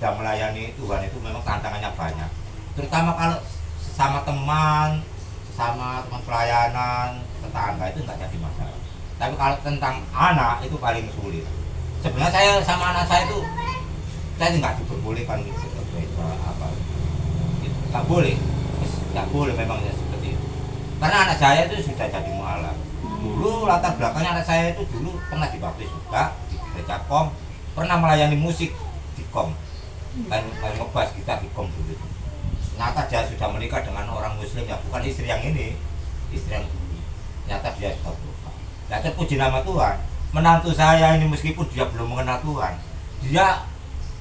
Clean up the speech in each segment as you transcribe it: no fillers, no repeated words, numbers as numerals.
sudah melayani Tuhan itu memang tantangannya banyak. Terutama kalau sama teman pelayanan, tetangga itu nggak jadi masalah. Tapi kalau tentang anak itu paling sulit. Sebenarnya saya sama anak saya itu saya nggak diperbolehkan gitu apa, nggak boleh memang ya seperti itu. Karena anak saya itu sudah jadi mualaf. Dulu latar belakangnya anak saya itu dulu pernah dibaptis juga di gereja Kom, pernah melayani musik di Kom, kan ngebas gitar di Kom dulu. Ternyata dia sudah menikah dengan orang Muslim ya, bukan istri yang ini, istri yang dulu. Ternyata dia sudah berubah. Nah, terpuji nama Tuhan, menantu saya ini meskipun dia belum mengenal Tuhan, dia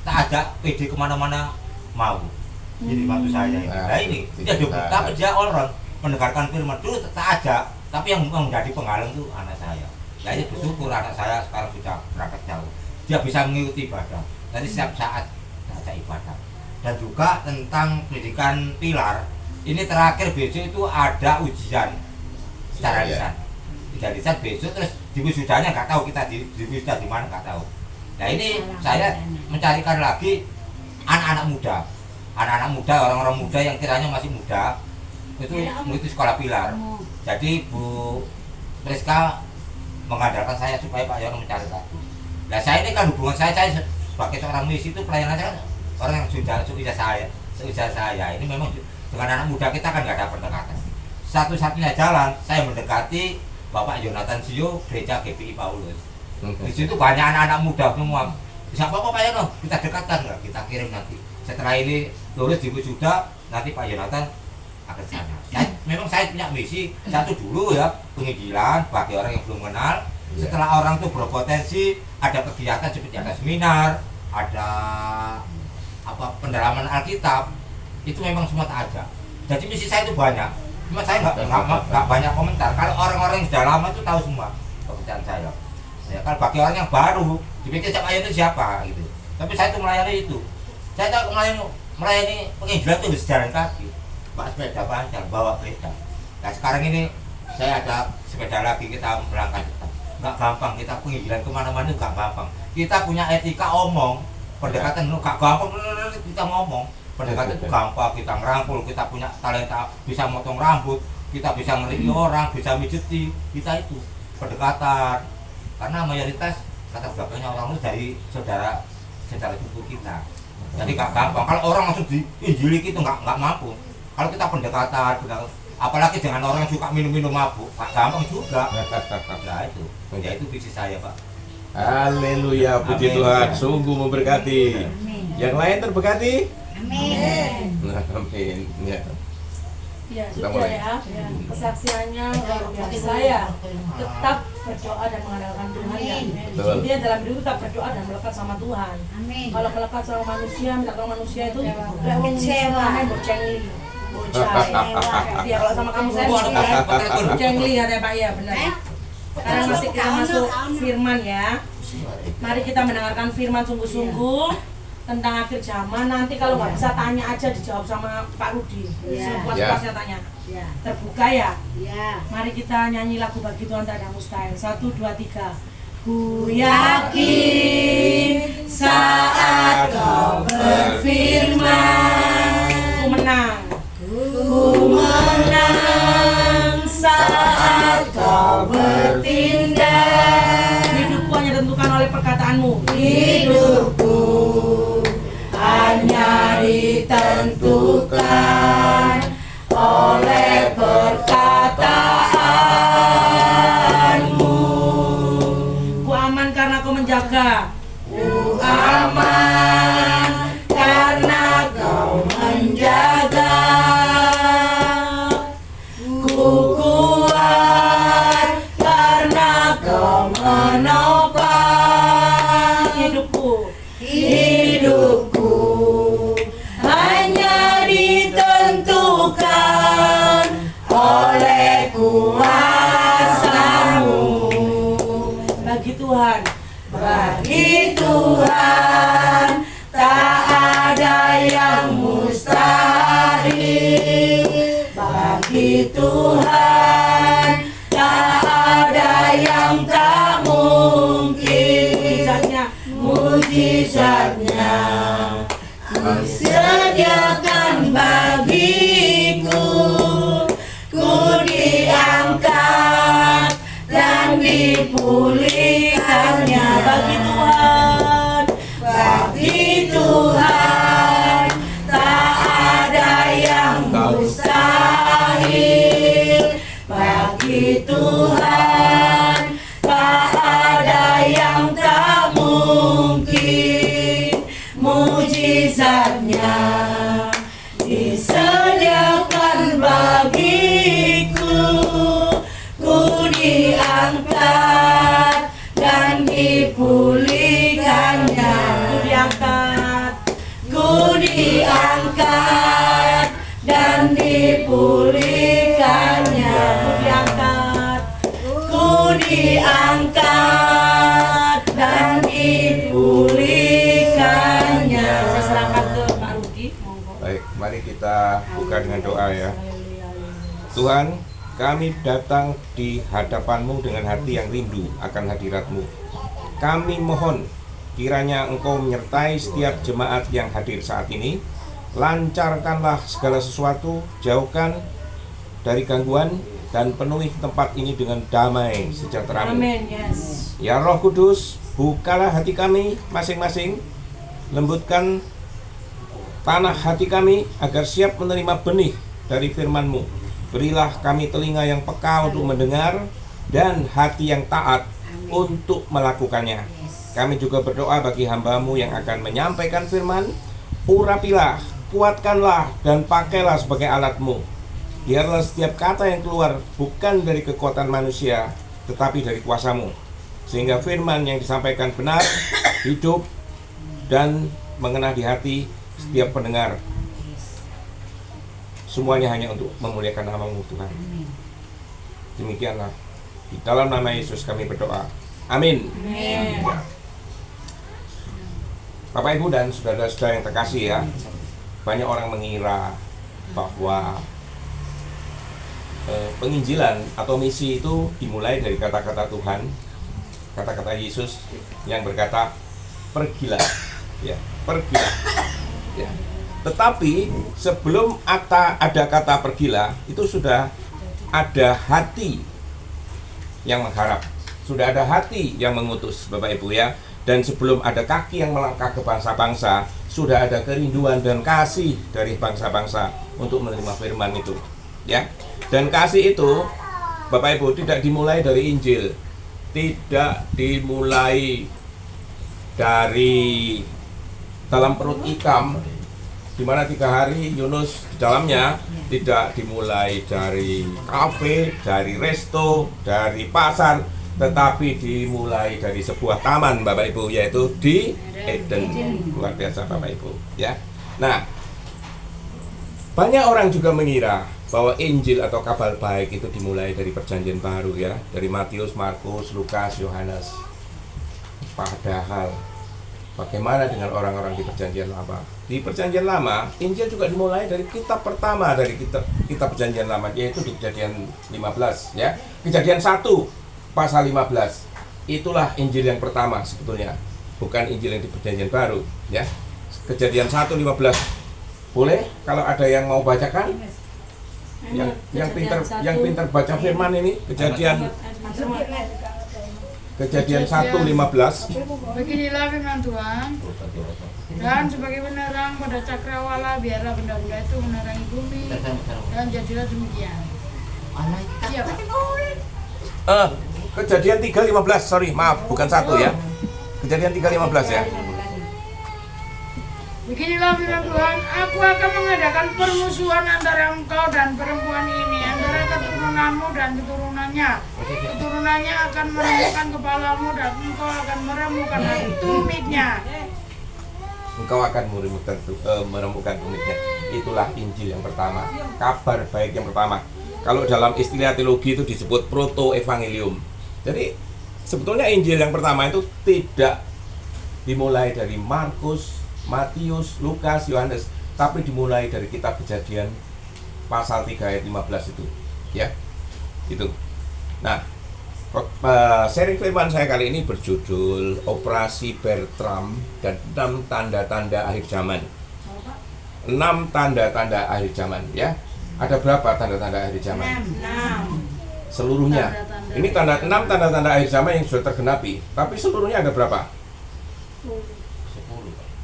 tak ajak PD kemana-mana mau. Jadi mantu saya ini. Nah ini dia juga, tapi dia orang mendengarkan firman dulu tak ajak. Tapi yang menjadi penghalang itu anak saya. Ya ini bersyukur anak saya sekarang sudah berangkat jauh. Dia bisa mengikuti ibadah. Jadi setiap saat ada ibadah. Dan juga tentang pendidikan pilar. Ini terakhir besok itu ada ujian secara lisan. Tidak lisan besok terus di wisudanya nggak tahu kita di wisuda di mana nggak tahu. Nah ini saya mencarikan lagi anak-anak muda. Anak-anak muda, orang-orang muda yang kiranya masih muda itu mengikuti sekolah pilar. Jadi Bu Priska mengandalkan saya supaya Pak Yono mencari lagi. Nah saya ini kan hubungan saya sebagai seorang misi itu pelayanan saya orang yang sudah seusia saya ini memang dengan anak muda kita kan nggak ada pendekatan. Satu-satunya jalan saya mendekati Bapak Yonatan Sio Gereja GPI Paulus. Di situ banyak anak-anak muda semua. Bisa apa Pak Yono kita dekatkan nggak? Kita kirim nanti. Setelah ini lulus di wisuda nanti Pak Yonatan akan sana. Ya, memang saya punya misi satu dulu ya, penginjilan bagi orang yang belum kenal. Setelah orang itu berpotensi, ada kegiatan seperti ada seminar, ada apa pendalaman Alkitab, itu memang semua tak ada. Jadi misi saya itu banyak. Cuma saya nggak banyak komentar. Kalau orang-orang yang sudah lama itu tahu semua pekerjaan saya. Ya, kalau bagi orang yang baru, dipikir siapa itu siapa gitu. Tapi saya itu melayani itu. Saya tahu melayani penginjilan itu harus jalan kaki. Pak sepeda panjang, bawa kereta. Nah sekarang ini saya ada sepeda lagi, kita berangkat. Nggak gampang, kita penginjilan kemana-mana nggak gampang. Kita punya etika omong, pendekatan nggak gampang, kita ngomong. Pendekatan itu gampang, kita ngerangkul, kita punya talenta, bisa motong rambut, kita bisa ngeriki orang, bisa mijeti, kita itu pendekatan. Karena mayoritas kata belakangnya orang itu dari saudara suku kita. Jadi nggak gampang, kalau orang langsung diinjili itu nggak mampu. Kalau kita pendekatan, apalagi dengan orang yang suka minum-minum mabuk, nggak gampang juga. Nah itu, ya itu visi saya Pak. Haleluya, puji Tuhan, sungguh memberkati. Amin. Yang lain terberkati? Amin. Amin. Ya. Ya, Kita sudah mulai. ya. Kesaksiannya luar biasa ya. Tetap berdoa dan mengandalkan Tuhan ya. Betul. Intinya dalam hidup tetap berdoa dan melekat sama Tuhan. Amin. Kalau melekat sama manusia, minta tolong manusia itu Kecewa. bocengli. Ya kalau sama kamu saya bocengli ya Pak ya benar. Sekarang masih kita masuk firman ya. Mari kita mendengarkan firman sungguh-sungguh tentang akhir zaman. Nanti kalau nggak bisa tanya aja dijawab sama Pak Rudi. Sepuas-puasnya tanya. Ya. Terbuka ya. Ya. Mari kita nyanyi lagu bagi Tuhan tak ada mustahil. 1, 2, 3. Ku yakin saat kau berfirman, ku menang. Ku menang saat kau bertindak. Hidupku hanya ditentukan oleh perkataanmu. Hidupku hanya ditentukan oleh perkataanmu. Ku aman karena kau menjaga. Ku aman karena kau menjaga. Ku kuat karena kau menopang hidupku. Hidupku hanya ditentukan oleh kuasa-Mu. Bagi Tuhan, bagi Tuhan tak ada yang mustahil. Bagi Tuhan tak ada yang tak mungkin. Mujizatnya sediakan bagiku, ku diangkat dan dipulihkannya. Bagi Tuhan, bagi Tuhan tak ada yang mustahil. Bagi Tuhan tak ada yang tak mungkin. Mujizatnya disediakan bagiku, ku diangkat dan dipulihkannya. Ku diangkat dan dipulihkannya. Ku diangkat dan dipulihkannya. Saya serahkan ke Pak Rudi. Baik, mari kita buka dengan doa ya. Tuhan, kami datang di hadapan-Mu dengan hati yang rindu akan hadirat-Mu. Kami mohon kiranya Engkau menyertai setiap jemaat yang hadir saat ini. Lancarkanlah segala sesuatu, jauhkan dari gangguan, dan penuhi tempat ini dengan damai sejahtera-Mu. Amin. Yes. Ya Roh Kudus, bukalah hati kami masing-masing, lembutkan tanah hati kami agar siap menerima benih dari firman-Mu. Berilah kami telinga yang peka untuk mendengar dan hati yang taat untuk melakukannya. Kami juga berdoa bagi hamba-Mu yang akan menyampaikan firman. Urapilah, kuatkanlah, dan pakailah sebagai alat-Mu. Biarlah setiap kata yang keluar bukan dari kekuatan manusia, tetapi dari kuasa-Mu, sehingga firman yang disampaikan benar, hidup, dan mengena di hati setiap pendengar. Semuanya hanya untuk memuliakan nama-Mu, Tuhan. Demikianlah, di dalam nama Yesus kami berdoa. Amin. Amin. Ya. Bapak, Ibu, dan saudara-saudara yang terkasih ya, banyak orang mengira bahwa penginjilan atau misi itu dimulai dari kata-kata Tuhan, kata-kata Yesus yang berkata, pergilah, ya, pergilah, ya. Tetapi sebelum ada kata pergilah, itu sudah ada hati yang mengharap, sudah ada hati yang mengutus, Bapak Ibu ya. Dan sebelum ada kaki yang melangkah ke bangsa-bangsa, sudah ada kerinduan dan kasih dari bangsa-bangsa untuk menerima firman itu, ya. Dan kasih itu, Bapak Ibu, tidak dimulai dari Injil, tidak dimulai dari dalam perut ikan, di mana 3 hari Yunus di dalamnya, tidak dimulai dari kafe, dari resto, dari pasar, tetapi dimulai dari sebuah taman, Bapak Ibu, yaitu di Eden. Luar biasa, Bapak Ibu, ya. Nah, banyak orang juga mengira bahwa Injil atau kabar baik itu dimulai dari Perjanjian Baru ya, dari Matius, Markus, Lukas, Yohanes. Padahal bagaimana dengan orang-orang di Perjanjian Lama? Di Perjanjian Lama, Injil juga dimulai dari kitab pertama dari kitab Perjanjian Lama, yaitu di Kejadian 15 ya. Kejadian 1 pasal 15. Itulah Injil yang pertama sebetulnya, bukan Injil yang di Perjanjian Baru ya. Kejadian 1:15. Boleh kalau ada yang mau bacakan? Yang pintar baca firman ini, Kejadian 1:15. Beginilah firman Tuhan. Dan sebagai penerang pada cakrawala, biarlah benda-benda itu menerangi bumi, dan jadilah demikian. Siapa? Kejadian 3:15, sorry, maaf, bukan 1 ya. Kejadian 3:15 ya. Beginilah firman Tuhan, aku akan mengadakan permusuhan antara engkau dan perempuan ini, antara keturunanmu dan keturunannya. Keturunannya akan meremukkan kepalamu dan engkau akan meremukkan tumitnya. Engkau akan meremukkan tumitnya. Itulah Injil yang pertama, kabar baik yang pertama. Kalau dalam istilah teologi itu disebut proto-evangelium. Jadi sebetulnya Injil yang pertama itu tidak dimulai dari Markus, Matius, Lukas, Yohanes, tapi dimulai dari kitab Kejadian pasal 3 ayat 15 itu, ya. Itu. Nah, sharing firman saya kali ini berjudul Operasi Bertram dan 6 tanda-tanda akhir zaman. 6 tanda-tanda akhir zaman ya. Ada berapa tanda-tanda akhir zaman? 6. Seluruhnya. Tanda-tanda. Ini 6 tanda-tanda akhir zaman yang sudah tergenapi. Tapi seluruhnya ada berapa? 10.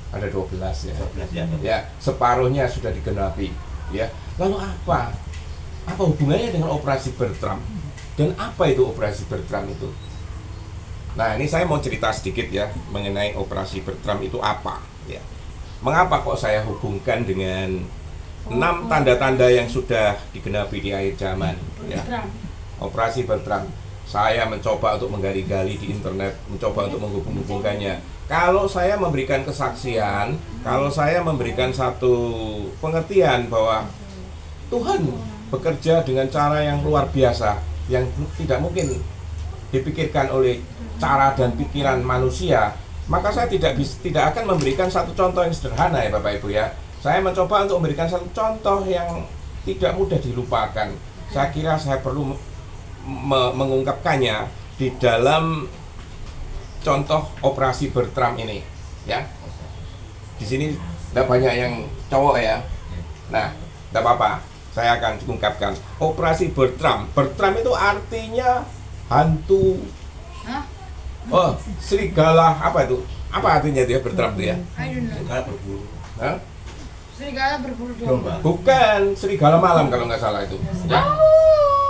Ada 12 ya. 12 ya. Ya, separuhnya sudah digenapi ya. Lalu apa? Apa hubungannya dengan operasi Bertram? Dan apa itu operasi Bertram itu? Nah, ini saya mau cerita sedikit ya mengenai operasi Bertram itu apa ya. Mengapa kok saya hubungkan dengan 6 tanda-tanda yang sudah digenapi di akhir zaman ya. Operasi Bertram. Saya mencoba untuk menggali-gali di internet, mencoba untuk menghubung-hubungkannya. Kalau saya memberikan kesaksian, kalau saya memberikan satu pengertian bahwa Tuhan bekerja dengan cara yang luar biasa, yang tidak mungkin dipikirkan oleh cara dan pikiran manusia, maka saya tidak akan memberikan satu contoh yang sederhana ya Bapak Ibu ya. Saya mencoba untuk memberikan satu contoh yang tidak mudah dilupakan. Saya kira saya perlu mengungkapkannya di dalam contoh operasi Bertram ini ya. Di sini tidak banyak yang cowok ya. Nah, tidak apa-apa, saya akan ungkapkan operasi Bertram. Bertram itu artinya hantu. Hah? Oh, serigala apa itu? Apa artinya dia Bertram itu ya? I don't know. Serigala berbulu. Hah? Serigala berbulu Domba. domba. Bukan, serigala malam kalau nggak salah itu ya.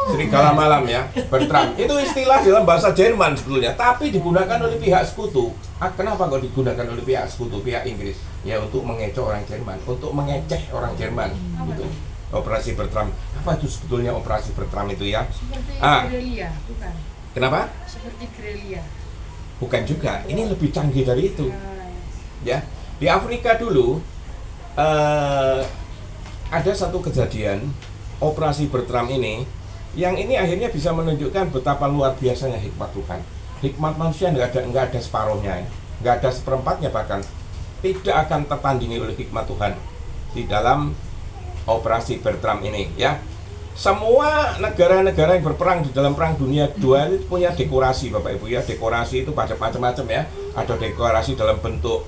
Serigala malam ya, Bertram. Itu istilah dalam bahasa Jerman sebetulnya, tapi digunakan oleh pihak sekutu. Kenapa kok digunakan oleh pihak sekutu, pihak Inggris? Ya untuk mengecoh orang Jerman, untuk mengeceh orang Jerman gitu. Operasi Bertram. Apa itu sebetulnya operasi Bertram itu ya? Seperti Ah. gerilya, bukan? Kenapa? Seperti gerilya. Bukan juga, ini lebih canggih dari itu ya. Di Afrika dulu ada satu kejadian operasi Bertram ini, yang ini akhirnya bisa menunjukkan betapa luar biasanya hikmat Tuhan. Hikmat manusia nggak ada separuhnya, nggak ada seperempatnya, bahkan tidak akan tertandingi oleh hikmat Tuhan di dalam operasi Bertram ini ya. Semua negara-negara yang berperang di dalam Perang Dunia II itu punya dekorasi Bapak Ibu ya. Dekorasi itu macam-macam ya. Ada dekorasi dalam bentuk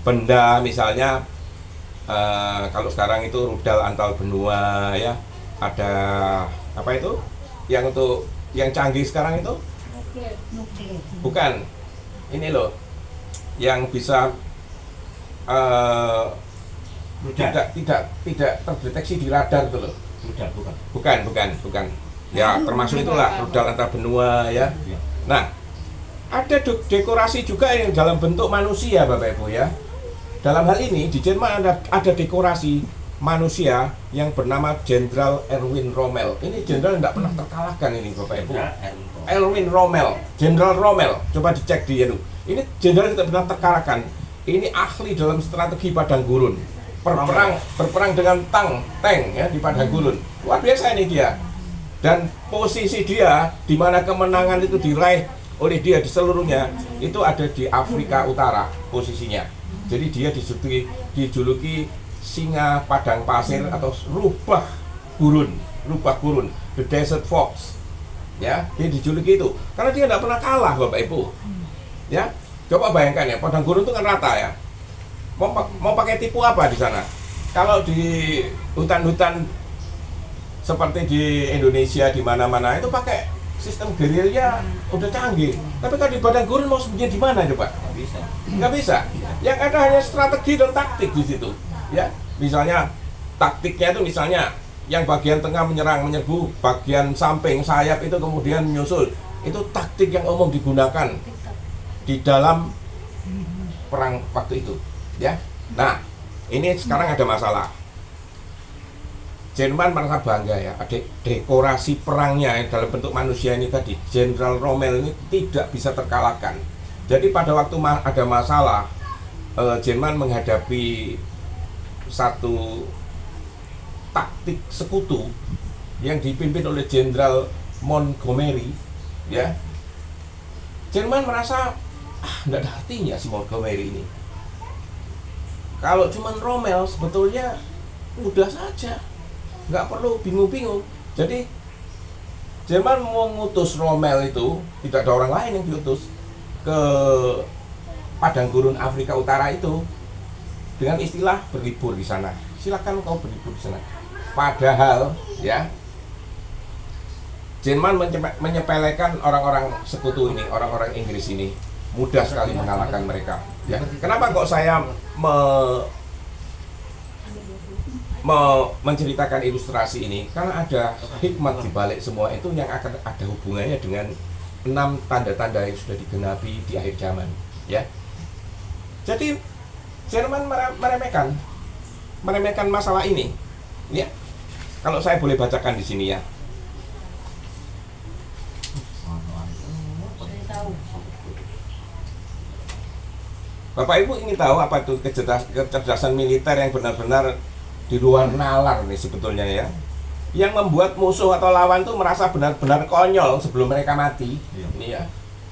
benda, misalnya kalau sekarang itu rudal antar benua ya. Ada apa itu? Yang untuk yang canggih sekarang itu? Nuklir. Bukan. Ini loh. Yang bisa tidak terdeteksi di radar itu loh. Bukan. Ya, termasuk itulah rudal antar benua ya. Nah, ada dekorasi juga yang dalam bentuk manusia Bapak Ibu ya. Dalam hal ini di Jerman ada dekorasi manusia yang bernama Jenderal Erwin Rommel. Ini jenderal tidak pernah terkalahkan ini Bapak Ibu. Erwin Rommel, Jenderal Rommel. Coba dicek di itu. Ini jenderal tidak pernah terkalahkan. Ini ahli dalam strategi padang gurun. Berperang dengan tank ya di padang gurun. Luar biasa ini dia. Dan posisi dia di mana kemenangan itu diraih oleh dia di seluruhnya itu ada di Afrika Utara posisinya. Jadi dia dijuluki singa padang pasir atau rubah gurun, the desert fox. Ya, dia dijuluki itu karena dia tidak pernah kalah Bapak Ibu. Ya, coba bayangkan ya, padang gurun itu kan rata ya. Mau pakai tipu apa di sana? Kalau di hutan-hutan seperti di Indonesia di mana-mana itu pakai sistem gerilya udah canggih. Tapi kalau di padang gurun mau sembunyi di mana coba? Nggak bisa. Yang ada hanya strategi dan taktik di situ. Ya, misalnya taktiknya itu misalnya yang bagian tengah menyerbu, bagian samping sayap itu kemudian menyusul. Itu taktik yang umum digunakan di dalam perang waktu itu. Ya, nah ini sekarang ada masalah. Jerman merasa bangga ya, ada dekorasi perangnya yang dalam bentuk manusia ini tadi. Jenderal Rommel ini tidak bisa terkalahkan. Jadi pada waktu ada masalah, Jerman menghadapi satu taktik sekutu yang dipimpin oleh Jenderal Montgomery, ya. Jerman merasa tidak ada artinya si Montgomery ini. Kalau cuman Rommel sebetulnya mudah saja, nggak perlu bingung-bingung. Jadi Jerman mengutus Rommel itu, tidak ada orang lain yang diutus ke padang gurun Afrika Utara itu. dengan istilah berlibur di sana. Silakan kau berlibur di sana. Padahal ya, Jerman menyepelekan orang-orang sekutu ini, orang-orang Inggris ini mudah sekali mengalahkan mereka. Ya. Kenapa kok saya menceritakan ilustrasi ini? Karena ada hikmat di balik semua itu yang akan ada hubungannya dengan 6 tanda-tanda yang sudah digenapi di akhir zaman. Ya. Jadi Jerman meremehkan masalah ini. Ya. Kalau saya boleh bacakan di sini ya. Bapak Ibu ingin tahu apa itu kecerdasan militer yang benar-benar di luar nalar nih sebetulnya ya, yang membuat musuh atau lawan tuh merasa benar-benar konyol sebelum mereka mati. Ini ya,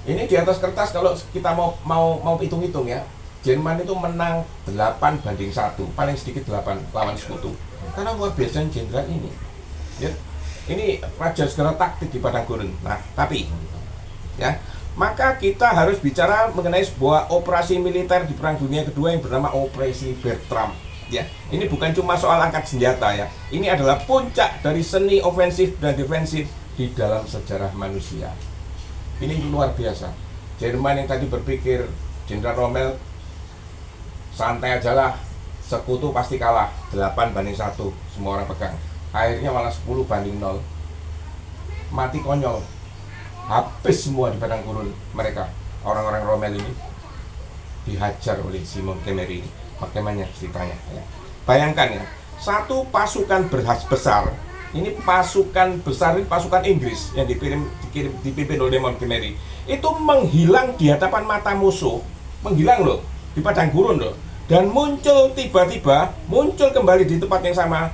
ini di atas kertas kalau kita mau hitung-hitung ya, Jerman itu menang 8-1, paling sedikit 8 lawan sekutu. Karena luar biasa jenderal ini. Ya, ini raja segala taktik di padang gurun. Nah, tapi ya, maka kita harus bicara mengenai sebuah operasi militer di Perang Dunia Kedua yang bernama Operasi Bertram. Ya, ini bukan cuma soal angkat senjata ya. Ini adalah puncak dari seni ofensif dan defensif di dalam sejarah manusia. Ini luar biasa. Jerman yang tadi berpikir Jenderal Rommel santai aja lah, sekutu pasti kalah, 8-1 semua orang pegang. Akhirnya malah 10-0. Mati konyol. Habis semua di padang gurun mereka. Orang-orang Rommel ini dihajar oleh si Montgomery ini. Bagaimana ceritanya ya. Bayangkan ya, satu pasukan besar. Ini pasukan besar, ini pasukan Inggris yang dipimpin oleh Montgomery. Itu menghilang di hadapan mata musuh. Menghilang loh, di padang gurun loh. Dan muncul tiba-tiba, muncul kembali di tempat yang sama.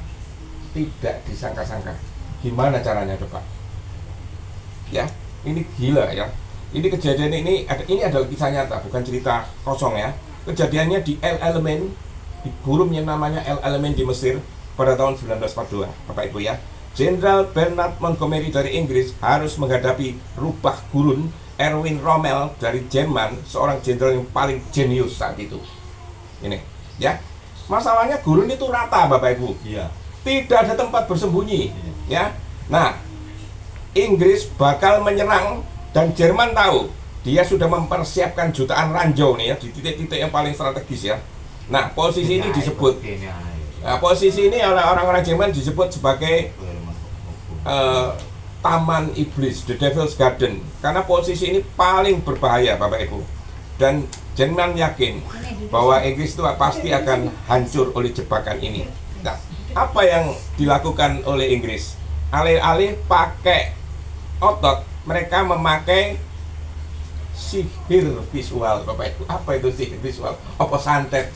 Tidak disangka-sangka. Gimana caranya coba? Ya, ini gila ya. Ini kejadian ini adalah kisah nyata, bukan cerita kosong ya. Kejadiannya di El Alamein, di gurun yang namanya El Alamein di Mesir pada tahun 1942, Bapak Ibu ya. Jenderal Bernard Montgomery dari Inggris harus menghadapi rubah gurun Erwin Rommel dari Jerman, seorang jenderal yang paling jenius saat itu. Ini ya. Masalahnya gurun itu rata, Bapak Ibu. Iya. Tidak ada tempat bersembunyi, ya. Nah, Inggris bakal menyerang dan Jerman tahu dia sudah mempersiapkan jutaan ranjau nih ya di titik-titik yang paling strategis ya. Nah, posisi ini disebut, posisi ini oleh orang-orang Jerman disebut sebagai Taman Iblis, The Devil's Garden, karena posisi ini paling berbahaya, Bapak Ibu. Dan Jerman yakin bahwa Inggris itu pasti akan hancur oleh jebakan ini. Nah, apa yang dilakukan oleh Inggris? Alih-alih pakai otot, mereka memakai sihir visual, Bapak Ibu. Apa itu sihir visual? Apa santet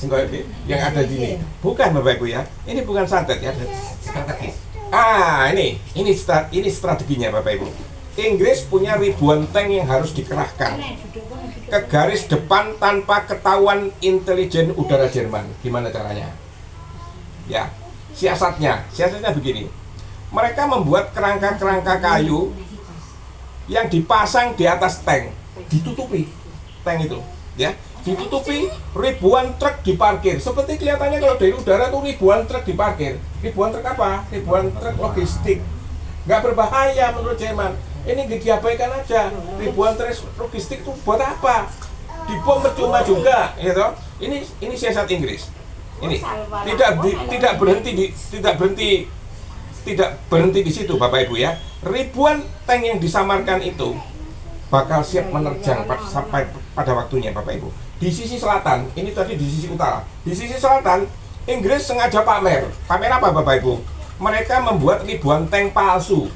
yang ada di sini? Bukan, Bapak Ibu ya. Ini bukan santet ya. Strategis. Ini strateginya, Bapak Ibu. Inggris punya ribuan tank yang harus dikerahkan ke garis depan tanpa ketahuan intelijen udara Jerman. Gimana caranya? Ya, siasatnya begini. Mereka membuat kerangka-kerangka kayu yang dipasang di atas tank, ditutupi tank itu, ya, ditutupi. Ribuan truk diparkir. Seperti kelihatannya kalau dari udara tuh ribuan truk diparkir. Ribuan truk apa? Ribuan truk logistik. Nggak berbahaya menurut Jerman. Ini diabaikan aja. Ribuan truk logistik itu buat apa? Dibom percuma juga, gitu. Ini siasat Inggris. Ini tidak berhenti di situ, Bapak Ibu ya. Ribuan tank yang disamarkan itu bakal siap menerjang sampai pada waktunya, Bapak Ibu. Di sisi selatan, ini tadi di sisi utara. Di sisi selatan, Inggris sengaja pamer. Pamer apa, Bapak Ibu? Mereka membuat ribuan tank palsu.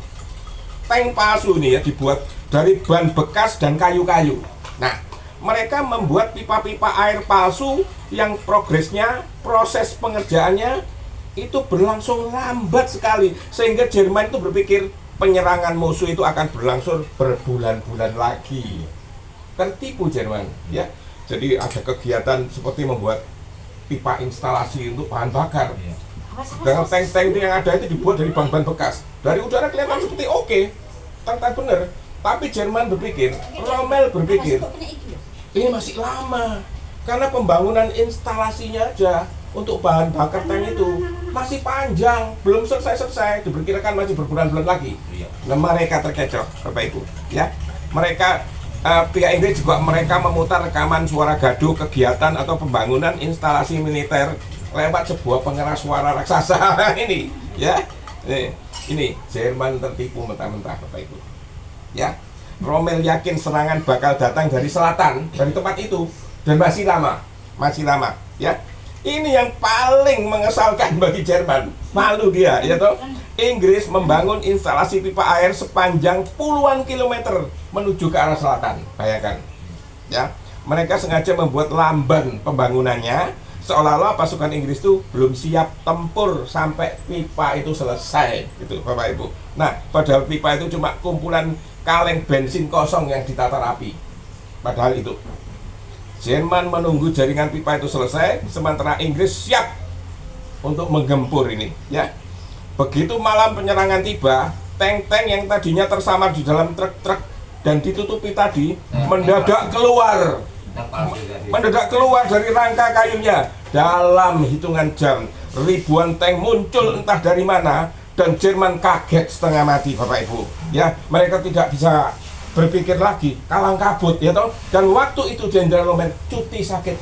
Tank palsu ini ya dibuat dari ban bekas dan kayu-kayu. Nah, mereka membuat pipa-pipa air palsu yang proses pengerjaannya itu berlangsung lambat sekali, sehingga Jerman itu berpikir penyerangan musuh itu akan berlangsung berbulan-bulan lagi. Tertipu Jerman, ya. Jadi ada kegiatan seperti membuat pipa instalasi untuk bahan bakar. Dengan tank-tank yang ada itu dibuat dari ban-ban bekas. Dari udara kelihatan seperti oke, tank-tank bener. Tapi Jerman berpikir, Rommel berpikir, ini masih lama, karena pembangunan instalasinya aja untuk bahan bakar tank itu masih panjang, belum selesai-selesai, diperkirakan masih berbulan-bulan lagi. Iya. Nah, mereka terkecoh, Bapak Ibu, ya. Mereka pihak Inggris juga mereka memutar rekaman suara gaduh kegiatan atau pembangunan instalasi militer lewat sebuah pengeras suara raksasa ini, ya. Ini Jerman tertipu mentah-mentah, Bapak Ibu. Ya. Rommel yakin serangan bakal datang dari selatan, dari tempat itu, dan masih lama, ya. Ini yang paling mengesalkan bagi Jerman. Malu dia, ya toh. Inggris membangun instalasi pipa air sepanjang puluhan kilometer menuju ke arah selatan. Bayangkan, ya. Mereka sengaja membuat lamban pembangunannya seolah-olah pasukan Inggris itu belum siap tempur sampai pipa itu selesai, gitu, Bapak Ibu. Nah, padahal pipa itu cuma kumpulan kaleng bensin kosong yang ditata rapi. Padahal itu Jerman menunggu jaringan pipa itu selesai, sementara Inggris siap untuk menggempur ini, ya. Begitu malam penyerangan tiba, tank-tank yang tadinya tersamar di dalam truk-truk dan ditutupi tadi mendadak keluar dari rangka kayunya. Dalam hitungan jam, ribuan tank muncul entah dari mana, dan Jerman kaget setengah mati, Bapak Ibu. Ya, mereka tidak bisa berpikir lagi, kalang kabut, ya toh. Dan waktu itu Jenderal Rommel cuti sakit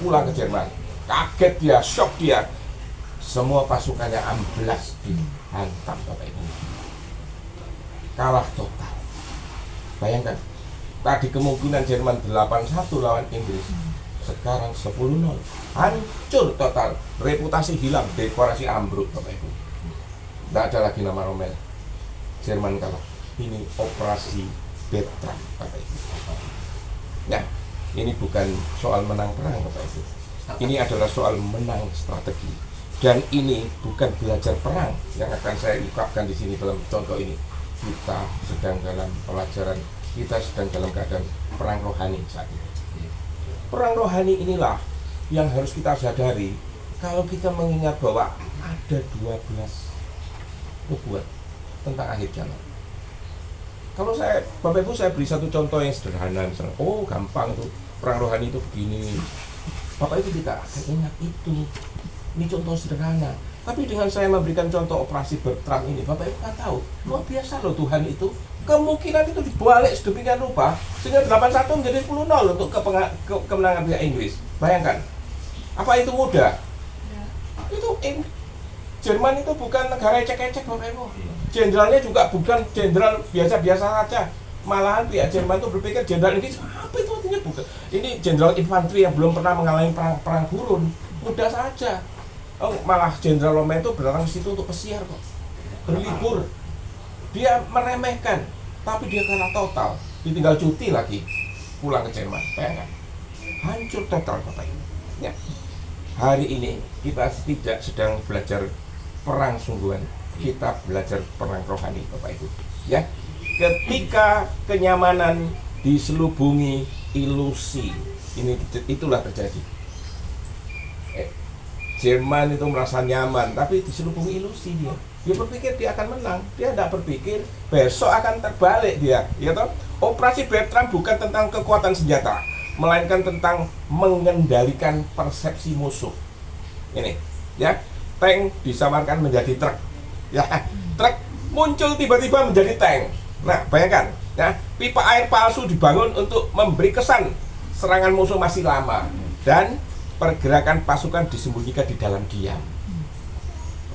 pulang ke Jerman. Kaget dia, shock dia. Semua pasukannya amblas dihantam, Bapak Ibu. Kalah total. Bayangkan, tadi kemungkinan Jerman 8-1 lawan Inggris, sekarang 10-0. Hancur total, reputasi hilang, dekorasi ambruk, Bapak Ibu. Tidak ada lagi nama Rommel. Jerman kalah. Ini operasi Bertrand, Bapak Ibu. Nah, ini bukan soal menang perang, Bapak Ibu. Ini adalah soal menang strategi. Dan ini bukan belajar perang yang akan saya ungkapkan di sini dalam contoh ini. Kita sedang dalam pelajaran, kita sedang dalam keadaan perang rohani saat ini. Perang rohani inilah yang harus kita sadari kalau kita mengingat bahwa ada 12 nubuat tentang akhir zaman. Kalau Bapak Ibu, saya beri satu contoh yang sederhana, misalnya, oh gampang tuh, perang rohani itu begini. Bapak Ibu tidak akan ingat itu. Ini contoh sederhana. Tapi dengan saya memberikan contoh operasi Bertrand ini, Bapak Ibu kan tahu, luar biasa loh Tuhan itu. Kemungkinan itu dibalik sedemikian rupa, sehingga 8-1 menjadi 10-0 untuk kemenangan pihak Inggris. Bayangkan, apa itu mudah? Itu Jerman itu bukan negara ecek-ecek, Bapak Ibu. Jenderalnya juga bukan jenderal biasa-biasa saja. Malahan pihak Jerman itu berpikir jenderal Inggris apa itu artinya, bukan. Ini jenderal infanteri yang belum pernah mengalami perang gurun. Mudah saja. Oh, malah Jenderal Rommel itu datang ke situ untuk pesiar kok. Berlibur. Dia meremehkan, tapi dia kalah total. Ditinggal cuti lagi pulang ke Jerman. Bayangkan. Hancur total, Bapak Ibu. Ya. Hari ini kita tidak sedang belajar perang sungguhan, kita belajar perang rohani, Bapak Ibu. Ya, ketika kenyamanan diselubungi ilusi, itulah terjadi. Jerman itu merasa nyaman, tapi diselubungi ilusi dia. Dia berpikir dia akan menang, dia tidak berpikir besok akan terbalik dia. Ya toh? Operasi Bertrand bukan tentang kekuatan senjata, melainkan tentang mengendalikan persepsi musuh. Ini, ya. Tank disamarkan menjadi truk. Ya, truk muncul tiba-tiba menjadi tank. Nah, bayangkan, ya, pipa air palsu dibangun untuk memberi kesan serangan musuh masih lama dan pergerakan pasukan disembunyikan di dalam diam.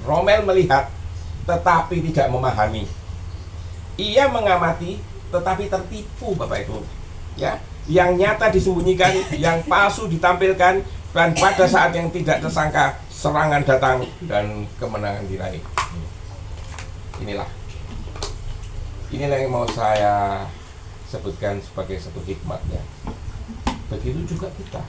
Rommel melihat tetapi tidak memahami. Ia mengamati tetapi tertipu, Bapak Ibu. Ya, yang nyata disembunyikan, yang palsu ditampilkan, dan pada saat yang tidak tersangka serangan datang dan kemenangan diraih. Inilah yang mau saya sebutkan sebagai satu hikmatnya. Begitu juga kita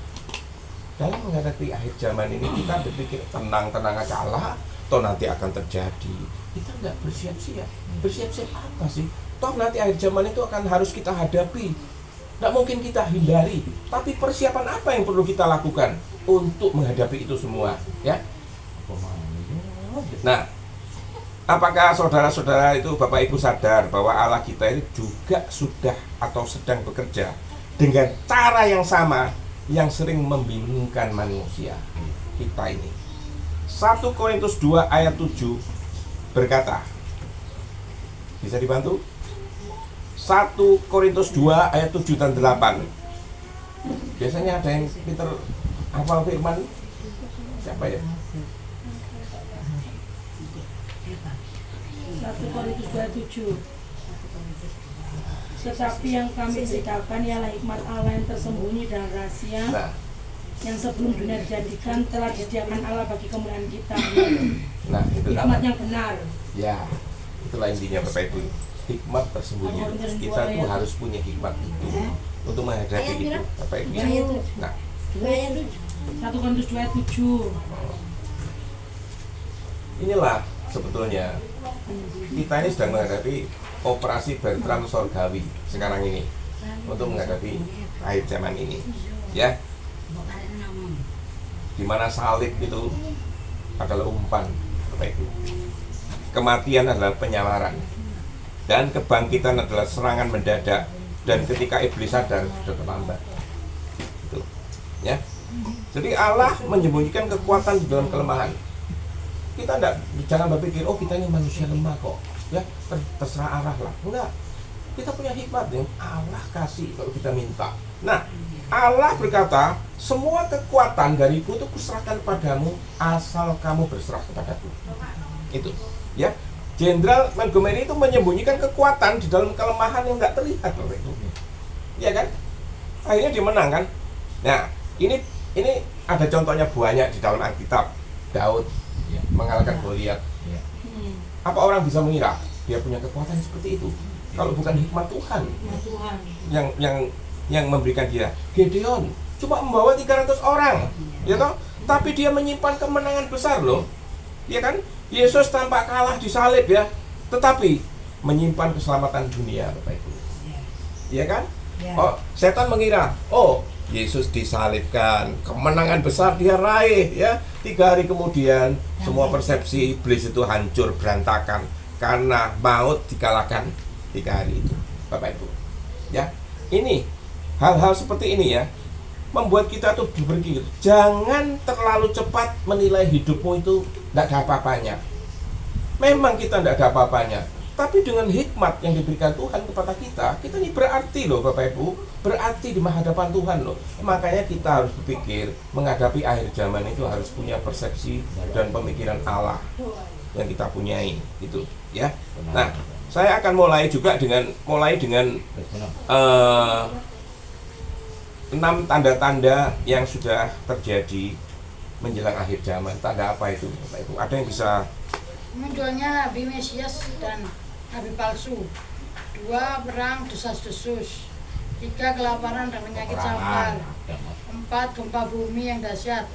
dalam menghadapi akhir zaman ini, kita berpikir tenang-tenang aja, Allah, toh nanti akan terjadi. Kita nggak bersiap-siap. Bersiap-siap apa sih? Toh nanti akhir zaman itu akan harus kita hadapi. Nggak mungkin kita hindari. Tapi persiapan apa yang perlu kita lakukan untuk menghadapi itu semua? Ya. Nah, apakah saudara-saudara itu, Bapak Ibu sadar bahwa Allah kita ini juga sudah atau sedang bekerja dengan cara yang sama yang sering membingungkan manusia kita ini. 1 Korintus 2 ayat 7 berkata, bisa dibantu? 1 Korintus 2 ayat 7 dan 8. Biasanya ada yang pinter hafal firman. Siapa ya? 1 Korintus 2:7. Tetapi yang kami beritakan ialah hikmat Allah yang tersembunyi dan rahasia, Nah, yang sebelum dunia dijadikan telah disediakan Allah bagi kemuliaan kita. nah itu Hikmat yang benar. ya, itulah intinya Bapak Ibu. Hikmat tersembunyi. Kita tuh harus punya hikmat itu untuk menghadapi itu, Bapak Ibu. Nah, 1 Korintus 2:7. inilah sebetulnya kita ini sedang menghadapi operasi Bertram Sorgawi sekarang ini untuk menghadapi akhir zaman ini, ya. Di mana salib itu adalah umpan, Bapak Ibu. Kematian adalah penyamaran dan kebangkitan adalah serangan mendadak, dan ketika iblis sadar sudah terlambat. Itu, ya. Jadi Allah menyembunyikan kekuatan di dalam kelemahan. Kita jangan berpikir, oh kita ini manusia lemah kok, ya terserah arah lah. Enggak, kita punya hikmat yang Allah kasih kalau kita minta. Nah, Allah berkata, semua kekuatan dariku itu kuserahkan padamu asal kamu berserah kepadaku. Itu, ya. Jenderal Montgomery itu menyembunyikan kekuatan di dalam kelemahan yang nggak terlihat, Bapak Ibu. Ya kan? Akhirnya dia menang kan? Nah, ini ada contohnya banyak di dalam Alkitab. Daud mengalahkan Goliat. Apa orang bisa mengira dia punya kekuatan seperti itu kalau bukan hikmat Tuhan yang memberikan dia? Gedeon cuma membawa 300 orang, ya toh, tapi dia menyimpan kemenangan besar loh, ya kan? Yesus tampak kalah di salib ya, tetapi menyimpan keselamatan dunia, Bapak Ibu, ya kan? Oh, setan mengira, oh Yesus disalibkan, kemenangan besar dia raih ya. 3 hari kemudian semua persepsi iblis itu hancur berantakan karena maut dikalahkan 3 hari itu, Bapak Ibu. Ya, ini hal-hal seperti ini ya membuat kita tuh berpikir, jangan terlalu cepat menilai hidupmu itu tidak ada apa-apanya. Memang kita tidak ada apa-apanya, tapi dengan hikmat yang diberikan Tuhan kepada kita ini berarti loh Bapak Ibu, berarti di hadapan Tuhan loh. Makanya kita harus berpikir menghadapi akhir zaman itu harus punya persepsi dan pemikiran Allah yang kita punyai itu, ya. Nah, saya akan mulai dengan 6 tanda-tanda yang sudah terjadi menjelang akhir zaman. Tanda apa itu, Bapak Ibu? Ada yang bisa? Munculnya Nabi Mesias dan Nabi palsu. 2, perang desas-desus. 3, kelaparan dan penyakit sampar. 4, gempa bumi yang dahsyat.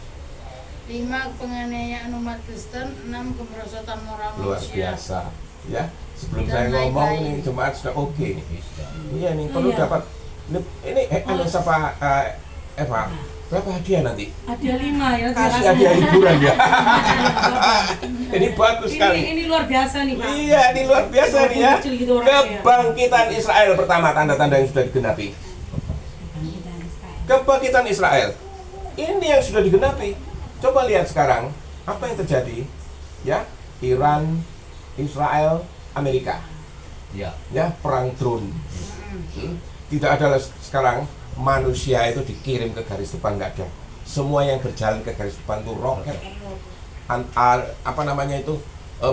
5, penganiayaan umat Kristen. 6, kemerosotan moral Luar manusia. biasa, ya. Sebelum Dan saya ngomong lain-lain. nih jemaat sudah oke. Iya nih, perlu Iya. dapat ini siapa Eva? Berapa hadiah nanti? Hadiah 5 ya. Kasih hadiah hiburan ya. Ini bagus sekali. Ini luar biasa nih Pak. Iya, ini luar biasa nih ya. Kecil gitu orangnya. Kebangkitan Israel pertama, tanda-tanda yang sudah digenapi. Kebangkitan Israel. Ini yang sudah digenapi. Coba lihat sekarang apa yang terjadi, ya? Iran, Israel, Amerika. Ya. Ya, perang drone. Tidak ada sekarang manusia itu dikirim ke garis depan, nggak ada. Semua yang berjalan ke garis depan itu roket,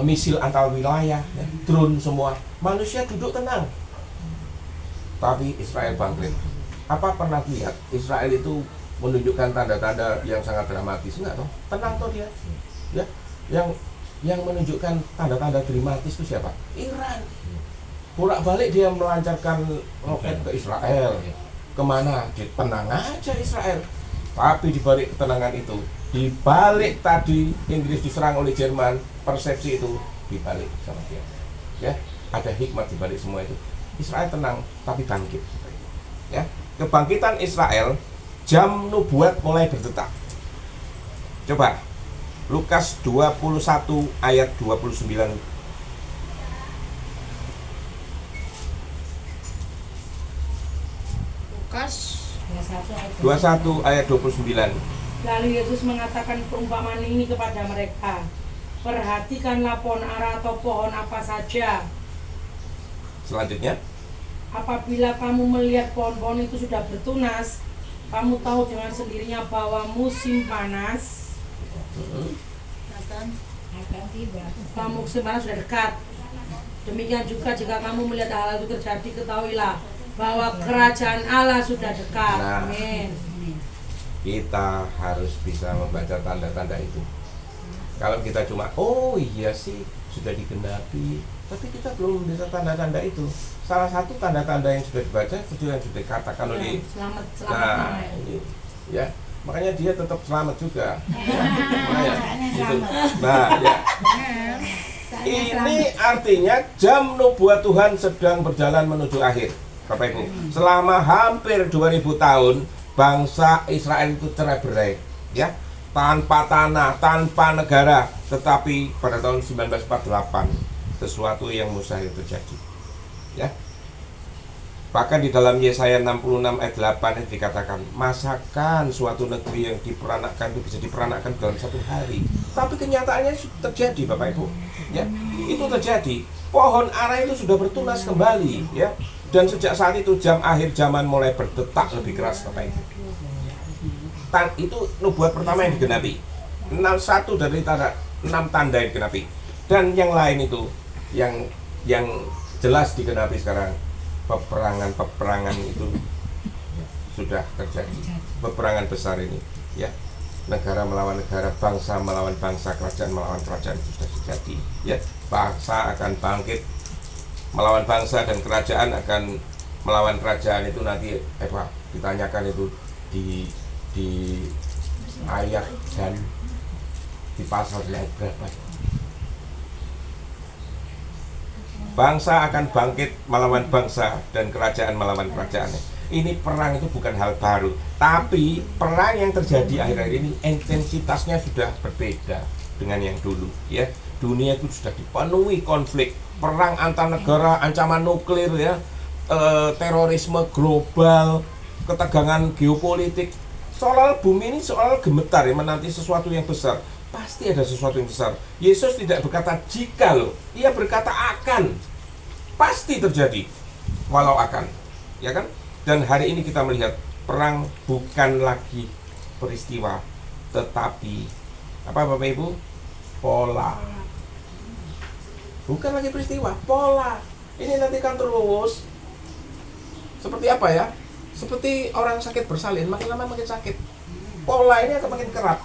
misil antar wilayah, ya, drone semua. Manusia duduk tenang. Tapi Israel bangkit. Apa pernah lihat Israel itu menunjukkan tanda-tanda yang sangat dramatis? Enggak toh? Tenang toh dia. Ya, yang menunjukkan tanda-tanda dramatis itu siapa? Iran. Bolak-balik dia melancarkan roket ke Israel. Kemana? Tenang aja Israel. Tapi di balik ketenangan itu, di balik tadi Inggris diserang oleh Jerman, persepsi itu dibalik sama dia. Ya, ada hikmat di balik semua itu. Israel tenang tapi bangkit. Ya, kebangkitan Israel, jam nubuat mulai berdetak. Coba Lukas 21 ayat 29. Lukas 21 ayat 29. Lalu Yesus mengatakan perumpamaan ini kepada mereka. Perhatikanlah pohon ara atau pohon apa saja. Selanjutnya, Apabila kamu melihat pohon-pohon itu sudah bertunas, kamu tahu dengan sendirinya bahwa musim panas Akan tiba. musim panas sudah dekat. Demikian juga jika kamu melihat hal itu terjadi, ketahuilah bahwa kerajaan Allah sudah dekat. Nah. Amin. kita harus bisa membaca tanda-tanda itu. Kalau kita cuma, oh iya sih, sudah digenapi, tapi kita belum bisa tanda-tanda itu. Salah satu tanda-tanda yang sudah dibaca, itu yang sudah dikatakan oleh Selamat nah, ini, ya, makanya dia tetap selamat juga. Makanya, itu. Nah, ya. Ini artinya jam nubuat Tuhan sedang berjalan menuju akhir, Bapak Ibu. Selama hampir 2000 tahun, bangsa Israel itu cerai-berai, ya, tanpa tanah, tanpa negara. Tetapi pada tahun 1948 sesuatu yang mustahil terjadi, ya. Bahkan di dalam Yesaya 66 ayat 8 itu dikatakan, masakan suatu negeri yang diperanakkan itu bisa diperanakkan dalam satu hari. Tapi kenyataannya terjadi, Bapak Ibu, ya, itu terjadi. Pohon ara itu sudah bertunas kembali, ya. Dan sejak saat itu jam akhir zaman mulai berdetak lebih keras, Bapak Ibu. Itu nubuat pertama yang digenapi. 61 dari tanda 6 tanda yang digenapi. Dan yang lain itu yang jelas digenapi sekarang. Peperangan itu sudah terjadi. Peperangan besar ini, ya. Negara melawan negara, bangsa melawan bangsa, kerajaan melawan kerajaan itu sudah terjadi, ya. Bangsa akan bangkit melawan bangsa dan kerajaan akan melawan kerajaan. Itu nanti ditanyakan itu di ayat dan di pasal yang berapa. Bangsa akan bangkit melawan bangsa dan kerajaan melawan kerajaan. Ini perang itu bukan hal baru, tapi perang yang terjadi akhir-akhir ini intensitasnya sudah berbeda dengan yang dulu, ya. Dunia itu sudah dipenuhi konflik, perang antar negara, ancaman nuklir, ya, terorisme global, ketegangan geopolitik. Soal bumi ini soal gemetar, ya, menanti sesuatu yang besar. Pasti ada sesuatu yang besar. Yesus tidak berkata jika loh, ia berkata akan. Pasti terjadi, walau akan, ya kan? Dan hari ini kita melihat perang bukan lagi peristiwa, tetapi apa, Bapak Ibu? Pola. Bukan lagi peristiwa, pola. Ini nanti kan terus seperti apa, ya? Seperti orang sakit bersalin, makin lama makin sakit. Pola ini akan makin kerap.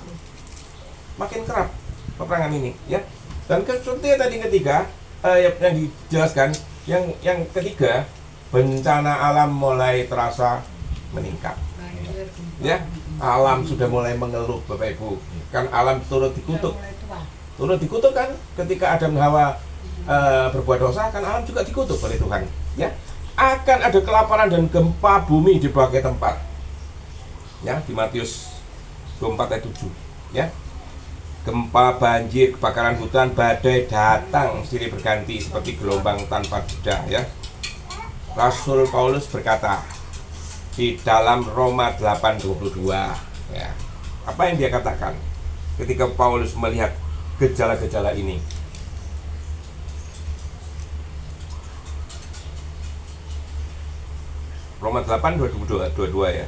Makin kerap peperangan ini, ya. Dan seperti tadi ketiga yang dijelaskan, yang ketiga, bencana alam mulai terasa meningkat, ya. Alam sudah mulai mengeluh, Bapak Ibu. Kan alam turut dikutuk kan ketika Adam dan Hawa berbuat dosa, kan alam juga dikutuk oleh Tuhan, ya. Akan ada kelaparan dan gempa bumi di berbagai tempat, ya, di Matius 24 ayat 7, ya. Gempa, banjir, kebakaran hutan, badai datang silih berganti seperti gelombang tanpa jeda, ya. Rasul Paulus berkata di dalam Roma 8:22, ya. Apa yang dia katakan ketika Paulus melihat gejala-gejala ini? Roma 8:22, ya.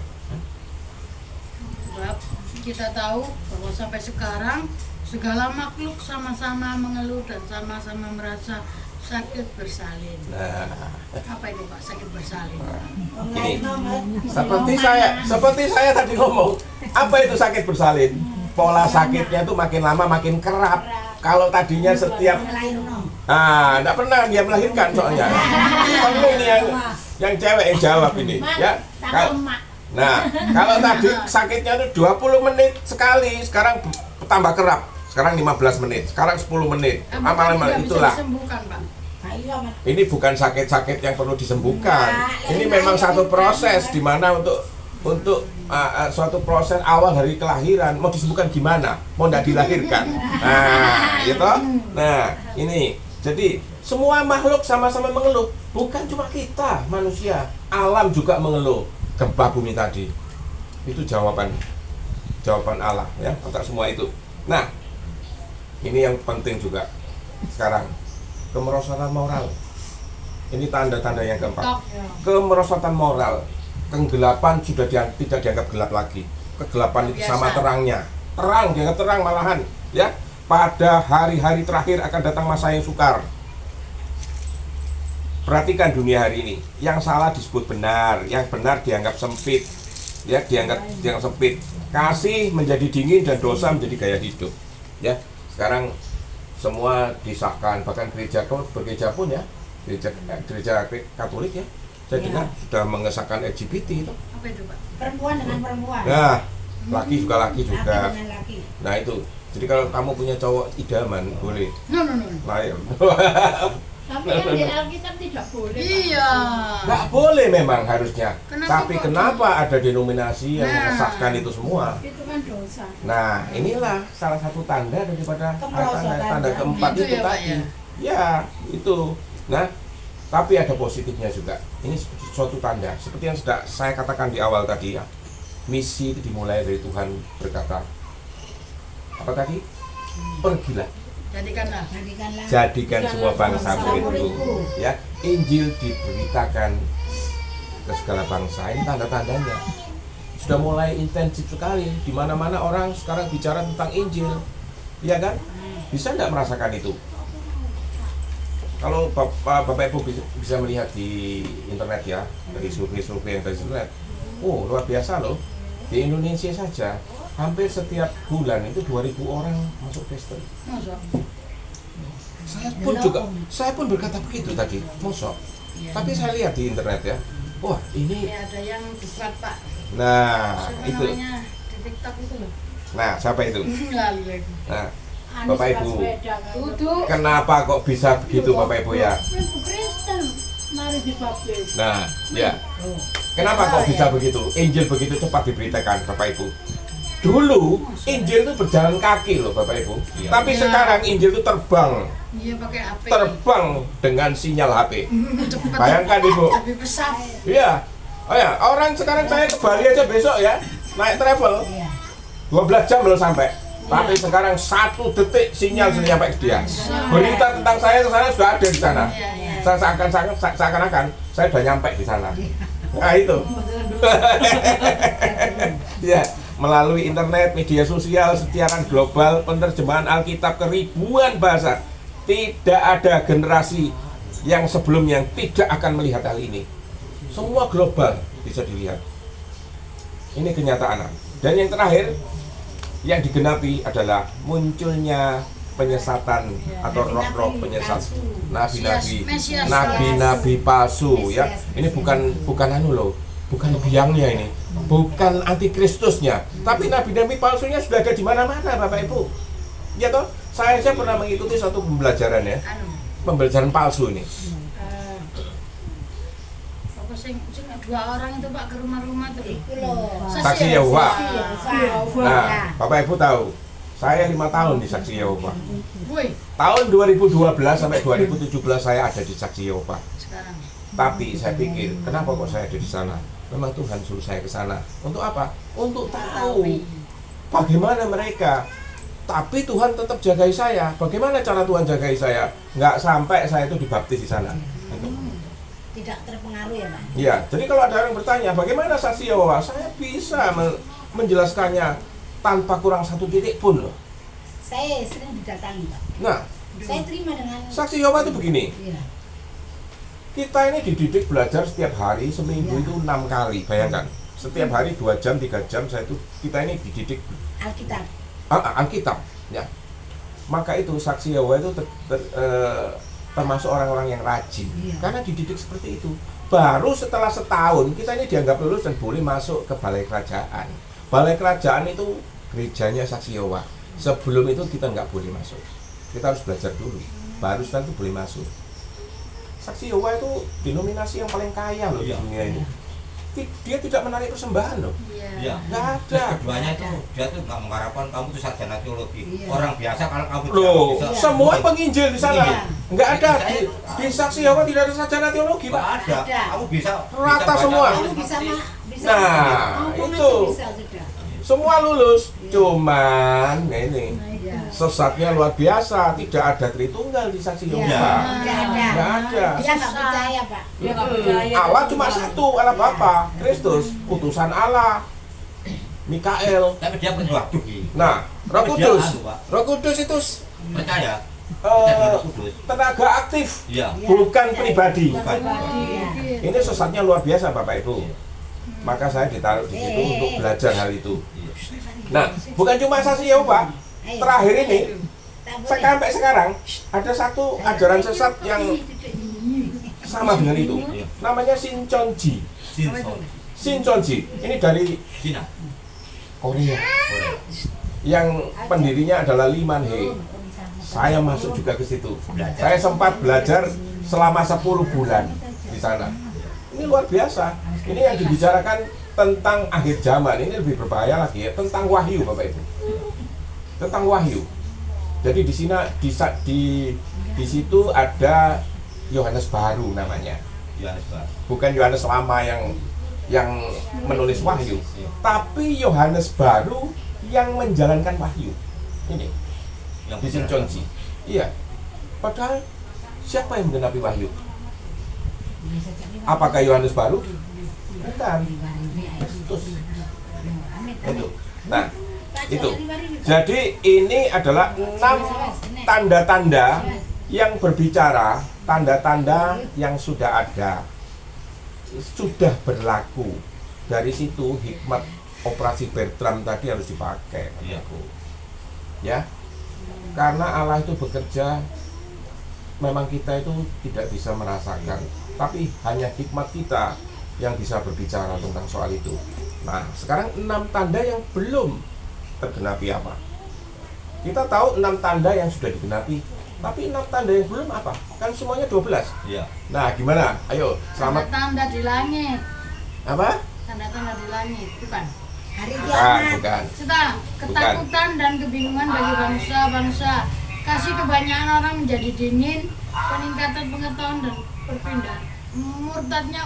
Sebab kita tahu bahwa sampai sekarang segala makhluk sama-sama mengeluh dan sama-sama merasa sakit bersalin. Nah, Apa itu, Pak, sakit bersalin? ini seperti saya tadi ngomong, apa itu sakit bersalin? Pola sakitnya itu makin lama makin kerap. Kalau tadinya setiap enggak pernah dia melahirkan soalnya. Ini yang cewek yang jawab ini, ya. Nah, kalau tadi sakitnya itu 20 menit sekali, sekarang tambah kerap. Sekarang 15 menit, sekarang 10 menit. Amal-amal itulah. Ini bukan sakit-sakit yang perlu disembuhkan. Ini memang satu proses di mana untuk suatu proses awal dari kelahiran. Mau disembuhkan gimana? Mau tidak dilahirkan? Nah, gitu. Nah, ini. Jadi semua makhluk sama-sama mengeluh. Bukan cuma kita manusia, alam juga mengeluh. Gempa bumi tadi, itu jawaban jawaban Allah ya atas semua itu. Nah, ini yang penting juga sekarang, kemerosotan moral. Ini tanda-tanda yang keempat. Kemerosotan moral. Kegelapan sudah tidak dianggap gelap lagi. Kegelapan itu sama terangnya. Terang, dianggap terang malahan. Ya, pada hari-hari terakhir akan datang masa yang sukar. Perhatikan dunia hari ini. Yang salah disebut benar, yang benar dianggap sempit. Ya, dianggap sempit. Kasih menjadi dingin dan dosa menjadi gaya hidup. Ya, sekarang semua disahkan, bahkan gereja pun ya, gereja Katolik ya, saya dengar sudah mengesahkan LGBT itu. Apa itu, Pak? Perempuan dengan perempuan. Nah, laki juga. Laki dengan laki. Nah itu, jadi kalau kamu punya cowok idaman boleh. No. Lain. Tapi yang di Alkitab tidak boleh. Iya. Nggak boleh memang harusnya. Kenapa Tapi kok? kenapa ada denominasi yang Nah. mengesahkan itu semua? Itu kan dosa. Nah, inilah salah satu tanda daripada Kemerosotan. tanda keempat Itu itu ya, Pak, tadi. ya? Ya, itu. Nah, tapi ada positifnya juga. Ini suatu tanda. Seperti yang sudah saya katakan di awal tadi ya. Misi itu dimulai dari Tuhan berkata, apa tadi? Pergilah. Jadikanlah. Jadikan semua bangsa muridku. Ya, Injil diberitakan ke segala bangsa. Ini tanda-tandanya. Sudah mulai intensif sekali. Di mana-mana orang sekarang bicara tentang Injil. Iya kan? Bisa nggak merasakan itu? Kalau Bapak Ibu bisa melihat di internet ya, dari survei-survei yang dari internet. Oh, luar biasa loh. Di Indonesia saja hampir setiap bulan itu 2.000 orang masuk Kristen. Masa? Saya pun berkata begitu tadi, mosok. Iya. Tapi saya lihat di internet ya, wah ini, Ya, ada yang debat, Pak. nah Siapa itu, namanya di TikTok itu loh. nah siapa itu? Lali lagi. Nah, Anies Bapak Ibu, Baswedan. Duduk. kenapa kok bisa begitu Bapak Ibu ya? Ibu Kristen, mari dibaptis. Nah, ya, kenapa kok bisa begitu? Injil begitu cepat diberitakan Bapak Ibu. Dulu Injil itu berjalan kaki loh Bapak Ibu, tapi Iya. sekarang Injil itu terbang Iya, pakai HP. dengan sinyal HP. Cepet. Bayangkan Ibu. Lebih besar. Iya. Oh ya, orang sekarang saya ke Bali aja besok ya, naik travel. Iya. 12 jam belum sampai. Tapi sekarang 1 detik sinyal sudah nyampe ke dia. Berita tentang saya ke sana sudah ada di sana. Iya. Saya seakan-akan saya sudah nyampe di sana. Nah itu. Ya, melalui internet, media sosial, siaran global, penerjemahan Alkitab ke ribuan bahasa. Tidak ada generasi yang sebelumnya tidak akan melihat hal ini. Semua global bisa dilihat. Ini kenyataan. Dan yang terakhir yang digenapi adalah munculnya penyesatan atau roh-roh penyesat, nabi-nabi, Mesias. nabi-nabi palsu ya. Ini bukan anu loh, bukan biangnya ini, bukan antikristusnya, tapi nabi-nabi palsunya sudah ada di mana-mana Bapak Ibu. Ya toh, saya pernah mengikuti satu pembelajaran ya, pembelajaran palsu ini. Apa sih 2 orang itu Pak ke rumah-rumah tuh. Itu loh. Saksi Yehova. Yehova. Nah, Bapak Ibu tahu, saya 5 tahun di Saksi Yehova. Woi, Tahun 2012 sampai 2017 saya ada di Saksi Yehova. sekarang. Tapi saya pikir, kenapa kok saya ada di sana? Memang Tuhan suruh saya ke sana. Untuk apa? Untuk tahu bagaimana mereka. Tapi Tuhan tetap jagai saya. Bagaimana cara Tuhan jagai saya? Nggak sampai saya itu dibaptis di sana. Gitu. Tidak terpengaruh ya Pak? Iya, jadi kalau ada orang bertanya, bagaimana saksi Yehova? Saya bisa menjelaskannya tanpa kurang 1 titik pun loh. Saya sering didatangi Pak. Nah, Saya terima dengan. saksi Yehova itu begini. Iya. Kita ini dididik belajar setiap hari, seminggu itu 6 kali, bayangkan. Setiap hari 2 jam, 3 jam, kita ini dididik Alkitab. Alkitab, ya. Maka itu saksi Yehova itu termasuk orang-orang yang rajin, Iya. karena dididik seperti itu. Baru setelah setahun kita ini dianggap lulus dan boleh masuk ke balai kerajaan. Balai kerajaan itu gerejanya saksi Yehova. Sebelum itu kita nggak boleh masuk. Kita harus belajar dulu. Baru setelah itu boleh masuk. Saksi Yehova itu denominasi yang paling kaya loh di dunia ini. Dia tidak menarik persembahan loh. Iya. Nggak Terus ada. keduanya itu dia tuh nggak mengharapkan kamu tuh sarjana teologi. Iya. Orang biasa kalau kamu Loh, bisa semua penginjil di sana. Iya. Nggak ada di Saksi Yehova tidak ada sarjana teologi, nggak Pak. ada. Ada. Kamu bisa Rata baca semua. Kamu bisa bisa. Nah, ngomong itu. aja bisa sudah. semua lulus. Cuman ini sesatnya luar biasa, tidak ada Tritunggal di Saksi Yehova. Nggak ada. Dia nggak percaya, Pak. Dia nggak percaya. Allah cuma satu, Allah Bapa, Kristus, utusan Allah, Mikael. Tapi dia waduh. Nah, Roh Kudus, Roh Kudus itu Percaya. tenaga aktif, Iya. bukan pribadi. Bukan. Ini sesatnya luar biasa Bapak Ibu. Maka saya ditaruh di situ untuk belajar hal itu. Nah, bukan cuma Saksi Yehova. Terakhir ini, sampai sekarang ada satu ajaran sesat yang sama dengan itu. Namanya Shincheonji. Shincheonji. Ini dari Cina. Korea. Yang pendirinya adalah Lee Man-hee. Saya masuk juga ke situ. Saya sempat belajar selama 10 bulan di sana. Ini luar biasa. Ini yang dibicarakan tentang akhir zaman. Ini lebih berbahaya lagi ya, tentang wahyu Bapak Ibu. Tentang wahyu. Jadi di sini di situ ada Yohanes Baru namanya. Yohanes Baru. Bukan Yohanes Lama yang menulis wahyu, tapi Yohanes Baru yang menjalankan wahyu. Ini di Shincheonji. Iya. Padahal siapa yang menggenapi wahyu? Apakah Yohanes Baru? Bukan. Kristus. Itu. Nah, itu. Jadi ini adalah 6 tanda-tanda yang berbicara, tanda-tanda yang sudah ada, sudah berlaku. Dari situ hikmat operasi Bertram tadi harus dipakai. Iya. Ya. Karena Allah itu bekerja, memang kita itu tidak bisa merasakan, tapi hanya hikmat kita yang bisa berbicara tentang soal itu. Nah, sekarang 6 tanda yang belum tergenapi apa? Kita tahu 6 tanda yang sudah digenapi, tapi 6 tanda yang belum apa? Kan semuanya 12. Iya. Nah, gimana? Ayo, selamat. Tanda-tanda di langit. Apa? Tanda-tanda di langit, bukan? Hari Bukan, kiamat. bukan. Serta ketakutan dan kebingungan bagi bangsa-bangsa. Kasih kebanyakan orang menjadi dingin, peningkatan pengetahuan dan berpindah. Murtadnya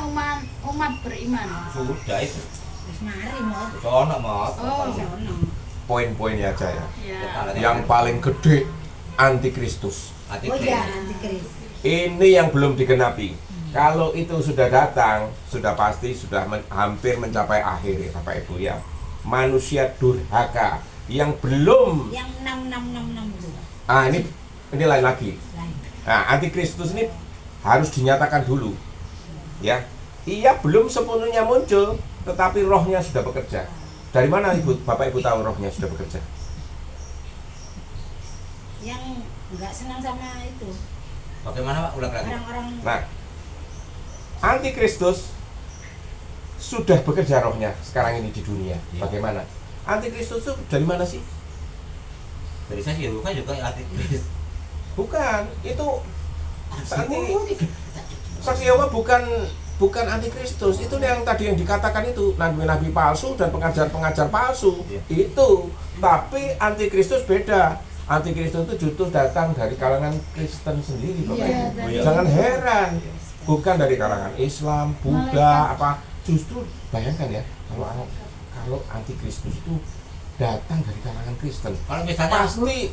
umat beriman. Sudah itu. Terus mari mau. Sono mau. Oh, Poin-poinnya aja ya. ya. Yang paling gede, antikristus. Hati Oh ya, antikris. Ini yang belum digenapi. Kalau itu sudah datang, sudah pasti sudah hampir mencapai akhir ya Bapak Ibu ya. Manusia durhaka yang belum. Yang 6666 itu. Ini lain lagi. Lain. Nah, antikristus ini harus dinyatakan dulu. Ya. Ia belum sepenuhnya muncul, tetapi rohnya sudah bekerja. Dari mana Ibu, Bapak Ibu tahu rohnya sudah bekerja? Yang nggak senang sama itu. Bagaimana Pak? Ulang lagi. Orang-orang Nah, antikristus sudah bekerja rohnya sekarang ini di dunia. Iya. Bagaimana? Antikristus itu dari mana sih? Dari saya Yehova juga antikris. Bukan, itu Saksi Yehova bukan antikristus. Itu yang tadi yang dikatakan itu nabi-nabi palsu dan pengajar-pengajar palsu. Iya. Itu. Tapi antikristus beda. Antikristus itu justru datang dari kalangan Kristen sendiri, Bapak Iya, Ibu. dari- Jangan heran. Bukan dari kalangan Islam, Buddha, apa. Justru bayangkan ya, kalau antikristus itu datang dari kalangan Kristen. Kalau misalnya Pasti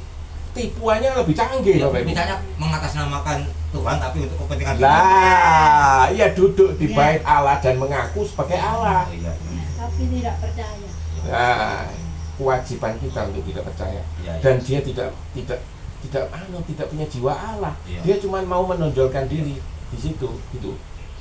tipuannya lebih canggih, Iya, Bapak Ibu. misalnya mengatasnamakan Tuhan tapi untuk kepentingan Lah, ia duduk di Ya. bait Allah dan mengaku sebagai Allah. Iya. Tapi tidak percaya. Nah, kewajiban kita untuk tidak percaya. Iya, iya. Dan dia tidak punya jiwa Allah. Iya. Dia cuma mau menonjolkan diri di situ, gitu.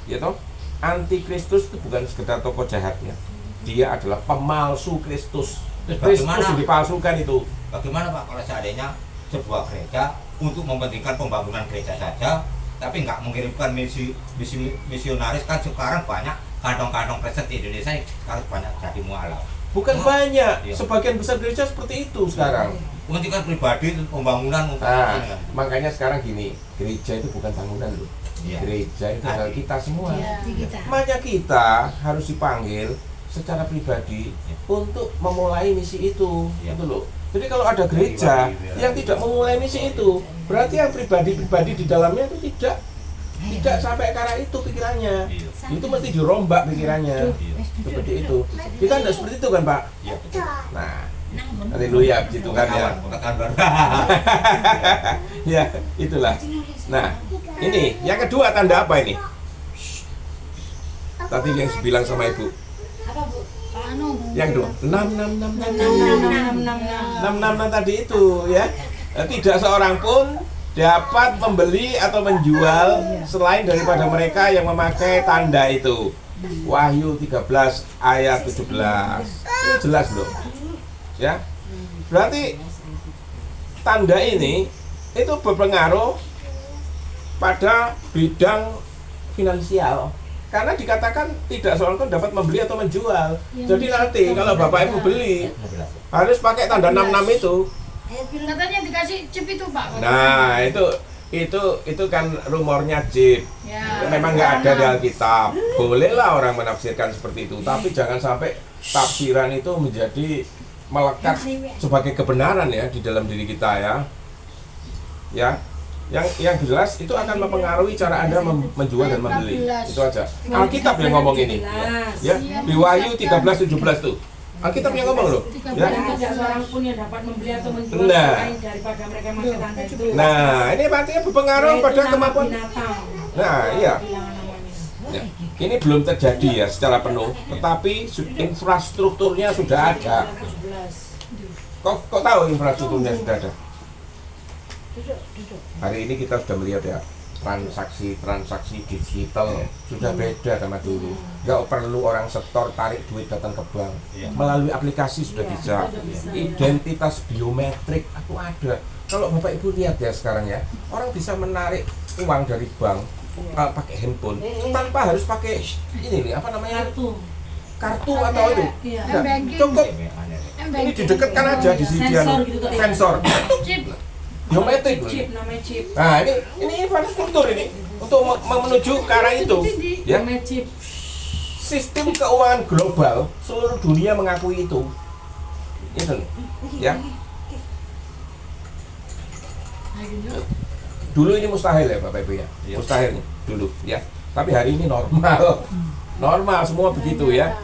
Ya toh? Antikristus itu bukan sekedar tokoh jahat ya. Dia adalah pemalsu Kristus. Terus Kristus bagaimana? dipalsukan itu. Bagaimana Pak kalau seandainya sebuah gereja untuk mementingkan pembangunan gereja saja, tapi nggak mengirimkan misionaris? Kan sekarang banyak kantong-kantong Kristen di Indonesia yang sekarang banyak jadi mualaf. Bukan Oh, banyak, iya. sebagian besar gereja seperti itu sekarang. Kepentingan pribadi untuk pembangunan untuk Nah, ini kan. makanya sekarang gini, gereja itu bukan bangunan loh. Iya. Gereja itu adalah kita semua. Iya. di kita. Makanya kita harus dipanggil secara pribadi untuk memulai misi itu, Iya. gitu loh. Jadi kalau ada gereja yang tidak memulai misi itu, berarti yang pribadi-pribadi di dalamnya itu tidak sampai ke arah itu pikirannya. Iya. Itu mesti dirombak pikirannya. Iya. seperti itu. Kita tidak seperti itu kan Pak? Iya betul. Nah, Nang bener. haleluya gitu kan ya. Pengetahuan baru. Ya, itulah. Nah, ini yang kedua tanda apa ini? Tadi yang bilang sama Ibu. Apa Bu? Anu. Yang kedua, 6 tadi itu ya. Tidak seorang pun dapat membeli atau menjual selain daripada mereka yang memakai tanda itu. Wahyu 13 ayat 17. Ini jelas loh. Ya. Berarti tanda ini itu berpengaruh pada bidang finansial. Karena dikatakan tidak seorang pun dapat membeli atau menjual. Jadi nanti kalau Bapak Ibu beli harus pakai tanda 66 itu. Katanya dikasih chip itu Pak. Nah, itu kan rumornya chip. Ya. Memang nggak ada di Alkitab. Bolehlah orang menafsirkan seperti itu, tapi jangan sampai tafsiran itu menjadi melekat sebagai kebenaran ya di dalam diri kita ya. Ya. Yang jelas itu akan mempengaruhi cara Anda menjual dan membeli. Itu aja. Alkitab yang ngomong ini. Ya, di Wahyu 13:17 tuh. Alkitab yang ngomong loh. Ya. Dan tidak seorang pun yang dapat membeli atau menjual Nah. selain daripada mereka yang memakai tanda itu. Nah, ini artinya berpengaruh Yaitu pada nama kemampuan. binatang. Nah, iya. Bilangan namanya. Ya. Ini belum terjadi ya secara penuh, tetapi infrastrukturnya sudah ada. 11. Kok tahu infrastrukturnya sudah ada? Hari ini kita sudah melihat ya, transaksi digital sudah beda sama dulu. Nggak perlu orang setor tarik duit datang ke bank. Melalui aplikasi sudah bisa. Identitas biometrik itu ada. Kalau Bapak Ibu lihat ya sekarang ya, orang bisa menarik uang dari bank pakai handphone tanpa harus pakai ini nih apa namanya kartu atau itu. Iya. Nah, cukup ini didekatkan aja di sini Sensor gitu tuh, ya. sensor Chip. biometrik loh. Chip namanya chip. Nah, ini infrastruktur ini untuk menuju ke arah itu ya. Namanya chip. Sistem keuangan global seluruh dunia mengakui itu. Itu ya. Dulu ini mustahil ya Bapak Ibu ya. Mustahil nih dulu ya. Tapi hari ini normal. Normal semua begitu ya.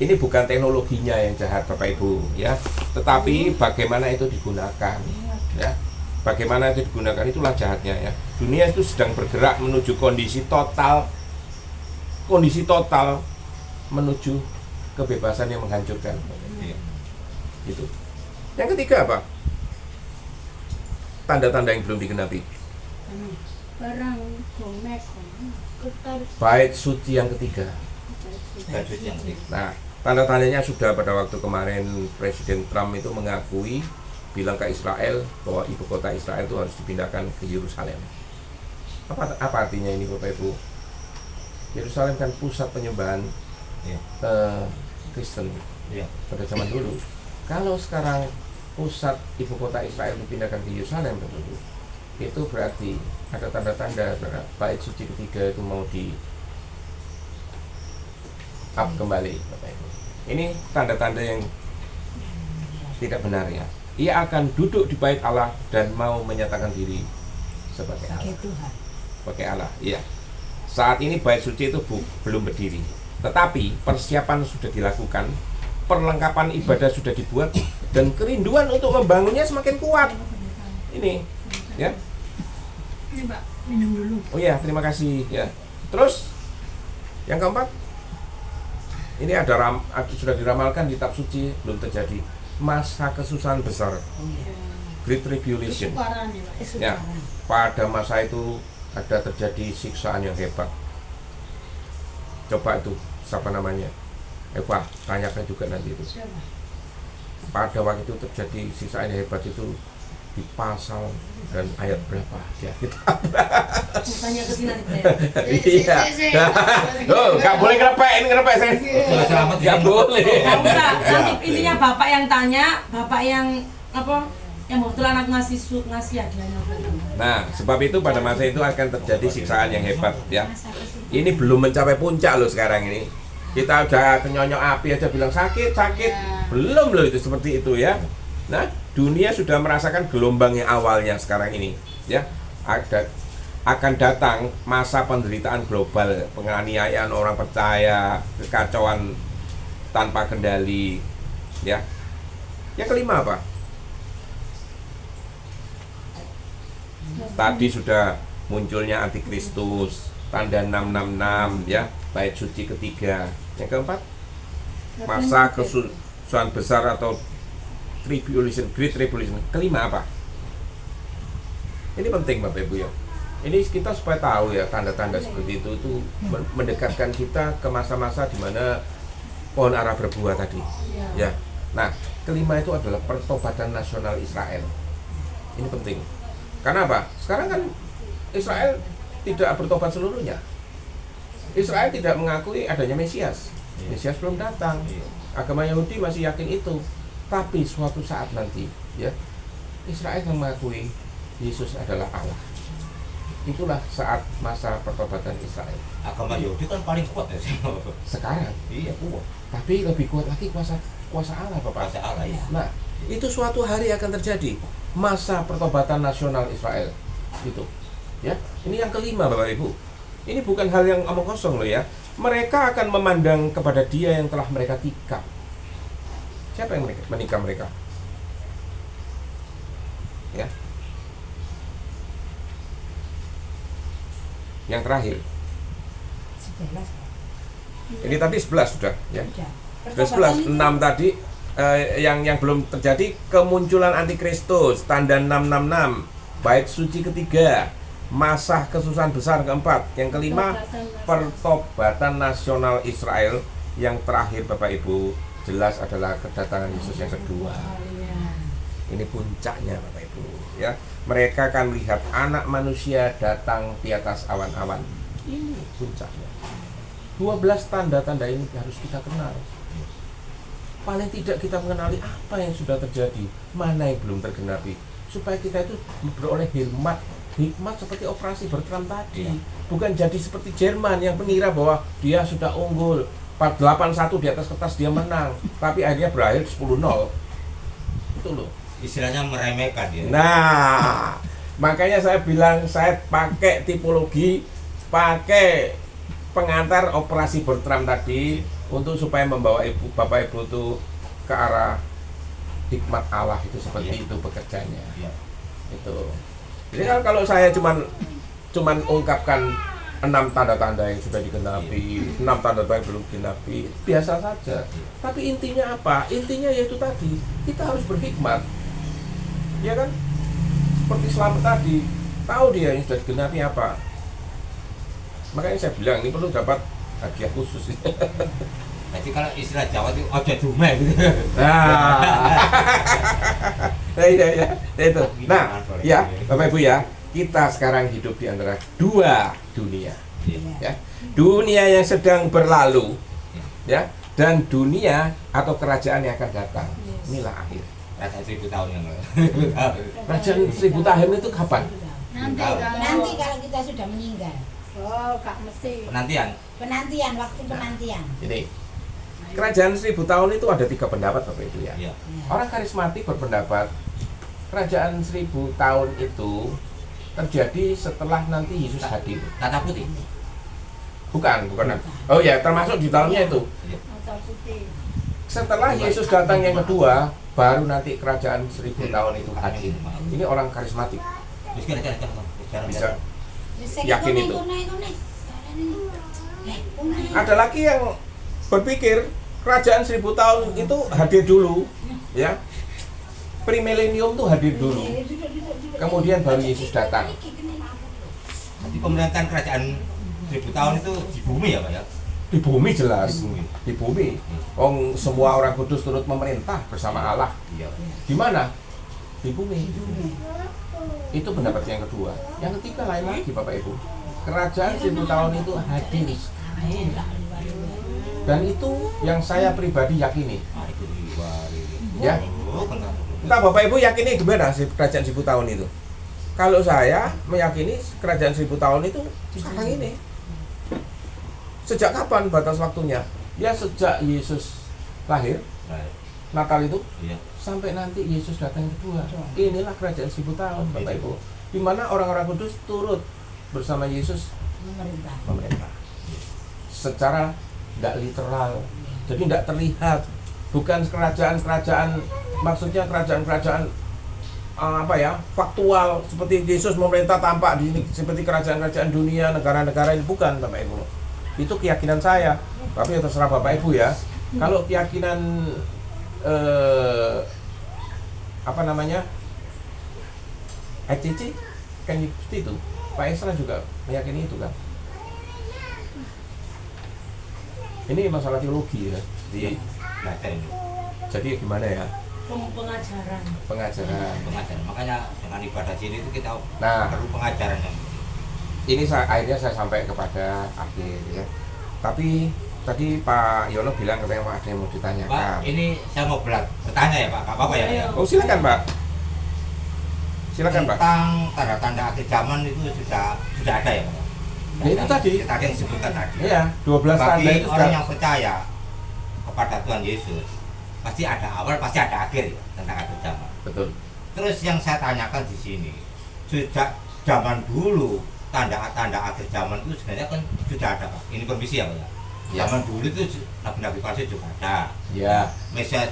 Ini bukan teknologinya yang jahat Bapak Ibu ya, tetapi bagaimana itu digunakan ya. Bagaimana itu digunakan itulah jahatnya ya. Dunia itu sedang bergerak menuju kondisi total menuju kebebasan yang menghancurkan. Gitu. Yang ketiga apa? Tanda-tanda yang belum digenapi. Barang gomek. Bait suci yang ketiga. Nah, tanda-tandanya sudah pada waktu kemarin Presiden Trump itu mengakui, bilang ke Israel bahwa ibu kota Israel itu harus dipindahkan ke Yerusalem. Apa artinya ini Bapak Ibu? Yerusalem kan pusat penyembahan Kristen pada zaman dulu. Kalau sekarang pusat ibu kota Israel dipindahkan ke Yerusalem, itu berarti ada tanda-tanda bait suci ketiga itu mau di up kembali Bapak Ibu. Ini tanda-tanda yang tidak benar ya. Ia akan duduk di bait Allah dan mau menyatakan diri sebagai Allah. Sebagai Allah, iya. Saat ini bait suci itu belum berdiri. Tetapi persiapan sudah dilakukan, perlengkapan ibadah sudah dibuat, dan kerinduan untuk membangunnya semakin kuat. Ini, ya. Ini Pak, minum dulu. Oh ya, terima kasih ya. Terus yang keempat, ini sudah diramalkan di kitab suci, belum terjadi masa kesusahan besar, Great Tribulation. Kesukaran ya Pak. Ya, pada masa itu ada terjadi siksaan yang hebat. Coba itu, siapa namanya? Eva, tanyakan juga nanti itu. Pada waktu itu terjadi siksaan yang hebat itu di pasal dan ayat berapa ya kita Tanya ke sini nanti. iya. Oh, nggak boleh ngerepek saya. Selamat Nggak boleh. Nggak usah. Nanti intinya bapak yang tanya, bapak yang yang betul anak ngasih hadiahnya. Nah, sebab itu pada masa itu akan terjadi siksaan yang hebat ya. Ini belum mencapai puncak loh sekarang ini. Kita udah kenyonyok api aja bilang sakit. Belum loh itu seperti itu ya. Nah, dunia sudah merasakan gelombang yang awalnya sekarang ini ya. akan datang masa penderitaan global, penganiayaan orang percaya, kekacauan tanpa kendali, ya. Yang kelima apa? Tadi sudah munculnya antikristus, tanda 666, ya, bait suci ketiga. Yang keempat, masa kesusahan besar atau tribulation, great tribulation. Kelima apa? Ini penting Bapak Ibu ya. Ini kita supaya tahu ya, tanda-tanda seperti itu mendekatkan kita ke masa-masa di mana pohon ara berbuah tadi. Ya. Nah, kelima itu adalah pertobatan nasional Israel. Ini penting. Karena apa? Sekarang kan Israel tidak bertobat seluruhnya. Israel tidak mengakui adanya Mesias. Mesias belum datang. Agama Yahudi masih yakin itu. Tapi suatu saat nanti, ya, Israel akan mengakui Yesus adalah Allah. Itulah saat masa pertobatan Israel. Agama Yahudi kan paling kuat ya. Sekarang, iya kuat. Tapi lebih kuat lagi kuasa Allah, Bapak. Kuasa Allah ya. Nah, itu suatu hari akan terjadi masa pertobatan nasional Israel. Itu. Ya, ini yang kelima Bapak Ibu. Ini bukan hal yang omong kosong loh ya. Mereka akan memandang kepada Dia yang telah mereka tikam. Siapa yang menikam mereka? Ya. Yang terakhir. 11. Ini tadi 11 sudah, ya. Sudah. 11, 6 tadi yang belum terjadi, kemunculan antikristus, tanda 666, bait suci ketiga, masa kesusahan besar keempat, yang kelima pertobatan nasional Israel, yang terakhir Bapak Ibu jelas adalah kedatangan Yesus yang kedua. Ini puncaknya Bapak Ibu, ya. Mereka akan melihat anak manusia datang di atas awan-awan. Ini puncaknya. 12 tanda-tanda ini harus kita kenal. Paling tidak kita mengenali apa yang sudah terjadi, mana yang belum tergenapi, supaya kita itu beroleh hikmat seperti operasi bertram tadi. Bukan jadi seperti Jerman yang mengira bahwa dia sudah unggul 8-1 di atas kertas, dia menang, tapi akhirnya berakhir 10-0. Itu loh. Istilahnya meremehkan ya. Nah, makanya saya bilang saya pakai tipologi, pakai pengantar operasi bertram tadi untuk supaya membawa Bapak Ibu tuh ke arah hikmat Allah itu seperti itu bekerjanya. Ya. Itu. Jadi kalau saya cuman ungkapkan 6 tanda-tanda yang sudah digenapi, 6 tanda-tanda yang belum digenapi, biasa saja. Tapi intinya apa? Intinya yaitu tadi, kita harus berhikmat. Ya kan? Seperti Selamat tadi, tahu dia yang sudah digenapi apa. Makanya saya bilang ini perlu dapat hadiah khusus. Jadi kalau istilah Jawa itu ojo dume gitu. Nah, ya, itu. Nah, ya, Bapak Ibu ya, kita sekarang hidup di antara dua dunia. Ya. Dunia yang sedang berlalu, ya, dan dunia atau kerajaan yang akan datang. Inilah akhir. Kerajaan 1000 tahun yang lalu. Kerajaan 1000 tahun itu kapan? Nanti kalau kita sudah meninggal. Oh, gak mesti. Penantian, waktu penantian. Ini kerajaan 1000 tahun itu ada 3 pendapat Bapak Ibu ya. Iya. Orang karismatik berpendapat kerajaan 1000 tahun itu terjadi setelah nanti Yesus hadir. Tata putih. Bukan. Oh ya, termasuk di dalamnya itu. Masa putih. Setelah Yesus datang yang kedua, baru nanti kerajaan 1000 tahun itu hadir. Ini orang karismatik. Bisa yakin itu. Ada lagi yang berpikir kerajaan 1000 tahun itu hadir dulu, ya. Premilenium tuh hadir dulu. Kemudian baru Yesus datang. Jadi pemerintahan kerajaan 1000 tahun itu di bumi ya Pak ya? Di bumi jelas. Di bumi. Di bumi. Semua orang kudus turut memerintah bersama Allah. Iya. Di mana? Di bumi. Itu pendapat yang kedua. Yang ketiga lain lagi Bapak Ibu. Kerajaan 1000 tahun itu hadir. Dan itu yang saya pribadi yakini. Ya. Entah Bapak Ibu yakini gimana sih kerajaan 1000 tahun itu? Kalau saya meyakini kerajaan 1000 tahun itu sekarang ini. Sejak kapan batas waktunya? Ya sejak Yesus lahir, Natal itu, Iya. sampai nanti Yesus datang kedua. Inilah kerajaan 1000 tahun Bapak Ibu. Di mana orang-orang kudus turut bersama Yesus? Pemerintah. Secara nggak literal, jadi nggak terlihat, bukan kerajaan-kerajaan, maksudnya kerajaan-kerajaan faktual seperti Yesus memerintah tampak di sini seperti kerajaan-kerajaan dunia, negara-negara ini, bukan Bapak Ibu. Itu keyakinan saya, tapi ya terserah Bapak Ibu ya. Kalau keyakinan ICC kan seperti itu, Pak Esra juga meyakini itu kan. Ini masalah teologi ya. Jadi gimana ya? Pengajaran. Makanya dengan ibadah sini itu kita Nah, perlu pengajaran yang ini akhirnya saya sampai kepada akhir ya. Tapi tadi Pak Yono bilang katanya Pak ada yang mau ditanyakan. Pak, ini saya mau bertanya ya Pak, apa ya? Oh silakan Pak. Silakan Pak. Tentang tanda-tanda akhir zaman itu sudah ada ya Pak? Ya, itu tadi. Tadi yang disebutkan tadi. Iya, 12 tanda Bagi itu orang sudah. yang percaya kepada Tuhan Yesus, pasti ada awal, pasti ada akhir ya, tentang akhir zaman. Betul. Terus yang saya tanyakan di sini, sejak zaman dulu tanda-tanda akhir zaman itu sebenarnya kan sudah ada Pak. Ini permisi ya Pak ya. Ya. Zaman dulu itu nabi-nabi palsu juga ada. Ya. Mesias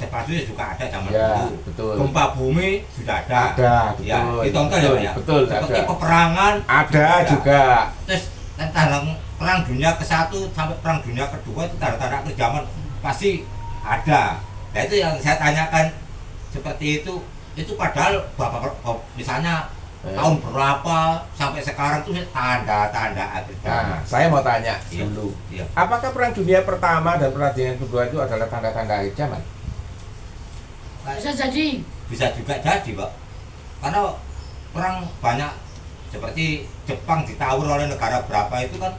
palsu juga ada zaman Ya, dulu. betul. Gempa bumi sudah ada. Ada, betul. Ya, ditonton ya Pak ya. Betul, Seperti ada. peperangan Ada juga. Terus tentang perang dunia ke-1 sampai perang dunia ke-2 itu tanda-tanda akhir zaman pasti ada. Nah itu yang saya tanyakan, seperti itu padahal misalnya tahun berapa sampai sekarang tuh tanda-tanda akhir zaman. Nah, saya mau tanya Iya. dulu. Iya. Apakah perang dunia pertama dan perang dunia kedua itu adalah tanda-tanda akhir zaman? Bisa jadi. Bisa juga jadi Pak, karena perang banyak seperti Jepang ditawar oleh negara berapa itu kan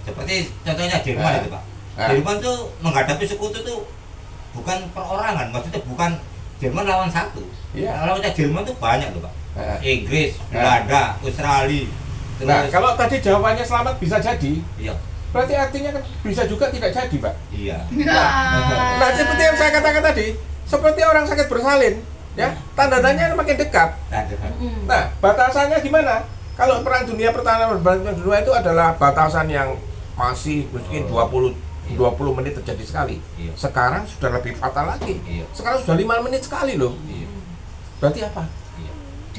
seperti contohnya Jerman itu Pak. Jerman tuh menghadapi sekutu tuh bukan perorangan, maksudnya bukan Jerman lawan satu. Iya. Lawannya Jerman tuh banyak loh Pak. Nah. Inggris, Belanda, Australia. Terus, Nah, kalau tadi jawabannya selamat bisa jadi, iya, berarti artinya kan bisa juga tidak jadi, Pak. iya. Nah, seperti yang saya katakan tadi, seperti orang sakit bersalin, ya, tanda-tandanya makin dekat. Nah, batasannya gimana? Kalau perang dunia pertama dan perang dunia kedua itu adalah batasan yang masih mungkin 20 menit terjadi sekali. Iya. Sekarang sudah lebih fatal lagi. Iya. Sekarang sudah 5 menit sekali loh. Iya. Berarti apa? Iya.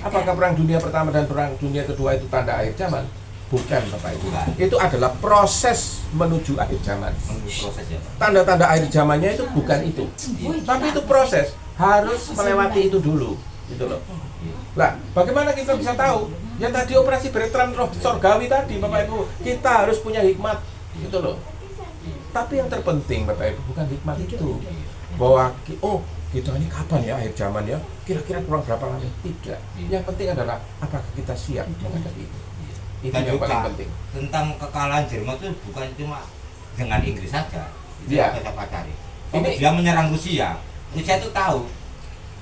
Apakah perang dunia pertama dan perang dunia kedua itu tanda akhir zaman? Bukan, Bapak Ibu. Bukan. Itu adalah proses menuju akhir zaman. Menurut proses ya Pak. Tanda-tanda akhir zamannya itu bukan itu. Tapi itu proses, harus melewati itu dulu. Gitu loh. Lah, bagaimana kita bisa tahu? Ya tadi operasi Bertram roh sorgawi tadi, Bapak Ibu, kita harus punya hikmat. Gitu loh. Tapi yang terpenting Bapak Ibu bukan hikmat itu. Bahwa kita ini kapan ya akhir zaman ya? Kira-kira kurang berapa lama? Tidak. Yang penting adalah apakah kita siap menghadapi itu. Itu Dan yang juga paling penting. tentang kekalahan Jerman itu bukan cuma dengan Inggris saja. Itu Iya. yang kita pelajari. Ini- Dia menyerang Rusia. Rusia itu tahu.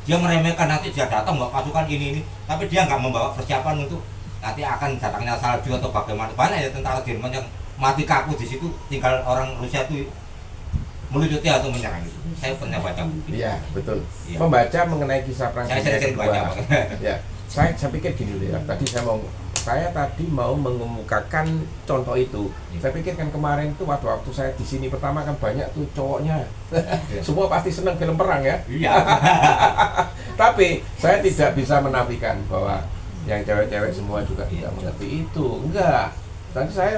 Dia meremehkan nanti dia datang bawa pasukan ini, tapi dia nggak membawa persiapan untuk nanti akan datangnya salju atau bagaimana. Banyak ya tentara Jerman yang mati kaku di situ, tinggal orang Rusia itu melucuti atau menyerang itu. Saya pernah baca buku. Iya, betul. Iya. Membaca mengenai kisah perang Saya dunia sering kedua. baca, Pak. Ya, saya pikir gini loh ya. Saya tadi mau mengemukakan contoh itu. Iya. Saya pikir kan kemarin tuh waktu saya di sini pertama kan banyak tuh cowoknya. Semua pasti senang film perang ya. Iya. Tapi saya tidak bisa menafikan bahwa yang cewek-cewek semua juga Iya. tidak mengerti itu. Enggak. Nanti saya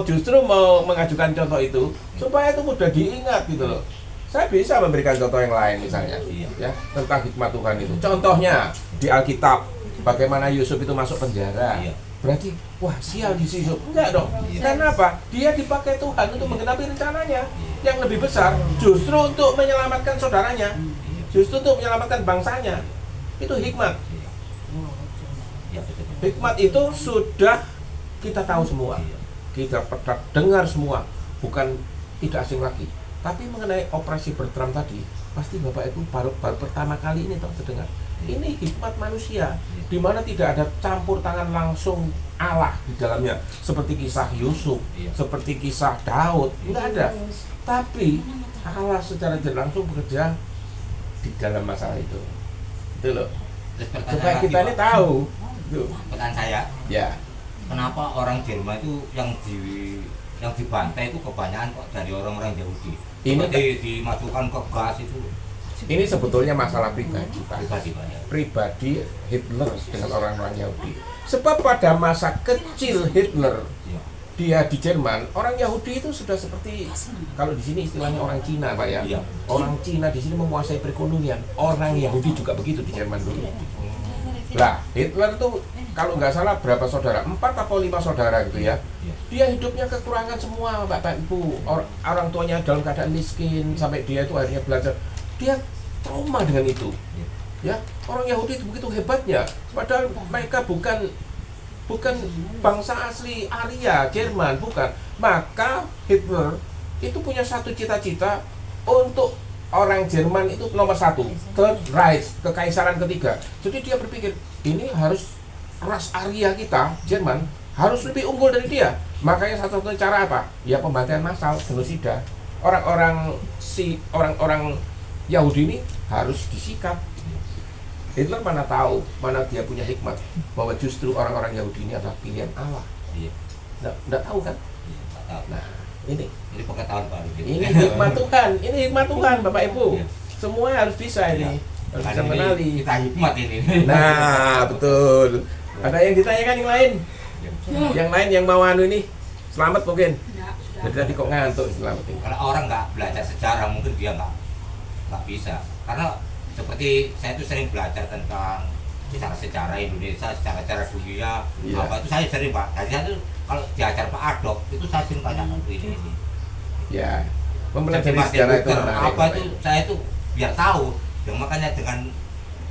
justru mau mengajukan contoh itu supaya itu mudah diingat gitu loh. Saya bisa memberikan contoh yang lain misalnya, Iya. ya, tentang hikmat Tuhan itu. Contohnya di Alkitab, bagaimana Yusuf itu masuk penjara. Iya. Berarti, wah sial di Yusuf. Enggak dong. Iya. Karena apa? Dia dipakai Tuhan untuk menggenapi rencananya yang lebih besar, justru untuk menyelamatkan saudaranya, justru untuk menyelamatkan bangsanya. Itu hikmat. Iya, betul. Hikmat itu sudah kita tahu semua. Iya. Kita pernah dengar semua, bukan tidak asing lagi. Tapi mengenai operasi Bertram tadi, pasti Bapak Ibu baru pertama kali ini terdengar. Ini hikmat manusia, di mana tidak ada campur tangan langsung Allah di dalamnya, seperti kisah Yusuf, Iya. seperti kisah Daud, enggak ada. Tapi Allah secara tidak langsung bekerja di dalam masalah itu. Itu loh. Terus pertanyaan Supaya lagi, kita ini Pak. tahu Tuh. Pertanyaan saya, Ya. kenapa orang Jerman itu yang dibantai itu kebanyakan kok dari orang-orang Yahudi? Ini Seperti dimasukkan ke gas itu Ini sebetulnya masalah pribadi, Pak. pribadi. Pribadi Hitler dengan orang-orang Yahudi. Sebab pada masa kecil Hitler Iya. dia di Jerman, orang Yahudi itu sudah seperti kalau di sini istilahnya orang Cina, Pak ya. Iya. Orang Cina di sini menguasai perekonomian. Orang Yahudi juga begitu di Jerman dulu. Lah, Hitler tuh kalau nggak salah berapa saudara? 4 atau 5 saudara gitu ya. Iya. Dia hidupnya kekurangan semua, Bapak Ibu. Orang tuanya dalam keadaan miskin sampai dia itu akhirnya belajar. Dia trauma dengan itu. Ya, orang Yahudi itu begitu hebatnya. Padahal mereka bukan bangsa asli Arya, Jerman, bukan. Maka Hitler itu punya satu cita-cita untuk orang Jerman itu nomor 1, Third Reich, kekaisaran ketiga. Jadi dia berpikir, ini harus ras Arya kita, Jerman, harus lebih unggul dari dia. Makanya satu-satunya cara apa? Ya pembantaian massal, genosida. Orang-orang Yahudi ini harus disikat. Hitler mana tahu, mana dia punya hikmat bahwa justru orang-orang Yahudi ini adalah pilihan Allah. Iya. Nggak tahu kan? Iya, nggak tahu. Nah, ini Pengetahuan baru. ini hikmat Tuhan, ini hikmat Tuhan, Bapak Ibu. Iya. Semua harus bisa ini, harus bisa Ini mengenali. Kita hikmat ini. Nah, betul. Ada yang ditanyakan yang lain? Yang lain yang mau anu ini? Selamat mungkin. Jadi tadi kok ngantuk selamat ini. Kalau orang nggak belajar sejarah mungkin dia nggak bisa. Karena seperti saya itu sering belajar tentang sejarah Indonesia, sejarah dunia, Iya. apa itu saya sering Pak. Jadi saya tuh kalau diajar Pak Adok itu saya sering tanya ini. Ya, Jadi mempelajari Martin sejarah itu Luther, menarik. apa Bapak itu Ibu. saya itu biar tahu. Yang makanya dengan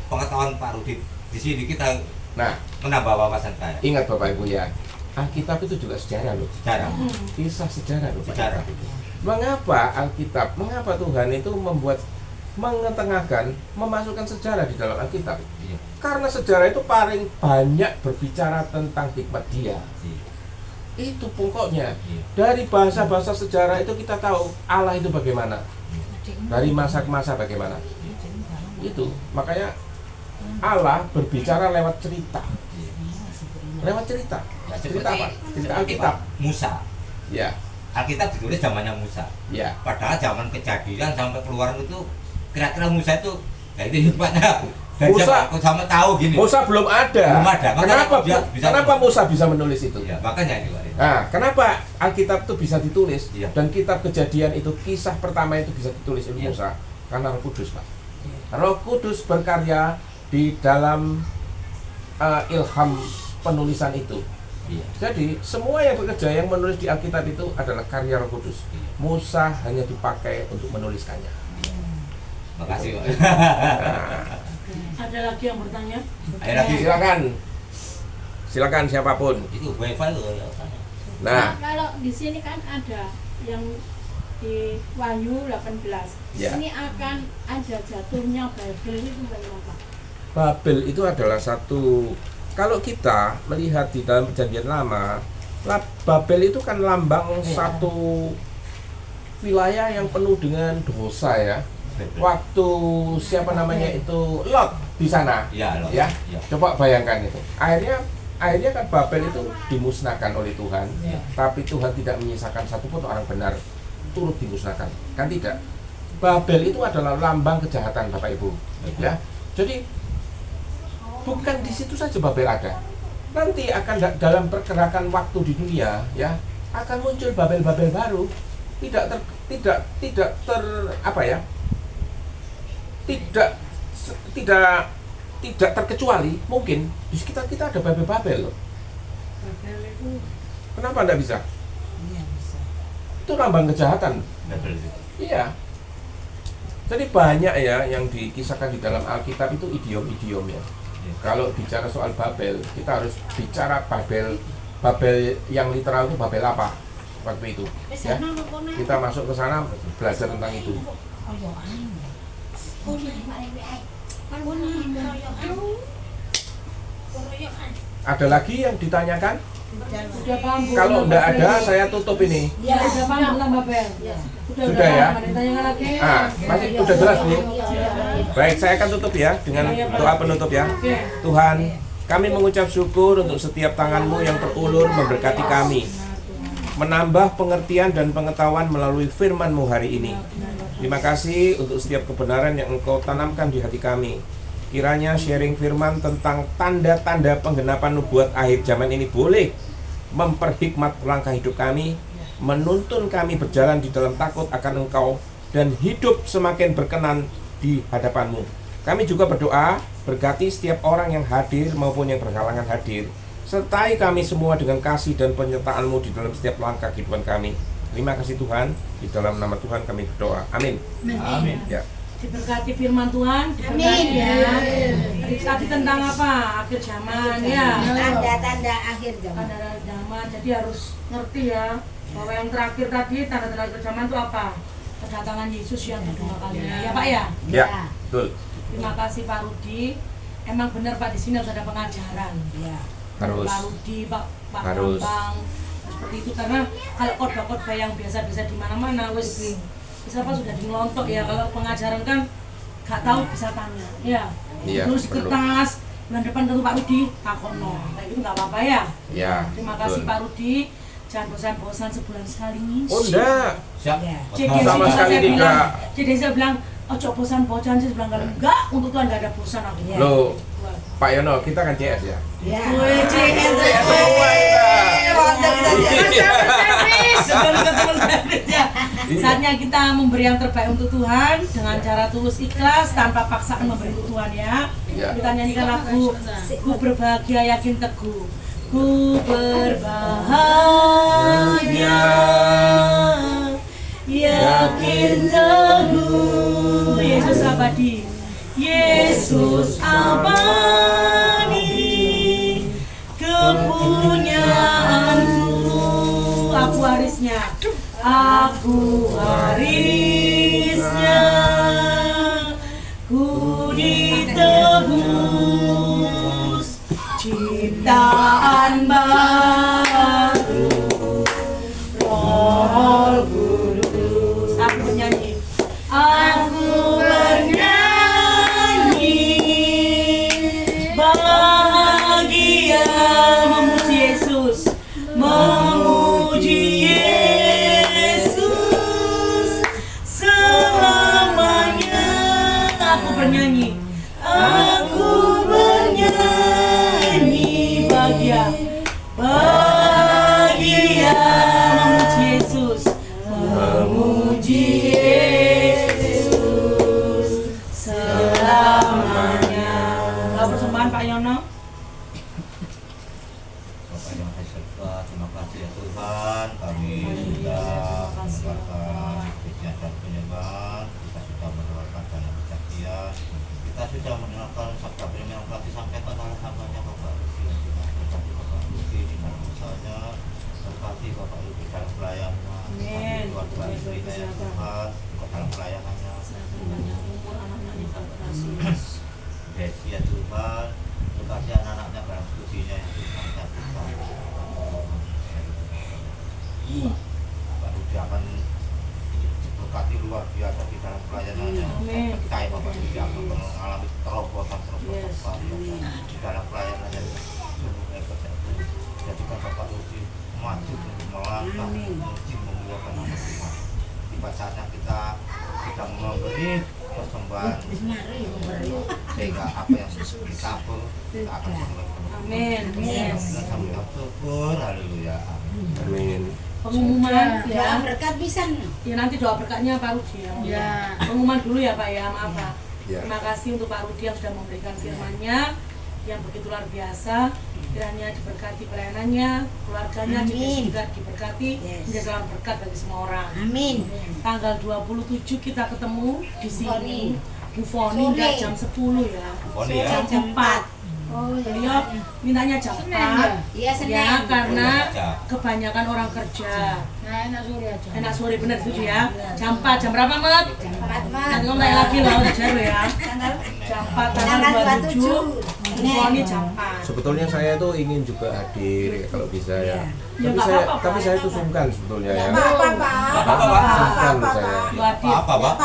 pengetahuan Pak Rudi di sini kita Nah, menambah wawasan saya. ingat Bapak Ibu ya, Alkitab itu juga sejarah loh. Sejarah. Kisah sejarah loh Pak. Sejarah. Mengapa Alkitab, mengapa Tuhan itu mengetengahkan, memasukkan sejarah di dalam Alkitab? Iya. Karena sejarah itu paling banyak berbicara tentang hikmat Dia. Iya. Itu pokoknya. Iya. Dari bahasa-bahasa sejarah itu kita tahu Allah itu bagaimana. Dari masa ke masa bagaimana. Itu. Makanya Allah berbicara lewat cerita. Lewat cerita. Ya, Cerita apa? Cerita seperti Alkitab. Musa. Ya, Alkitab ditulis zamannya Musa. ya. Padahal zaman Kejadian sampai Keluaran itu kira-kira Musa itu ya itu hikmatnya. Aku sama tahu gini. Musa belum ada. Belum ada. Makanya Kenapa? dia bisa Kenapa Musa bisa menulis itu? Ya, makanya ini Pak. Nah, kenapa Alkitab itu bisa ditulis Iya. dan kitab Kejadian itu kisah pertama itu bisa ditulis oleh Iya. Musa? Karena Roh Kudus, Pak. Roh Kudus berkarya di dalam ilham penulisan itu. Iya. Jadi semua yang bekerja yang menulis di Alkitab itu adalah karya Roh Kudus. Iya. Musa hanya dipakai untuk menuliskannya. Makasih Pak. Nah, Ada lagi yang bertanya? Ayo lagi. silakan siapapun. Itu wifi loh ya. Nah, kalau di sini kan ada yang di Wahyu 18. Ya. Ini akan ada jatuhnya Babel itu bagaimana? Babel itu adalah satu, kalau kita melihat di dalam Perjanjian Lama, Babel itu kan lambang satu wilayah yang penuh dengan dosa ya. Waktu siapa namanya itu Lot di sana, Iya loh. ya. Iya. Coba bayangkan itu. Akhirnya kan Babel itu dimusnahkan oleh Tuhan, Iya. tapi Tuhan tidak menyisakan satupun orang benar turut dimusnahkan, kan tidak. Babel itu adalah lambang kejahatan Bapak Ibu, ya. Jadi bukan di situ saja Babel ada. Nanti akan dalam pergerakan waktu di dunia, ya, akan muncul Babel-Babel baru. Tidak terkecuali mungkin di sekitar kita ada Babel-Babel loh. Babel itu Kenapa anda bisa? Iya bisa. Itu lambang kejahatan. Betul. Iya. Jadi banyak ya yang dikisahkan di dalam Alkitab itu idiom-idiom ya. Kalau bicara soal Babel, kita harus bicara Babel yang literal itu Babel apa waktu itu. Ya. Kita masuk ke sana belajar tentang itu. Ada lagi yang ditanyakan? sudah paham Bu? Kalau enggak ada, saya tutup ini. Ya. Sudah paham tentang Babel? Sudah ya? Ada yang tanyakan lagi? Masih udah jelas Bu? Baik, saya akan tutup ya dengan doa penutup ya. Oke. Tuhan, Kami mengucap syukur untuk setiap tangan-Mu yang terulur memberkati kami, menambah pengertian dan pengetahuan melalui firman-Mu hari ini. Terima kasih untuk setiap kebenaran yang Engkau tanamkan di hati kami. Kiranya sharing firman tentang tanda-tanda penggenapan nubuat akhir zaman ini boleh memperhikmat langkah hidup kami, menuntun kami berjalan di dalam takut akan Engkau, dan hidup semakin berkenan di hadapan-Mu. Kami juga berdoa, berkati setiap orang yang hadir maupun yang berhalangan hadir. Sertai kami semua dengan kasih dan penyertaan-Mu di dalam setiap langkah kehidupan kami. Terima kasih Tuhan, di dalam nama Tuhan kami berdoa. Amin. Amin. Ya. Diberkati firman Tuhan, diberkati ya. Diberkati tentang apa? Akhir zaman ya. Tanda-tanda akhir zaman. Tanda zaman, jadi harus ngerti ya bahwa yang terakhir tadi tanda-tanda akhir zaman itu apa? Kedatangan Yesus yang kedua kalinya. Ya Pak ya? Ya, betul. Terima kasih Pak Rudi. Emang benar Pak, di sini harus ada pengajaran. Ya. Harus. Pak Rudi, Pak Harus. Bambang, seperti itu, karena kalau khotbah-khotbah yang biasa-biasa di mana-mana wis apa sudah dilontok ya. Kalau pengajaran kan gak tahu bisa tanya ya. Iya, Terus perlu. kertas bulan depan ketemu Pak Rudi takono. Kayak gitu nggak apa-apa ya. Ya. Terima kasih betul. Pak Rudi. Jangan bosan-bosan sebulan sekali ngisi. Oh enggak. Siap. Ya. Jadi Sama sekali tidak. Jadi saya bilang, ojo bosan-bosan sih, bilang kalau enggak, untuk Tuhan enggak ada bosan aku. Ya. Loh, Pak Yono, kita kan CS ya. Ya. Wih, CS. Semua Saatnya kita memberi yang terbaik untuk Tuhan dengan cara tulus ikhlas tanpa paksaan memberi untuk Tuhan ya. Ya. Kita nyanyikan lagu Ku Berbahagia Yakin Teguh. Ku berbahagia yakin teguh. Yesus abadi. Yesus abadi. Kepunyaanku, aku warisnya. Aku warisnya. Ku ditebus ciptaan baru, Roh Kudus. Aku bernyanyi, aku bernyanyi bahagia memuji Yesus, memuji Yesus selamanya. Aku bernyanyi, aku bernyanyi bahagia, bahagia memuji Yesus, memuji Yesus selamanya. Kalau persembahan Pak Yono. Bapak yang Maha Esa, terima kasih ya Tuhan, kami sudah mendengarkan pujian dan penyembahan, kita sudah mendengarkan dana kesaksian, kita sudah mendengarkan sabda firman yang telah disampaikan oleh hamba-Nya Bapak Rudy. Berkati Bapak Rudy di dalam usahanya, berkati Bapak Rudy dalam pelayanannya, Amin. keluarga istrinya ya Tuhan, dalam pelayanannya. Desi ya Tuhan, berkati anak-anaknya dalam studinya yang Tuhan ya Tuhan. Pak Rudi akan berkati luar biasa di dalam pelayanannya. Amin. Percaya Bapak Rudi akan mengalami terobosan di dalam pelayanannya. Sungguh hebat ya Tuhan. Jadikan Bapak Rudi maju untuk melangkah, memuji, memuliakan nama Tuhan. Tiba saatnya kita sedang memberi persembahan sehingga apa yang ditabur kita akan mengumpulkan. Amin. Kita sambil syukur, haleluya. Amin. Pengumuman Doa ya. berkat bisa. Ya nanti doa berkatnya Pak Rudi ya. Ya. Pengumuman dulu ya Pak ya, maaf Pak. Ya. Terima kasih untuk Pak Rudi yang sudah memberikan firman-Nya yang begitu luar biasa. Kiranya diberkati pelayanannya, keluarganya Amin. juga diberkati, Yes. menjadi salam berkat bagi semua orang. Amin. Tanggal 27 kita ketemu di sini. Bu Foni Sore. enggak jam 10 ya. Foni ya. Jam 4. Oh iya. Beliau mintanya jam 4. Iya, Senin. Ya, karena Kerja. kebanyakan orang kerja. Nah, enak sore aja. Enak sore bener setuju ya. Jam 4, jam berapa Mat? Jam 4 Nanti kamu tanya lagi loh, udah jauh ya. Tanggal Jam 4 tanggal tanggal 27 27. Buffoni jam 4. Sebetulnya saya tuh ingin juga hadir ya, kalau bisa ya. Ya, nggak apa-apa, Tapi Pak. saya tuh sungkan sebetulnya ya. Apa-apa, Sungkan saya. Apa, Pak?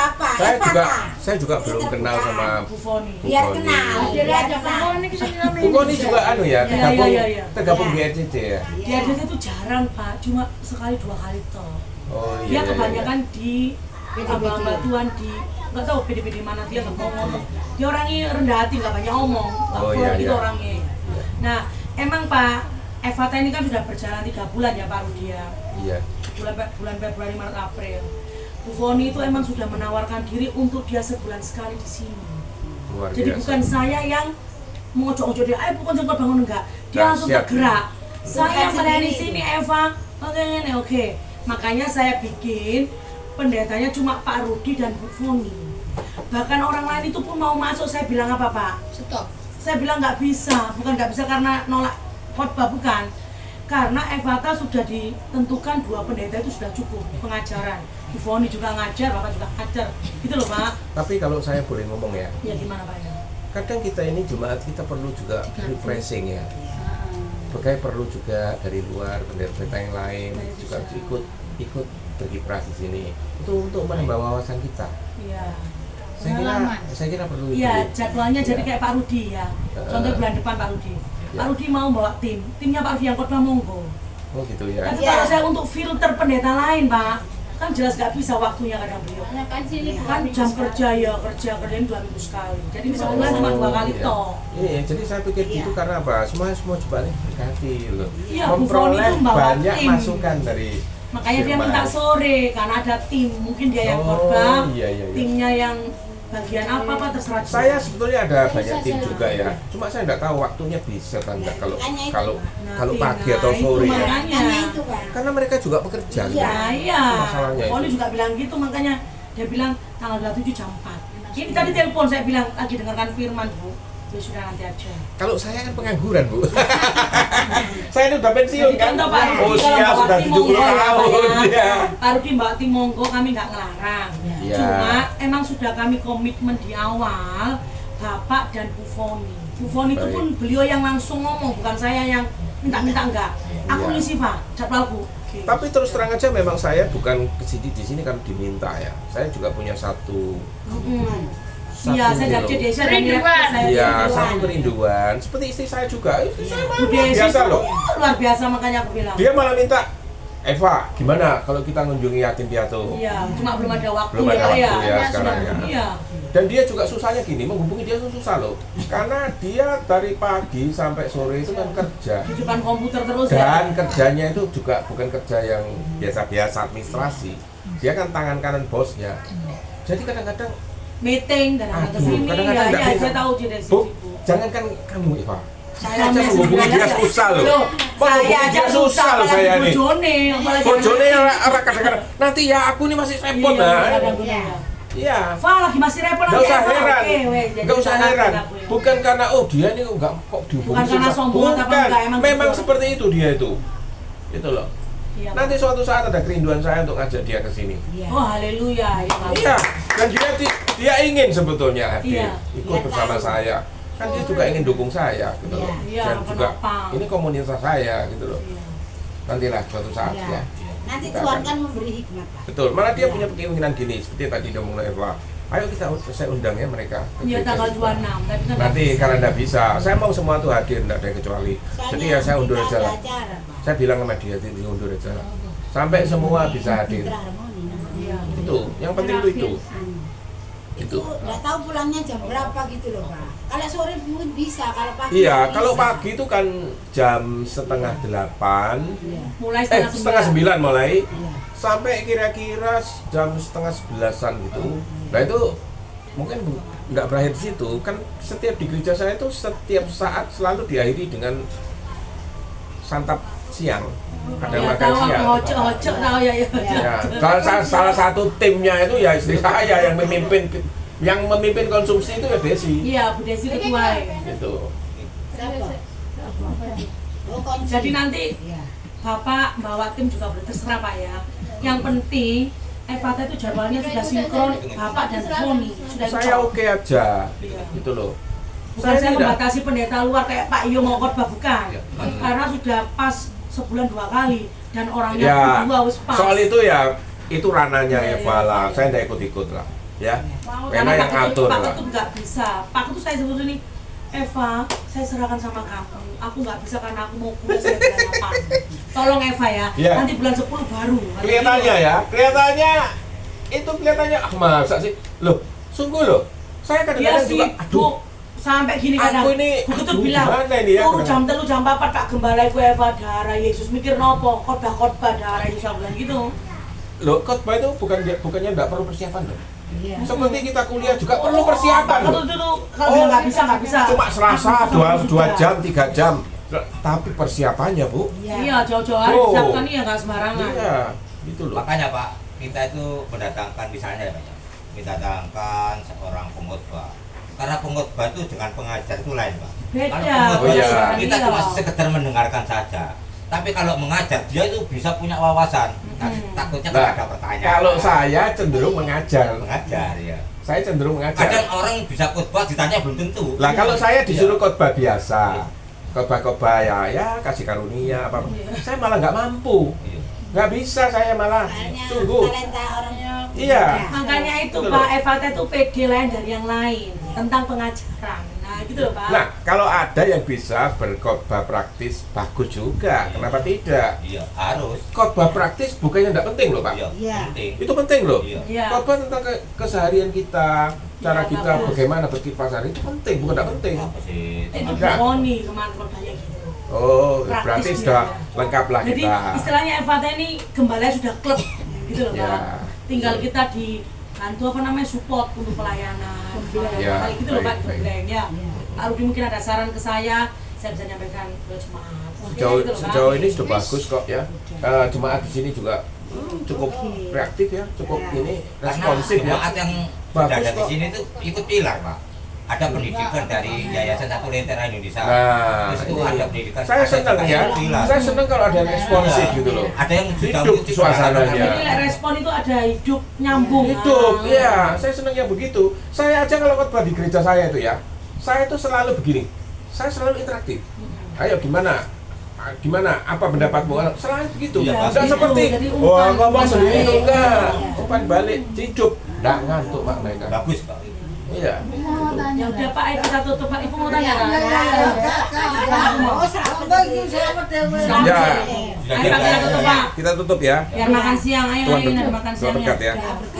Saya juga belum kenal sama Buffoni. Biar Buffoni. kenal. Hadir Biar aja kenal. Buffoni kesini kami. Buffoni juga anu ya, Iya. tergabung di Iya. RCC ya. Dia itu jarang Pak, cuma sekali 2 kali toh. Oh Dia iya. kebanyakan di abang-abang Tuhan di nggak tahu PD mana dia nggak mau ngomong. Dia orangnya rendah hati, nggak banyak omong, nggak Oh, full iya, gitu iya. orangnya. Nah, emang Pak Evata ini kan sudah berjalan 3 bulan ya Pak Rudi ya. Iya. Bulan Februari, Maret, April. Buffoni itu emang sudah menawarkan diri untuk dia sebulan sekali di sini. Luar Jadi biasa. bukan saya yang mengocok-ocok dia, ayo bukan jemput bangun enggak. Dia Nah, langsung siap. bergerak. Saya Bukan melayani sendiri. sini Eva, oke. Makanya saya bikin pendetanya cuma Pak Rudi dan Bu Foni. Bahkan orang lain itu pun mau masuk, saya bilang apa Pak? Stop. Saya bilang nggak bisa, bukan nggak bisa karena nolak khotbah, bukan. Karena Evata sudah ditentukan 2 pendeta itu sudah cukup pengajaran. Bu Foni juga ngajar, Bapak juga ngajar, gitu loh Pak. Tapi kalau saya boleh ngomong ya, Ya gimana Pak ya? kadang kita ini jemaat kita perlu juga refreshing ya. Berkait perlu juga dari luar pendeta yang lain juga ikut berkiprah di sini untuk menambah wawasan kita. Iya. Saya kira perlu itu. Iya, jadwalnya jadi Iya. kayak Pak Rudi ya. Contoh bulan depan Pak Rudi. Ya. Pak Rudi mau bawa timnya Pak Rudi yang khotbah monggo. Oh gitu ya. Tapi Iya. kalau saya untuk filter pendeta lain Pak, kan jelas nggak bisa waktunya kadang beliau. Kan jam kerja ya kerja 2 minggu sekali. Jadi bisa bulan cuma 2 kali Iya. toh. Iya, jadi saya pikir gitu karena apa? Semua jemaat ini berkati loh. Iya, Bu Foni Memperoleh itu membawa banyak tim. masukan dari Makanya dia firman. minta sore karena ada tim. Mungkin dia yang Oh, khotbah, iya. timnya yang bagian apa terserah dia. Saya sebetulnya ada banyak tim juga ya. Cuma saya nggak tahu waktunya bisa kan nggak kalau pagi atau itu sore ya. makanya. Makanya itu Pak. Karena mereka juga bekerja. Iya. Nah, iya. Masalahnya Poli itu. juga bilang gitu, makanya dia bilang tanggal 27 jam 4. Ini tadi telepon saya bilang lagi dengarkan firman Bu. Ya sudah nanti aja. Kalau saya kan pengangguran Bu. Saya ini udah pensiun Jadi kan. contoh Pak Rudi Usia kalau bawa sudah tim 70 monggo ya, Pak tahun ya. ya. Pak Rudi bawa tim monggo kami nggak ngelarang. Iya. Cuma emang sudah kami komitmen di awal Bapak dan Bu Foni. Bu Foni itu Baik. pun beliau yang langsung ngomong, bukan saya yang minta-minta enggak. Aku Iya. ngisi Pak, jadwalku. Oke. Tapi terus terang aja memang saya bukan kesini di sini kan diminta ya. Saya juga punya satu Iya, saya dari desa dan Kerinduan. Iya, satu kerinduan. Seperti istri saya juga. Istri saya Bu luar Desi biasa itu loh. luar biasa makanya aku bilang. Dia malah minta, Eva, gimana kalau kita mengunjungi yatim piatu? Iya, cuma belum ada waktu Belum ada waktu ya sekarang ya. Iya. Dan dia juga susahnya gini, menghubungi dia tuh susah loh. Karena dia dari pagi sampai sore itu kan kerja. Di depan komputer terus Dan ya. kerjanya itu juga bukan kerja yang biasa-biasa administrasi. Dia kan tangan kanan bosnya. Jadi kadang-kadang, Meeting dan ada aduh, kesini. kadang-kadang Ya, nggak ya, bisa. saya tahu dia dari Bu, situ. jangankan kamu Eva. Saya aja Suaminya menghubungi sendiri dia aja. susah loh. Loh, Menghubungi saya aja dia susah loh apalagi saya nih. bojone, apalagi Bojone anak orang kadang-kadang, nanti ya aku nih masih repot Iya, nah. kadang-kadang ya. Iya. Fa lagi masih repot Gak lagi, usah Eva. heran, Oke, weh, jadi gak usah salah heran. aku ya. Bukan karena oh dia nih nggak kok dihubungi Bukan karena susah. sombong atau Bukan, enggak, emang memang gitu. seperti itu dia itu. Itu loh. Iya. Nanti suatu saat ada kerinduan saya untuk ngajak dia ke sini. Oh, haleluya. Iya, dan dia ingin sebetulnya hadir, Iya. ikut Iya, bersama tahu. saya. Kan dia juga ingin dukung saya, gitu loh. Iya, Dan juga kenapa? ini komunitas saya, gitu loh. Iya. Nantilah suatu saat Iya. ya. Nanti Kita Tuhan akan- kan memberi hikmat Pak. Betul, malah dia Iya. punya keinginan gini, seperti tadi dia mulai Eva. Ayo saya undang ya mereka. ke Iya, gereja tanggal kita. 26. Tapi kan Nanti nggak bisa. karena tidak bisa, saya mau semua tuh hadir, tidak ada yang kecuali. Jadi ya saya undur aja lah. Saya bilang sama dia, undur aja lah. Sampai semua bisa hadir. Mitra Harmoni namanya. Iya. Itu, yang penting itu. Itu nggak tahu pulangnya jam berapa gitu loh Pak. Kalau sore mungkin bisa, kalau pagi Iya, nggak kalau bisa. pagi itu kan jam setengah 8, Iya. Mulai setengah 9 mulai, Iya. sampai kira-kira jam setengah 11-an gitu. Nah itu mungkin nggak berakhir di situ. Kan setiap di gereja saya itu setiap saat selalu diakhiri dengan santap siang. Ada Ya, makan tahu siang. aku hocok tahu ya. Ya, salah satu timnya itu ya istri saya yang memimpin konsumsi itu ya Desi. Iya, Bu Desi ketua. Gitu. Siapa? Oh, kunci. Jadi nanti Iya. Bapak bawa tim juga boleh, terserah Pak ya. Yang penting Evata itu jadwalnya sudah sinkron Bapak dan Foni sudah Saya oke aja. Iya. Gitu loh. Bukan saya tidak. membatasi pendeta luar kayak Pak Iyo mau khotbah, bukan. Iya. Karena sudah pas sebulan 2 kali dan orangnya Ya, berdua harus pas. soal itu ya itu ranahnya Iya, Eva iya, lah. iya. Saya enggak ikut-ikut lah, ya. Karena Karena yang Pak atur Ketut lah. nggak bisa. Pak Ketut saya sebut ini, Eva, saya serahkan sama kamu. Aku nggak bisa karena aku mau kuliah sampai bulan 8. Tolong Eva ya. Iya. Nanti bulan 10 baru. Kelihatannya ya, kelihatannya masa sih? Loh, sungguh loh. Saya Dia kadang-kadang juga sibuk sampai gini kadang. Aku ini, Bu Ketut aduh, bilang, gimana ini ya, tuh kadang- jam 4 Pak Gembala iku Eva darah Yesus mikir nopo khotbah darah Yesus aku bilang gitu. loh, khotbah itu bukannya enggak perlu persiapan loh. Iya. Seperti kita kuliah juga perlu persiapan Pak loh. Ketut itu kalau bilang nggak bisa. Cuma Selasa Aku bisa 2 juga. jam, 3 jam. Tapi persiapannya, Bu. Iya, jauh-jauh hari Oh. disiapkan ya nggak sembarangan. Iya, gitu loh. Makanya Pak, kita itu mendatangkan misalnya ya Pak, kita datangkan seorang pengkhotbah. Karena pengkhotbah itu dengan pengajar itu lain Pak. Beda. Kalau pengkhotbah Oh, iya. kita Iya. cuma sekedar mendengarkan saja. Tapi kalau mengajar dia itu bisa punya wawasan. Takutnya Nah, kalau ada pertanyaan. Kalau saya cenderung mengajar. mengajar ya. Saya cenderung mengajar. Kadang orang bisa khotbah ditanya belum tentu. Lah kalau saya disuruh khotbah Iya. biasa, khotbah ya kasih karunia apa, saya malah nggak mampu, Iya. nggak bisa saya malah, Soalnya sungguh. talenta orangnya. Iya. Makanya itu Betul Pak loh. Eva itu pede lain dari yang lain tentang pengajaran. Nah gitu loh Pak. Nah kalau ada yang bisa berkhotbah praktis bagus juga, kenapa tidak? Iya, harus. Khotbah praktis bukannya nggak penting loh Pak, Iya, Iya. penting. itu penting loh. Iya. Iya. Khotbah tentang keseharian kita, cara Iya, kita bagus. bagaimana berkiprah sehari itu penting, bukan nggak penting. Apa sih? Itu Enggak. Boni kemarin khotbahnya gitu. Oh, Praktis berarti dia. sudah lengkap lah Jadi kita. istilahnya Eva ini gembalanya sudah klub gitu loh Ya. Pak. Tinggal kita dibantu apa namanya support untuk pelayanan. Ya, Kayak gitu loh Pak, baik, baik. gembleng ya. Iya. Pak Rudi mungkin ada saran ke saya bisa nyampaikan ke jemaat. Sejauh, Gitu loh, Pak. sejauh ini sudah bagus kok ya. Jemaat di sini juga cukup reaktif ya, cukup ini Karena responsif ya. jemaat yang Bagus berada di kok. sini itu ikut pilar Pak. Ada pendidikan dari Yayasan Satu Lentera Indonesia. Nah, Di situ ini. ada pendidikan. Saya ada senang juga ya. yang pilar. Saya senang kalau ada yang responsif Iya. gitu loh. Ada yang sudah Hidup mengikuti suasananya. pelajaran. Jadi like, respon itu ada hidup nyambung. Hidup, Nah. iya. Saya senang yang begitu. Saya aja kalau khotbah di gereja saya itu ya, saya itu selalu begini. Saya selalu interaktif. Ayo gimana? Gimana? Apa pendapatmu? Selalu begitu. Iya, Enggak gitu. seperti Jadi wah umpan ngomong sendiri balik. enggak. Iya. Umpan balik, hidup. Enggak ngantuk Pak mereka. Bagus Pak. Iya. Ya udah Pak, ayo kita tutup Pak. Ibu mau tanya kan? Oh, selamat Ya. Ayo Pak, kita tutup Pak. Kita tutup ya. Biar makan siang, ayo Tuhan ayo nanti makan Tuhan siangnya. berkat ya.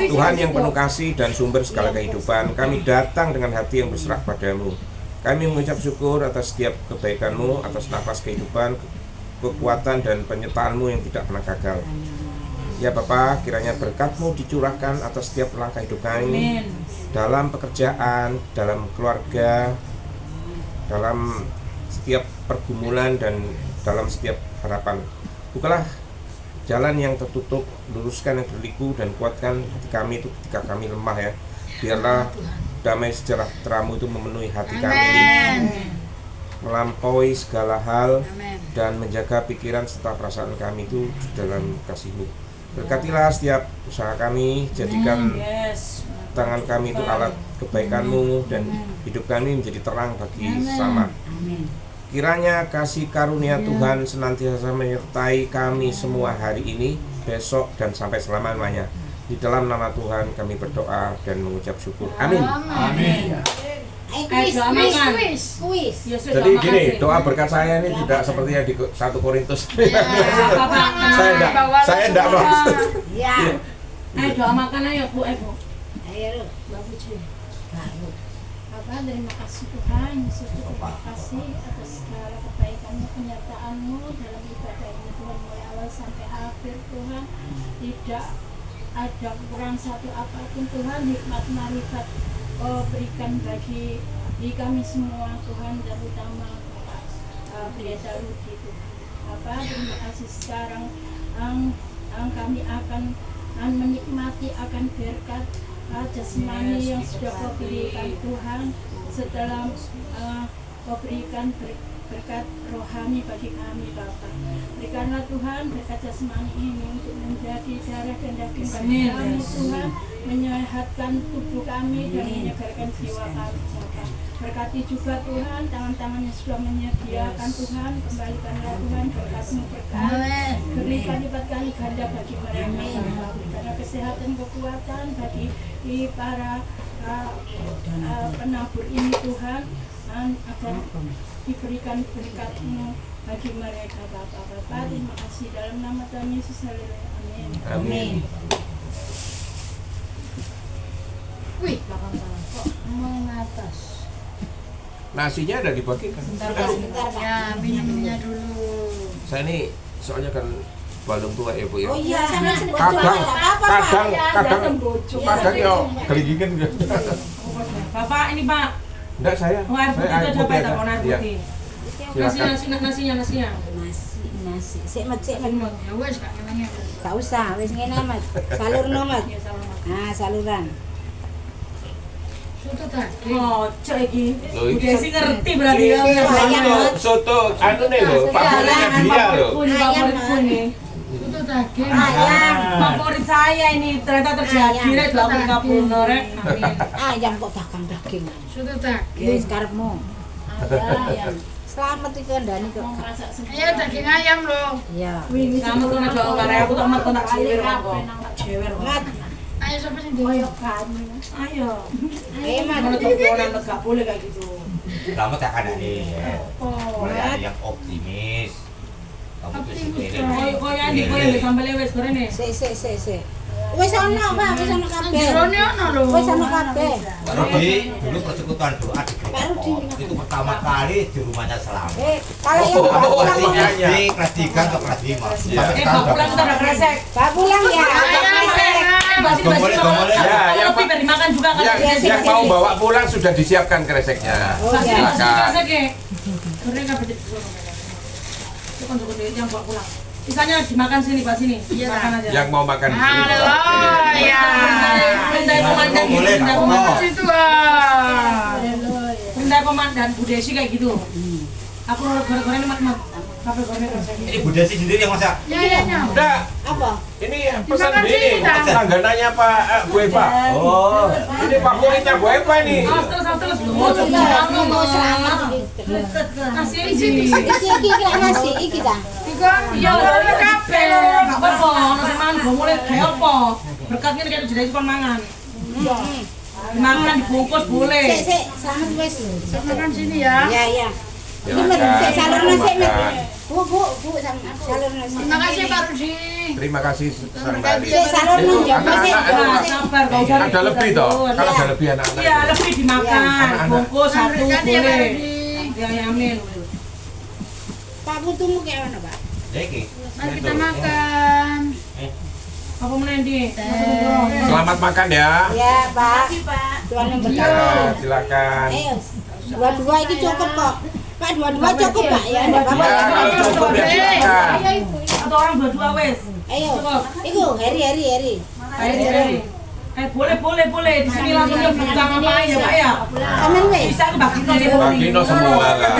Tuhan yang penuh kasih dan sumber segala kehidupan, kami datang dengan hati yang berserah padamu. Kami mengucap syukur atas setiap kebaikan-Mu, atas nafas kehidupan, kekuatan dan penyertaan-Mu yang tidak pernah gagal. Ya Bapa, kiranya berkat-Mu dicurahkan atas setiap langkah hidup kami, Amin. dalam pekerjaan, dalam keluarga, dalam setiap pergumulan dan dalam setiap harapan. Bukalah jalan yang tertutup, luruskan yang berliku dan kuatkan hati kami itu ketika kami lemah ya. Biarlah damai sejahtera-Mu itu memenuhi hati kami, melampaui segala hal dan menjaga pikiran serta perasaan kami itu di dalam kasih-Mu. Berkatilah setiap usaha kami, jadikan Yes. tangan kami itu alat kebaikan-Mu dan hidup kami menjadi terang bagi sesama. Kiranya kasih karunia Tuhan senantiasa menyertai kami semua hari ini, besok dan sampai selama-lamanya. Di dalam nama Tuhan kami berdoa dan mengucap syukur. Amin. Kuis, doa kuis, makan. kuis. Yes, Jadi terima gini, kasih. doa berkat saya ini tidak seperti yang di 1 Korintus. Bapak, Saya enggak maksud. Ya. ayo doa makan ayo Bu, Bu. Ayo lu. Mbak Puji. Baru. Bapak, terima kasih Tuhan, Yesus terima kasih atas segala kebaikan-Mu, penyertaan-Mu dalam ibadah ini Tuhan, mulai awal sampai akhir Tuhan. Tidak ada kurang satu apapun Tuhan, hikmat marifat berikan bagi kami semua Tuhan, dan utama Bapak Pendeta Rudi Tuhan. Bapak, terima kasih sekarang kami akan menikmati akan berkat jasmani yang sudah Kau berikan Tuhan, setelah Kau berikan berkat rohani bagi kami Bapa. Berikanlah Tuhan berkat jasmani ini untuk menjadi darah dan daging bagi kami Tuhan, menyehatkan tubuh kami dan menyegarkan jiwa kami Bapa. Berkati juga Tuhan, tangan-tangannya sudah menyediakan Tuhan, kembalikanlah Tuhan berkat-Mu berkat, berikan lipat kali ganda bagi mereka, karena kesehatan kekuatan bagi para penabur ini Tuhan, agar diberikan berkat-Mu bagi mereka Bapak. Terima kasih dalam nama Tuhan Yesus, haleluya, amin. Amin. Wih, kok mengatas. Nasinya ada dibagikan. Sebentar Pak. Ya, minumnya dulu. Saya ini soalnya kan balung tua ya Bu ya. Oh iya, sama sini Kadang ya geligingan ya. Bapak ini Pak. Enggak saya. Oh, air putih itu coba tak air Iya. putih. Silakan. Nasinya. Nasi. Sik Mat. Ya wes Kak, emangnya. Gak usah, wis ngene Mat. Salurno Mat. Nah, saluran. Soto tadi. Oh, cek iki. Loh, iki Udah sih ngerti berarti ya. Soto anu nih lho, favoritnya dia lho. Favoritku nih. Soto daging. Ayam. Favorit saya ini ternyata terjadi Ayam. rek lho kapurno rek. Amin. Ayam kok bakang daging. Soto Ya daging. wis karepmu. Ayam. Selamat iki ndani kok. Mau masak Ayo daging ayam loh. Iya. Kamu tuh nang jauh kare aku tak mat tak jewer kok. Jewer kok. Mat. Ayo siapa sih dulu? Ayo. Ayo Mat. Mana tuh orang enggak boleh kayak gitu. Kamu tak ada nih. Mulai ada yang optimis. Kamu tuh sih Koyo sambel wis gorene. Sik. Wis ono, Pak, wis ono kabeh. Jerone ono lho. Wis ono kabeh. Pak Rudi, dulu persekutuan doa di Pak Rudi. Gereja itu pertama kali di rumahnya Selamat. Kalau yang Pak pulang Kelas mau. SD, kelas 3 ke kelas 5. Iya. Pak pulang kita udah kresek. Pak pulang ya. Gomole. Ya, yang lebih dari makan juga kan. yang mau bawa pulang sudah disiapkan kreseknya. Oh ya. Silakan. Goreng kabeh di sono. Itu kan yang bawa pulang. Sisanya dimakan sini, Pak sini. Iya, Makan aja. Yang mau makan di sini. Halo ya. Perintah komandan, Boleh, perintah Pak. komandan. Situ ah. Haleluya. Komandan Bu Desi kayak gitu. Aku goreng-goreng mat. Kabeh goreng kresek. Ini Bu Desi sendiri yang masak. Ya. Udah, Apa? ini pesan Dimakan ini sini, Kang. langganannya Pak Bu Eva. Oh. Ini favoritnya Bu Eva ini. Terus. Oh, kamu mau selamat. Nasi Iki nasi iki ta. iya lho kabeh. Gak apa-apa, ono sing mangan gomole gawe apa? Berkatnya kayak jadi kon mangan. Dimakan dibungkus boleh. Sik, selamat wis. Makan sini ya. Ya. Ini sik salur nasi Mat. Bu, salur nasi. Terima kasih Pak Rudi. Terima kasih Sang Bali. Sik salur nasi jopo sik. Nah, sabar, gak usah Ada lebih toh, kalau ada lebih anak-anak. Iya, lebih dimakan. Bungkus satu Berikan ya Pak boleh. Rudi. Ya amin. Pak putumu kayak mana, Pak? Iki. Mari kita makan. Apa menendi? Selamat makan ya. Ya, Pak. Tuhan yang Ya, berkati. silakan. Ayo. Dua-dua ini cukup kok. Pak, dua-dua cukup, Pak. Ya, enggak apa-apa. Ya, kalau cukup ya silakan. Atau orang berdua wes. Ayo. Cukup. Iku, Heri. Ayo. Boleh. Di sini langsung buka ngapain ya, Pak ya? Saman wis. Bisa aku bagi Bagino semua lah.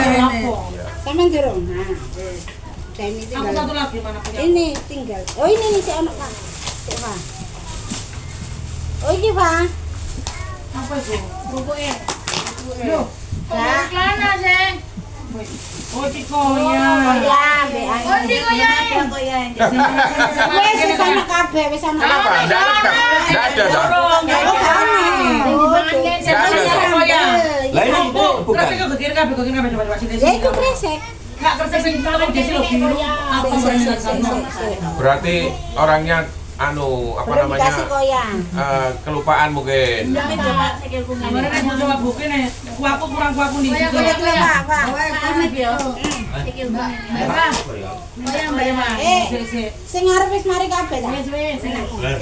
Saman durung. Nah. Dan ini Aku tinggal. satu lagi mana punya? Ini tinggal. Oh, ini nih si anak, Pak. Sik, Pak. Oh, ini, Pak. Apa itu? Pokoknya Loh, kok kelana sih? Oh, Cikoya. Ya, Mbak. Oh, ini kok ya. Wis sama kabeh, wis sama Kenapa? kabeh. Enggak lengkap. Enggak ada toh. Dorong, Ya, kok gak ono? Nggak ada, Cikoya. Lah ini bukan. Kresek kok geger kabeh coba sini. Ya, itu kresek. Enggak kresek sing kalau desi lo biru. Apa Berarti orangnya apa Belum namanya? dikasih koyang. Kelupaan mungkin. Kemarin aku coba buku nih. Kuaku kurang kuaku nih. Koyang, Iya, Pak, Pak. Koyang bayar. Sing ngarep wis mari kabeh ta? Iki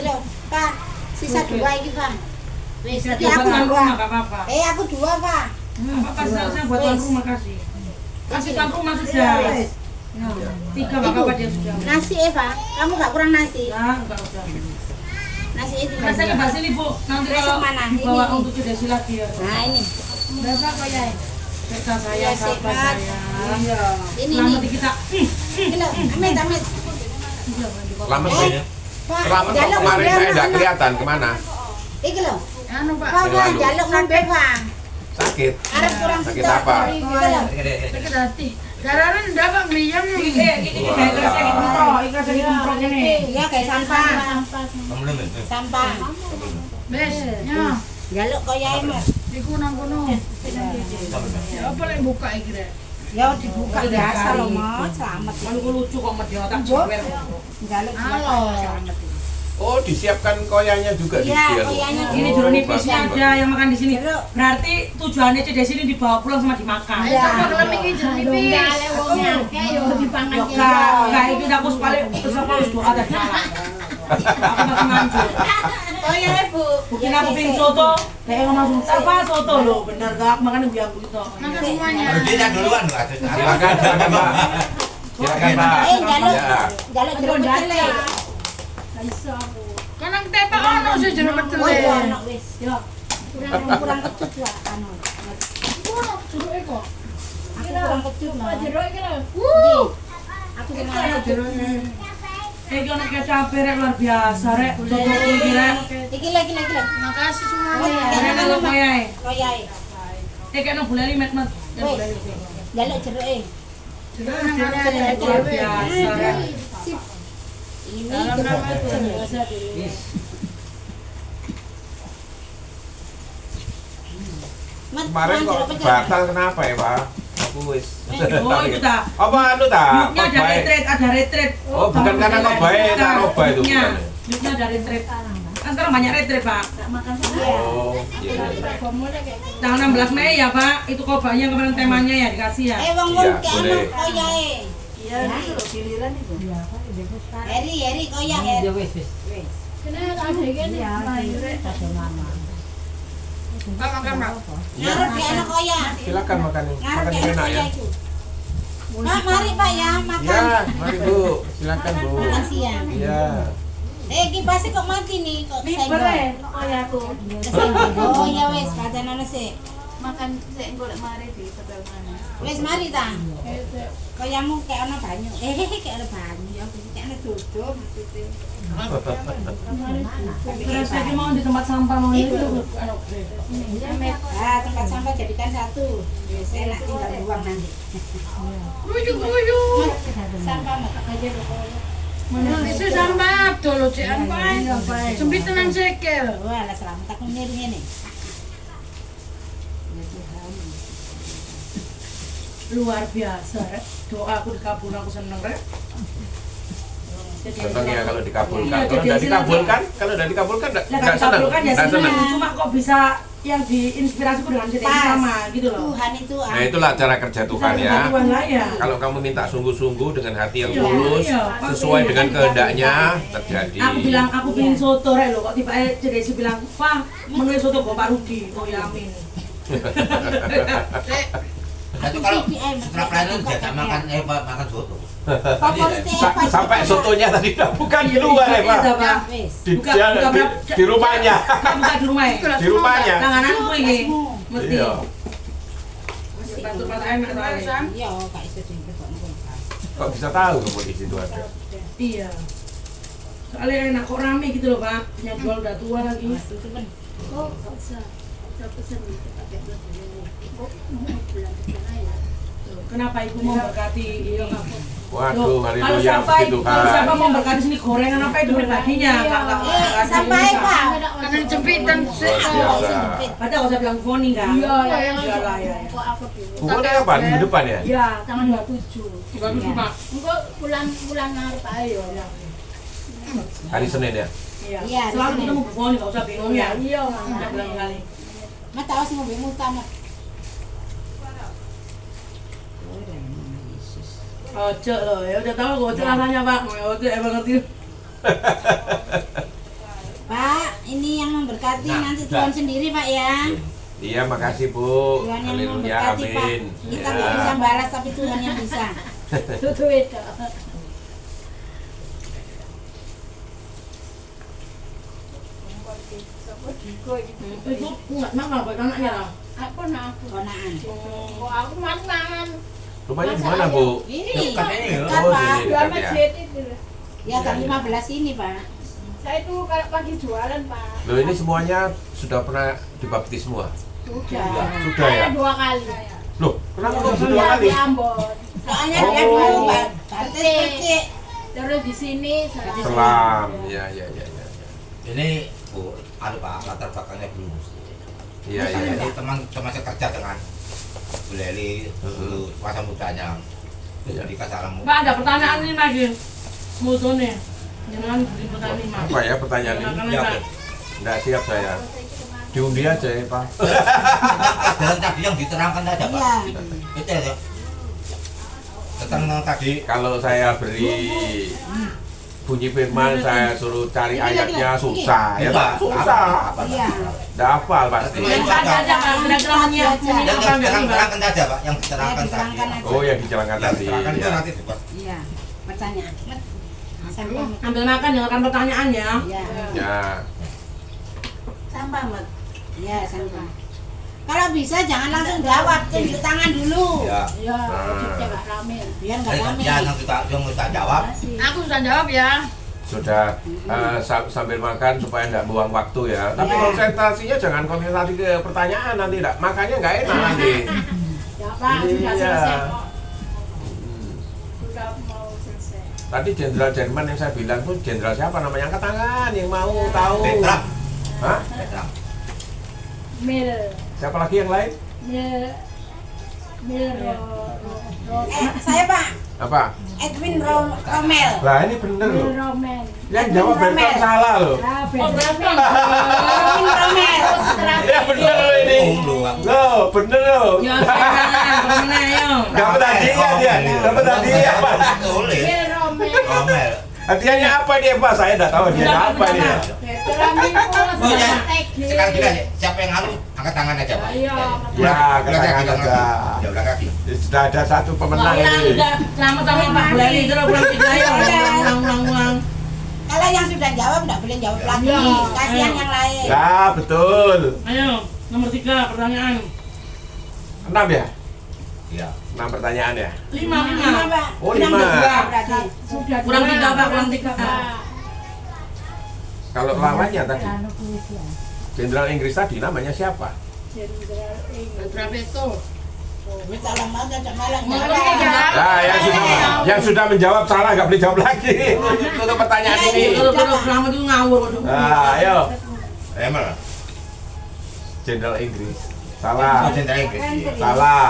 lho, Pak. Sisa dua iki, Pak. Wis iki aku Buat dua. rumah enggak apa-apa. Aku dua, Pak. Apa saya buat tuan rumah kasih. Kasih tuan rumah sudah. 3 enggak apa-apa dia sudah. Nasi Pak. Kamu gak kurang nasi? Ya, enggak usah. Nasi itu. Kresek ke sini, Bu. Nanti Kresek kalau mana? dibawa Ini. untuk desi lagi ya. Nah, ini. Berapa koyang? Kita saya Iya, sabar Pak. saya. Iya. Ini Selamat nih. kita. Iki lho, amit. Selamat Eh, ya. Pak. Selamat kok jaluk kemarin ngombe saya enggak anak-anak. kelihatan kemana. Iki lho. Anu Pak. Pak, Selalu. jaluk ngombe, Pak. Sakit. Arep kurang Sakit sitok. apa? Gitu loh. Sakit hati. Darah rendah Pak Miyam. Ini kayak kerasa yang kumprok, ini kerasa yang kumprok ini. Iya kayak sampah. Kamu belum itu. Sampah. Bes, ya. Jaluk koyae Mas. Iku nang kono. Ya apa lek buka iki rek? Ya dibuka biasa loh Mas, selamat. Kan gue lucu kok med otak jewer. Jaluk Halo. selamat. Oh, disiapkan koyanya juga di Iya, sini. koyanya. Ini jeruk nipisnya bagus, ada yang makan di sini. Jeruk. Berarti tujuannya CD sini dibawa pulang sama dimakan. Ayo sama kelem iki jeruk nipis. Kak itu aku sekali terus aku harus doa dan salah. Aku masih manjur. Koyae Bu. Mungkin aku pingin soto, kayak ngomong apa soto loh, bener gak? Makanya biar aku gitu. Makan semuanya. Harus dia duluan Pak. Silakan, silakan Pak. Silakan Pak. Jaluk. Ya. Jaluk jeruk pecel. Kanang tepak ono sih jeruk pecel. Oh iya anak wis. Yo. Kurang kecut lah anu. Jeruke kok. Aku kurang kecut Mas. Jeruk iki lho. Aku seneng jeruk. Iki ono kecap rek luar biasa rek. Soto iki rek. Iki lagi. Makasih Oh, semuanya. iya. Rek nang koyae. Koyae. Iki ono buleli met-met. Wis. Jaluk jeruke. Jeruk nang Luar ada biasa rek. Sip. Ini Dalam jeruk nama pecel. Mas, Kemarin kok jeruk pecel. batal kenapa ya Pak? Aku wis. Oh itu tak. Apa anu tak? Yuknya ada Baik. retret, ada retret. Oh, bukan karena kok baik, tak roba itu Yuknya, bukan. yuknya ada retret. Kan sekarang banyak retret Pak. Oh, iya. Tanggal 16 Mei ya Pak, itu kobanya kemarin temanya ya dikasih ya. Wong Iya, ke boleh. anu koyae. Iya, giliran itu. Heri koyak Heri. Wis. Pak makan Pak. Ngarep ke anu koyak. Silakan makan. Ngarep Makan ke anu enak ya. koyak itu. Pak, mari Pak ya, makan. Ya, mari Bu. Silakan Bu. Makan siang. Iya. Kipasnya kok mati nih, kok senggol. Oh ya wes, pacaran sih. Makan sik golek mari di hotel mana. Wes mari ta. Kayamu kayak ana banyu. Kayak ana banyu, aku kayak ana dodo maksudnya. Terus lagi mau di tempat sampah mau itu. Ah, tempat sampah jadikan satu. Wes enak tinggal buang nanti. Rujuk. Sampah mau aja Bisa sambat dulu cian Pak. Sempit tenang sekel. Wah, lah selamat aku ngiri nih. Luar biasa rek. Doa aku dikabul, aku seneng rek. Senang ya kalau dikabulkan. Iya, Kalau jadi udah hasilnya dikabulkan, kalau udah dikabulkan Lah enggak kan senang. dikabulkan ya Enggak senang. seneng. Cuma kok bisa yang diinspirasiku dengan cerita yang sama gitu loh. Tuhan itu Nah, itulah cara kerja Tuhan ya. Tuhan lah ya. Kalau kamu minta sungguh-sungguh dengan hati yang Iya, tulus, iya. sesuai dengan kehendaknya, terjadi. Aku bilang aku pingin soto rek loh, kok tiba-tiba Cedesi bilang, "Wah, menu soto kok Pak Rudi." Oh ya amin. Satu kalau setelah pelayanan jajak makan soto. favoritnya apa? Sampai sotonya tadi bukan di luar ya Pak. Iya, Pak. Wes. Di, di rumahnya. Kan buka di rumah ya. Di rumahnya. Tangananku ini mesti. Iya. Sepatu-sepatu enak soalnya. Iya, Kak iso sing kok ngono. Kok bisa tahu kamu di situ ada? Iya. Soalnya enak kok rame gitu loh Pak. Yang jual udah tua lagi. Itu kan Oh, nggak usah. Udah pesen gitu, pakai bulan ini. Oh, mau bulan kesana ya. Tuh, kenapa ibu mau berkati? Iya, Waduh, kalau haleluya siapa begitu kalau siapa kan. mau berkati sini gorengan apa itu pribadinya, enggak. sampai Pak. Kangen jempitan Luar sik. biasa. Padahal kalau saya bilang Foni kan. Iya, Iya lah ya. Kok aku dulu. Bukannya apa di depan ya? Ya, tanggal 27. Bagus Pak. Engko bulan Maret ayo. Hari Senin ya? Iya. Iya, Selalu di sini. ketemu Bu Foni, enggak usah bingung ya. Iya, Udah bilang kali. Mas tahu sing mobilmu utama. Ojo loh, ya udah tahu kok ojo rasanya Pak. Ojo emang ngerti. Pak, ini yang memberkati nanti Tuhan sendiri Pak ya. Iya, makasih Bu. Tuhan yang Haleluya, memberkati Pak. amin. Kita Ya. nggak bisa balas tapi Tuhan yang bisa. Itu itu. Itu enggak nakal buat anaknya lah. Apa nak? Konaan. Kok aku mantan. Rumahnya di mana Bu? Ini Dekat ini ya? dekat Oh, Pak. sini. Dua Dekat ya? masjid itu. Ya kan 15 ini Pak. Saya itu kalau pagi jualan, Pak. Loh, ini semuanya sudah pernah dibaptis semua? Sudah. Sudah ya? Saya 2 kali. Loh, kenapa kok bisa 2 kali? Di Ambon. Soalnya Oh. dia dulu percik. Terus di sini Selam. Ya. Ini Bu, anu Pak, latar belakangnya belum. Iya. Ini teman sekerja dengan Bu Leli dulu masa mudanya. Iya. Jadi salam. Mbak, ada pertanyaan ini lagi. Mutune. Jangan beri pertanyaan 5. Apa ya pertanyaan ini? Ya, Pak. Bu. Nggak siap saya. Diundi aja ya Pak. Dalam tadi yang diterangkan aja Pak. Iya. Itu ya. Tentang tadi Kalau saya beri bunyi firman, saya suruh cari ayatnya susah. Ya tak? Susah. Iya. Nggak hafal pasti. Yang ada aja Pak, kira-kira bunyi yang apa enggak nih, Mbak? diterangkan saja Pak, yang diterangkan tadi. diterangkan aja. Oh, yang dijalankan Yang tadi. diterangkan itu Ya. nanti dibuat. Iya. Pertanyaan. Sampah. Ambil makan, dengarkan pertanyaannya. Iya. Ya. Sampah, Mat. Iya, sampah. Kalau bisa jangan langsung jawab, tunjuk tangan dulu. Ya. Ya, wujudnya Kak Ramil. Biar nggak rame. Ya, yang kita jawab. Aku sudah jawab ya. Sudah sambil makan supaya nggak buang waktu ya. Tapi Ya. konsentrasinya jangan konsentrasi ke pertanyaan nanti nggak. Makanya nggak enak nanti. Ya Pak, sudah Iya. selesai kok. Sudah mau selesai. Tadi Jenderal Jerman yang saya bilang tuh jenderal siapa namanya? Angkat tangan yang mau tahu. Petra. Hah? Petra. Mil. Siapa lagi yang lain? Mil Saya Pak, Apa? Edwin Romel. Lah ini bener loh. Roman. Yang jawab Bertrand salah loh. Ya, Oh, benar. Edwin Romel. Ya bener loh ini. Loh, bener loh. Ya, sekarang kemana ya? Dapat hadiah dia. Dapat hadiah apa? Tulis. Mil Roman. Romel. Hadiahnya apa dia Pak? Saya nggak tahu hadiahnya apa dia. Oh ya, sekarang gini aja. Siapa yang ngalu, angkat tangan aja Pak. Ayo. Ya, angkat Ulang kaki, tangan ulang aja. kaki. Ya, ulang kaki. Sudah ada satu pemenang Ulang ini. udah selamat tapi Pak Bulali terus ulang 3 ya. Ulang. Kalau yang sudah jawab nggak boleh jawab lagi. Ya. Kasihan yang lain. Ya, betul. Ayo, nomor 3 pertanyaan. 6 ya? Iya. 6 pertanyaan ya? 5. Pak. Oh, Kurang 5. kedua berarti. Sudah Kurang dua. 3 Pak, kurang 3. Kalau lawannya tadi, Jenderal Inggris tadi namanya siapa? Jenderal Inggris. Berapa itu? Minta lama aja melek. Nah, yang sudah menjawab salah nggak boleh jawab lagi. Untuk pertanyaan ini. Terus selamat itu ngawur kok. Nah, ayo. Remel. Jenderal Inggris. Oh, Salah. Jenderal Inggris. Iya. Salah.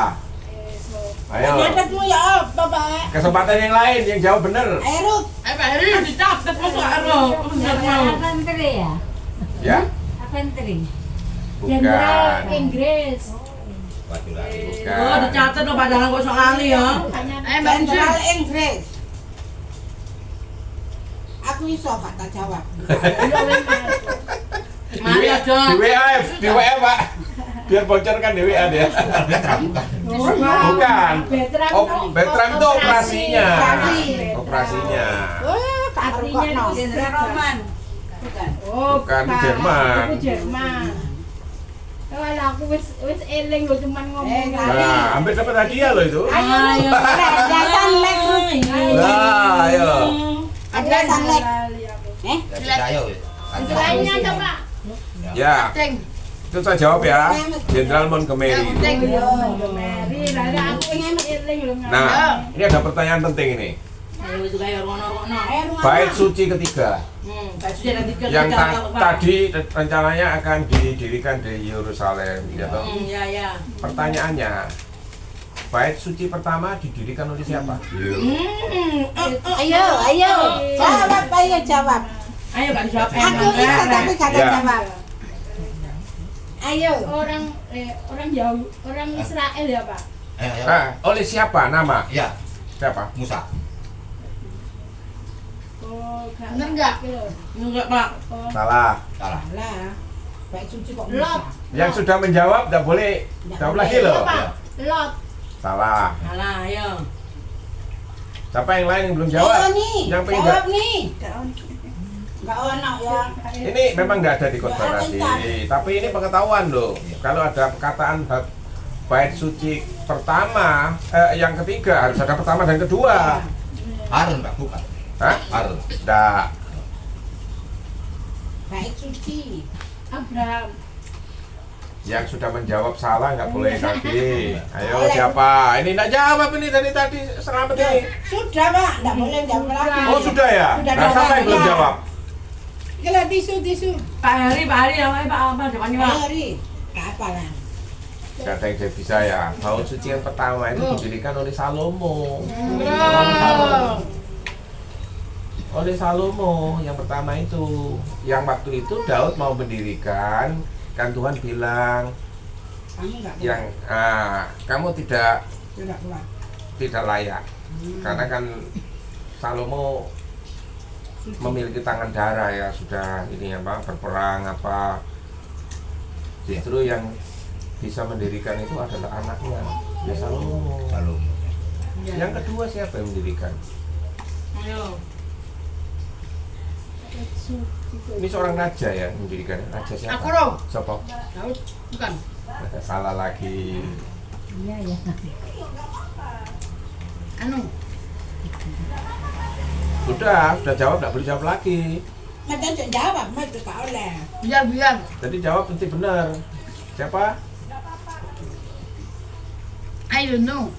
Ayo. Nyatetmu ya apa Pak? Kesempatan yang lain yang jawab benar. Ayo Ruth. Pak Heri. Dicatat masuk ero. Enggak mau. Infanteri ya? Ya? Infanteri. Jenderal Bukan. Inggris. Waduh lagi. Oh, Bukan. dicatat lo padahal kok sok ali ya. Mbak Jenderal Inggris. Aku iso Pak tak jawab. Mari aja. Di WA, di WA Pak. Biar bocorkan di WA dia. Petra bukan. Bukan. Bertrand Bertrand itu operasinya. Operasi. Operasinya. Tak Artinya rokokno. Jenderal Roman. Bukan. Oh, Bukan, itu Jerman. Itu Jerman. Kalau aku wis eling lo cuman ngomong. Nah, hampir dapat hadiah loh itu. Ayo. Ada sunlight Ruth. Nah, ayo. Ada sunlight. Jadi ayo. Lainnya ada Pak. Ya, Teng. itu saya jawab ya. Jenderal Montgomery. Teng. Mary, lalu aku pengen eling lo. Nah, ini ada pertanyaan penting ini. Ayo itu kayak rono-rono. Bait suci ketiga Sudah nanti yang tadi rencananya akan didirikan di Yerusalem, ya toh? Ya. Pertanyaannya, bait suci pertama didirikan oleh siapa? Ayo. Jawab, ayo jawab. Ayo Kak dijawab. Aku bisa tapi gak ada Ya. jawab. Ayo. Orang jauh, orang Israel ya Pak. Oleh siapa nama? Ya, Siapa? Musa. Oh, Bener nggak? Enggak Pak. Salah. Salah. Lah. Baik suci kok Lot. bisa. Yang sudah menjawab tidak boleh jawab lagi loh. Pak. Lot. Salah. Alah, ayo. Siapa yang lain yang belum jawab? Ayo nih. Yang pengen Jawab nih. Enggak ono ya. Ini memang nggak ada di khotbah tadi, tapi ini pengetahuan loh. Kalau ada perkataan bait suci pertama, yang ketiga harus ada pertama dan kedua. Harun Pak, bukan. Hah? Harun. Nggak. Baik suci. Abraham. Yang sudah menjawab salah nggak boleh kaki. Ayo siapa? Ini nggak jawab ini dari tadi selamat ini. Sudah Pak, nggak boleh jawab lagi. Oh sudah ya? Sudah Nah siapa yang belum jawab? Kalau tisu. Pak Hari yang apa jawabannya Pak? Hari, nggak apa lah. Gak ada yang bisa ya. Bait suci yang pertama itu didirikan oleh Salomo. Oleh Salomo yang pertama itu. Yang waktu itu Daud mau mendirikan, kan Tuhan bilang Kamu nggak yang kamu tidak kuat. layak karena kan Salomo memiliki tangan darah ya sudah ini apa berperang apa justru yang bisa mendirikan itu adalah anaknya ya Salomo. Yang kedua siapa yang mendirikan? Ayo. Ini seorang raja ya yang mendirikan. Raja siapa? Aku loh. Siapa? Daud, bukan. Salah lagi. Iya. Anu, Sudah jawab, nggak boleh jawab lagi. Macam jawab, macam tak boleh. biar. Jadi jawab mesti benar. Siapa? I don't know.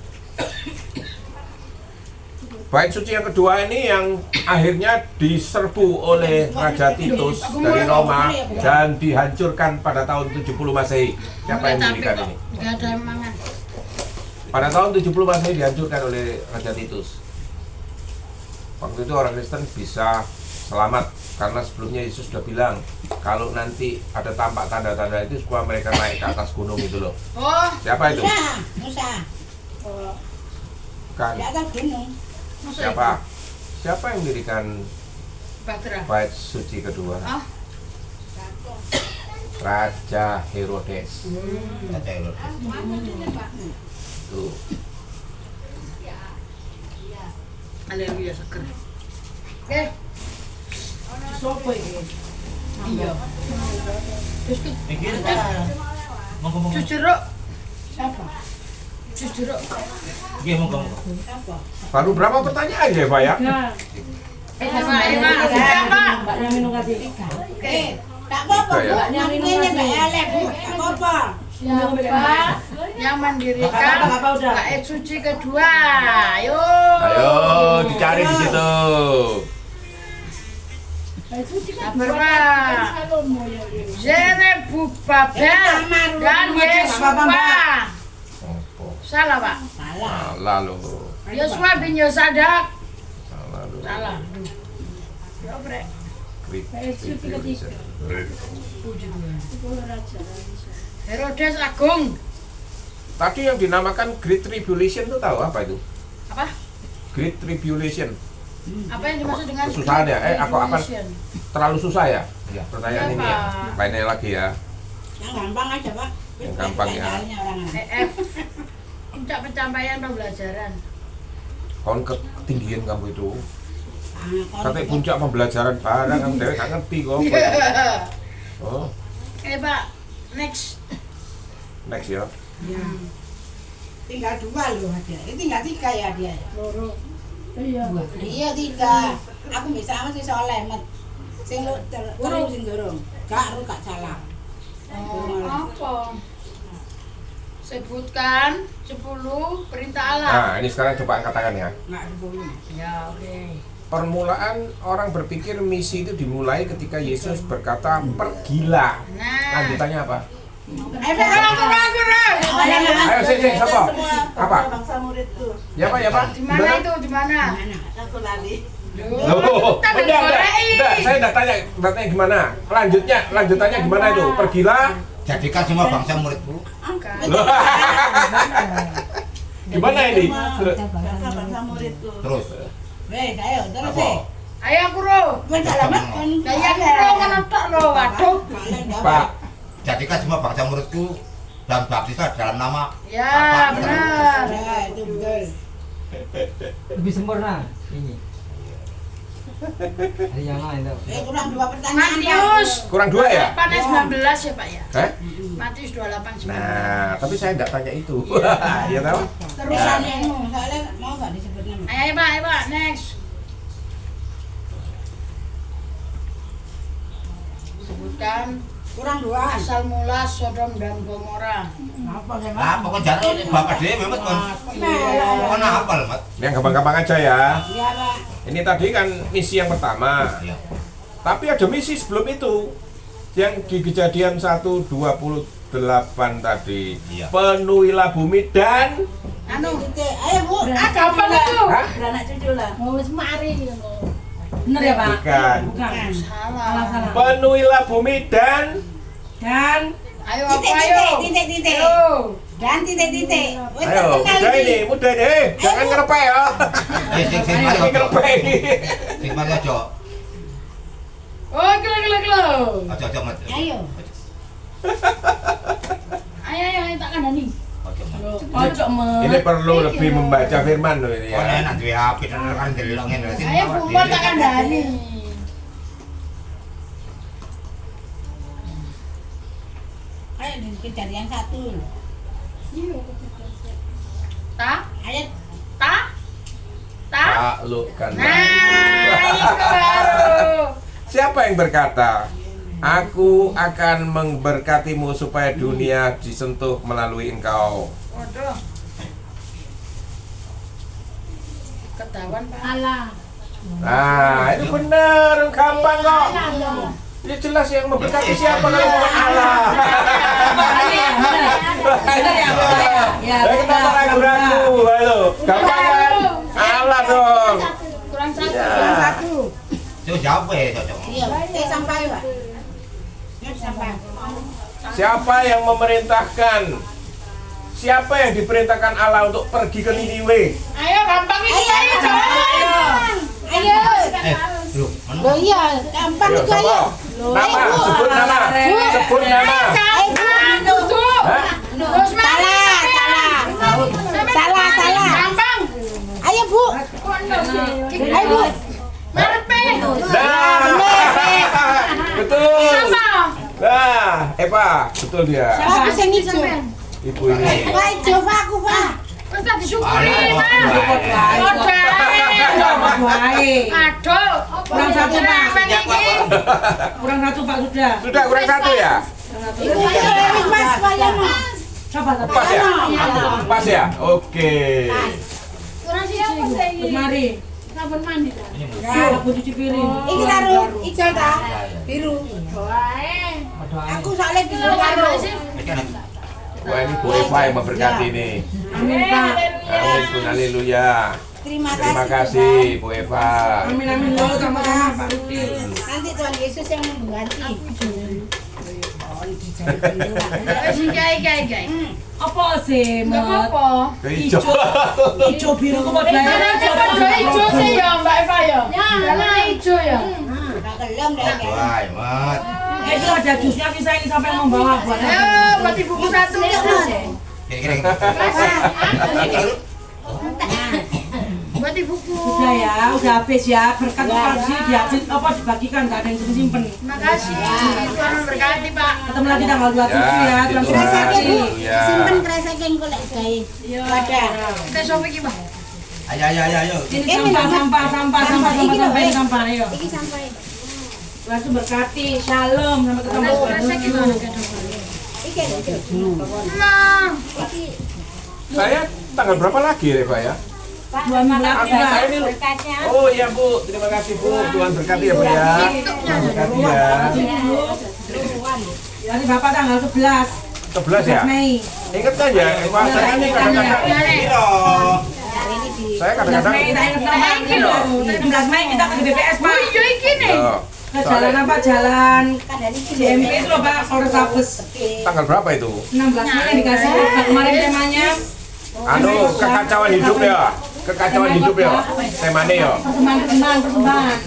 Bait suci yang kedua ini yang akhirnya diserbu oleh Raja Titus dari Roma dan dihancurkan pada tahun 70 Masehi. Siapa yang mendirikan ini? Gak ada mangan. Pada tahun 70 Masehi dihancurkan oleh Raja Titus. Waktu itu orang Kristen bisa selamat karena sebelumnya Yesus sudah bilang kalau nanti ada tampak tanda-tanda itu supaya mereka naik ke atas gunung itu loh. Oh, Siapa itu? Musa. Kan. Di atas gunung. masa Siapa? Siapa yang mendirikan Batra. bait suci kedua? Ah, Raja Herodes. Tuh. haleluya seger. Oke, Sopo ini? iya. Terus ki Monggo. jus jeruk, Siapa? jus jeruk. Nggih, monggo. Siapa? Baru berapa pertanyaan ya Pak ya? Nah, Pak, siapa? Mbaknya minum kasih. Tak apa-apa, Tiga ya? Bu. Ini Mbak Ele, Bu. Tak apa-apa. Siapa yang mendirikan Apa udah? bait suci kedua? Ayo. Ayo dicari di situ. Sabar, Pak. Zerubabel dan Yesua. Salah, Pak. Salah. Lalu. Yosua bin Yosadak. Lalu. Salah. Ya, Bre. Herodes Agung. Tadi yang dinamakan Great Tribulation itu tahu apa itu? Apa? Great Tribulation. Apa yang dimaksud dengan Kesusahan ya? Apa? tribulation? Terlalu susah ya? Ya. Pertanyaan Iya, ini ya. Pak. Lainnya lagi ya. Yang gampang aja, Pak. Yang gampang ya. Jalannya orang lain. EF. Puncak pencapaian pembelajaran. Kon ketinggian kamu itu. Ah, Katanya puncak pembelajaran barang kamu dari nggak ngerti kok. Oh, Pak. Next. next ya. Ya. Tinggal 2 loh ada. Tinggal 3 ya dia. loro. Iya. Iya 3. Aku bisa masih soleh, Mat. Sing lu terus sing durung. Gak salah. Apa? Sebutkan 10 perintah Allah. Nah, ini sekarang coba katakan ya. Enggak 10. Ya, oke. Permulaan orang berpikir misi itu dimulai ketika Yesus berkata, "Pergilah." Nah. Lanjutannya apa? Ayo sini, siapa? Apa? Bangsa muridku. Ya Pak, ya Pak. Di mana itu? Di mana? Aku lari. Loh, enggak. Saya enggak tanya gimana. Lanjutannya gimana itu? Pergilah. Jadikan semua bangsa muridku. Loh. Gimana ini? Bangsa muridku. Terus. Wes, ayo terus Apa? Ayo aku ro. Men selamat kan. Saya aku ro ngentok ro. Waduh. Pak, Jadikan semua bangsa muridku dan baptislah dalam nama Ya, Bapak, benar. Ya, itu betul. Lebih sempurna ini. Ada yang lain tuh. Kurang 2 pertanyaan. Matius. kurang 2 ya? 8:19 ya, Pak ya. Eh? Matius 28:19. Nah, tapi saya enggak tanya itu. Ya tahu? Terusannya soalnya mau enggak disebut nama. Ayo, Pak, next. Sebutkan Kurang 2. Asal mula Sodom dan Gomora. Nah, pokok jalan bapak dia memang kon hafal, Mat. Yang gampang-gampang aja ya. Iya, Pak. Ini tadi kan misi yang pertama. Iya. Tapi ada misi sebelum itu. Yang di Kejadian 1:28 tadi. Iya. Penuhilah bumi dan Titik. Ayo, Bu. Gampang itu. Hah? Beranak cucu lah. Mau mari Bener ya Pak? Bukan. Bukan. Salah. Salah. Penuhilah bumi dan Ayo apa Titik, ayo? titik. Ayo. Dan titik. Wis ayo, terkenal mudah iki. ini, mudah deh. Jangan ngerepek ya. Sing Ini mari ngerepek ini. Sing mari aja. Oh, gila. Aja Mat. Ayo. Ayo tak kandani. Aja Mat. Ojo Ini perlu lebih membaca firman loh ini Kon ya. enak duwe HP kan delok ngene. Ayo bubar tak kandani. Ayo di Kejadian 1. Tak? Ayo. Tak? Taklukkan. Nah, itu baru. Siapa yang berkata, aku akan memberkatimu supaya dunia disentuh melalui engkau. Waduh. Ketahuan Pak. Allah. Nah, itu benar, gampang kok. Ini jelas yang memberkati siapa kalau bukan Allah. Bener ya Pak? Ya. Kenapa ragu-ragu? Halo, gampang kan? Allah dong. Kurang satu. Ya. Coba jawab ya, cocok. Iya, sampai, Pak. Ya sampai. Siapa yang memerintahkan? Siapa yang diperintahkan Allah untuk pergi ke Niniwe? Ayo gampang ini. Ayo jawab. Ayo. Loh, mana? Loh iya, gampang Ayo, itu ayo. siapa? Nama, sebut nama. Sebut nama. Hah? Salah. Gampang. Ayo, Bu. Ayo, Bu. Marpe. Nah, betul. Sama. Nah, Eva, betul dia. Aku sing ijo. Ibu ini. Wah, ijo Pak, aku, Pak. Wis tak disyukuri, Aduh, Mas. Baik. Aduh. Kurang satu, Pak. Ini. Kurang satu Pak sudah. Sudah kurang satu ya? Ibu wis Mas, saya mau. Coba Pas ya? Pas ya? Oke. Kurang siapa saya Mari. Sabun mandi ta. Tuh, aku cuci piring. Iki karo ijo ta? Biru. Wae. Aku soalnya biru karo. Wah, ini Bu Eva yang memberkati ini. Amin Pak. Amin, Pun haleluya. Terima Terima kasih. kasih Bu Eva. Amin lo sama-sama Pak Rudi. Nanti Tuhan Yesus yang memberkati. Wis iki. Apa sih, Enggak Mat? apa-apa. Hijau. Ijo biru kok padha. Karena padha ijo sih ya Mbak Eva ya. Karena ijo ya. Tak kelem deh. Wah, Mat. Itu ada jusnya bisa ini sampai membawa buat Ayo, buat ibuku satu. Kira-kira. Buat ibuku. Udah ya, udah habis ya. Berkat apa sih dihabis apa dibagikan, enggak ada yang disimpen. Makasih. Tuhan memberkati, Pak. Ketemu lagi tanggal 27 ya. Tuhan Tuhan. memberkati. Ya. Simpen kresek golek gawe. Ada. Kita shopping iki, Pak. Ayo. Ini sampah, sampah, ayo. Iki sampai. Tuhan tuh berkati, shalom, sampai ketemu Kresek gimana? 27. Iki Nah, iki Saya tanggal berapa lagi ya, Pak ya? 2 minggu lagi, Aku Pak. saya ini. Oh iya Bu, terima kasih Bu. Tuhan berkati ya Bu ya. Tuhan berkati ya. Nanti Bapak tanggal 11 11 ya? Mei. Ingat kan ya, Eva, saya ini kadang-kadang Piro? hari ini di saya 16 kadang-kadang Mei, tak ingat nama ini loh. 16 Mei kita ke BPS, Pak. iya iki nih. Loh, Ke jalan apa? Jalan kadang iki JMP itu loh, Pak, Polres Sabes. tanggal berapa itu? 16 Mei dikasih kemarin temanya Anu, kekacauan hidup ya. Kekacauan hidup ya. Temanya ya. persembahan.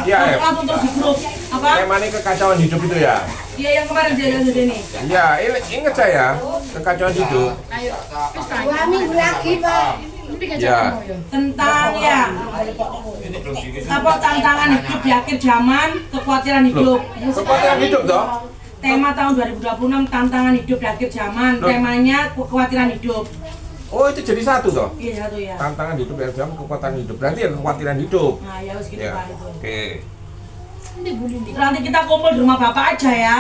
Iya, ya. Langsung terus di grup. Apa? Temanya kekacauan hidup itu ya. Iya yang kemarin jalan ini. Iya, ingat saya kekacauan hidup. Ayo. Wis tak. 2 minggu lagi, Pak. Ini Ya. kacau ya. Tentang ya apa tantangan hidup di akhir zaman, kekhawatiran hidup. Kekuatan hidup toh? Tema tahun 2026 tantangan hidup di akhir zaman. Loh. Temanya kekhawatiran hidup. Oh, itu jadi satu toh? Iya satu ya. Tantangan hidup ya, jam kekuatan hidup. Berarti ya kekhawatiran hidup. Nah ya harus gitu Ya. Pak itu. Oke. Nanti kita kumpul di rumah bapak aja ya.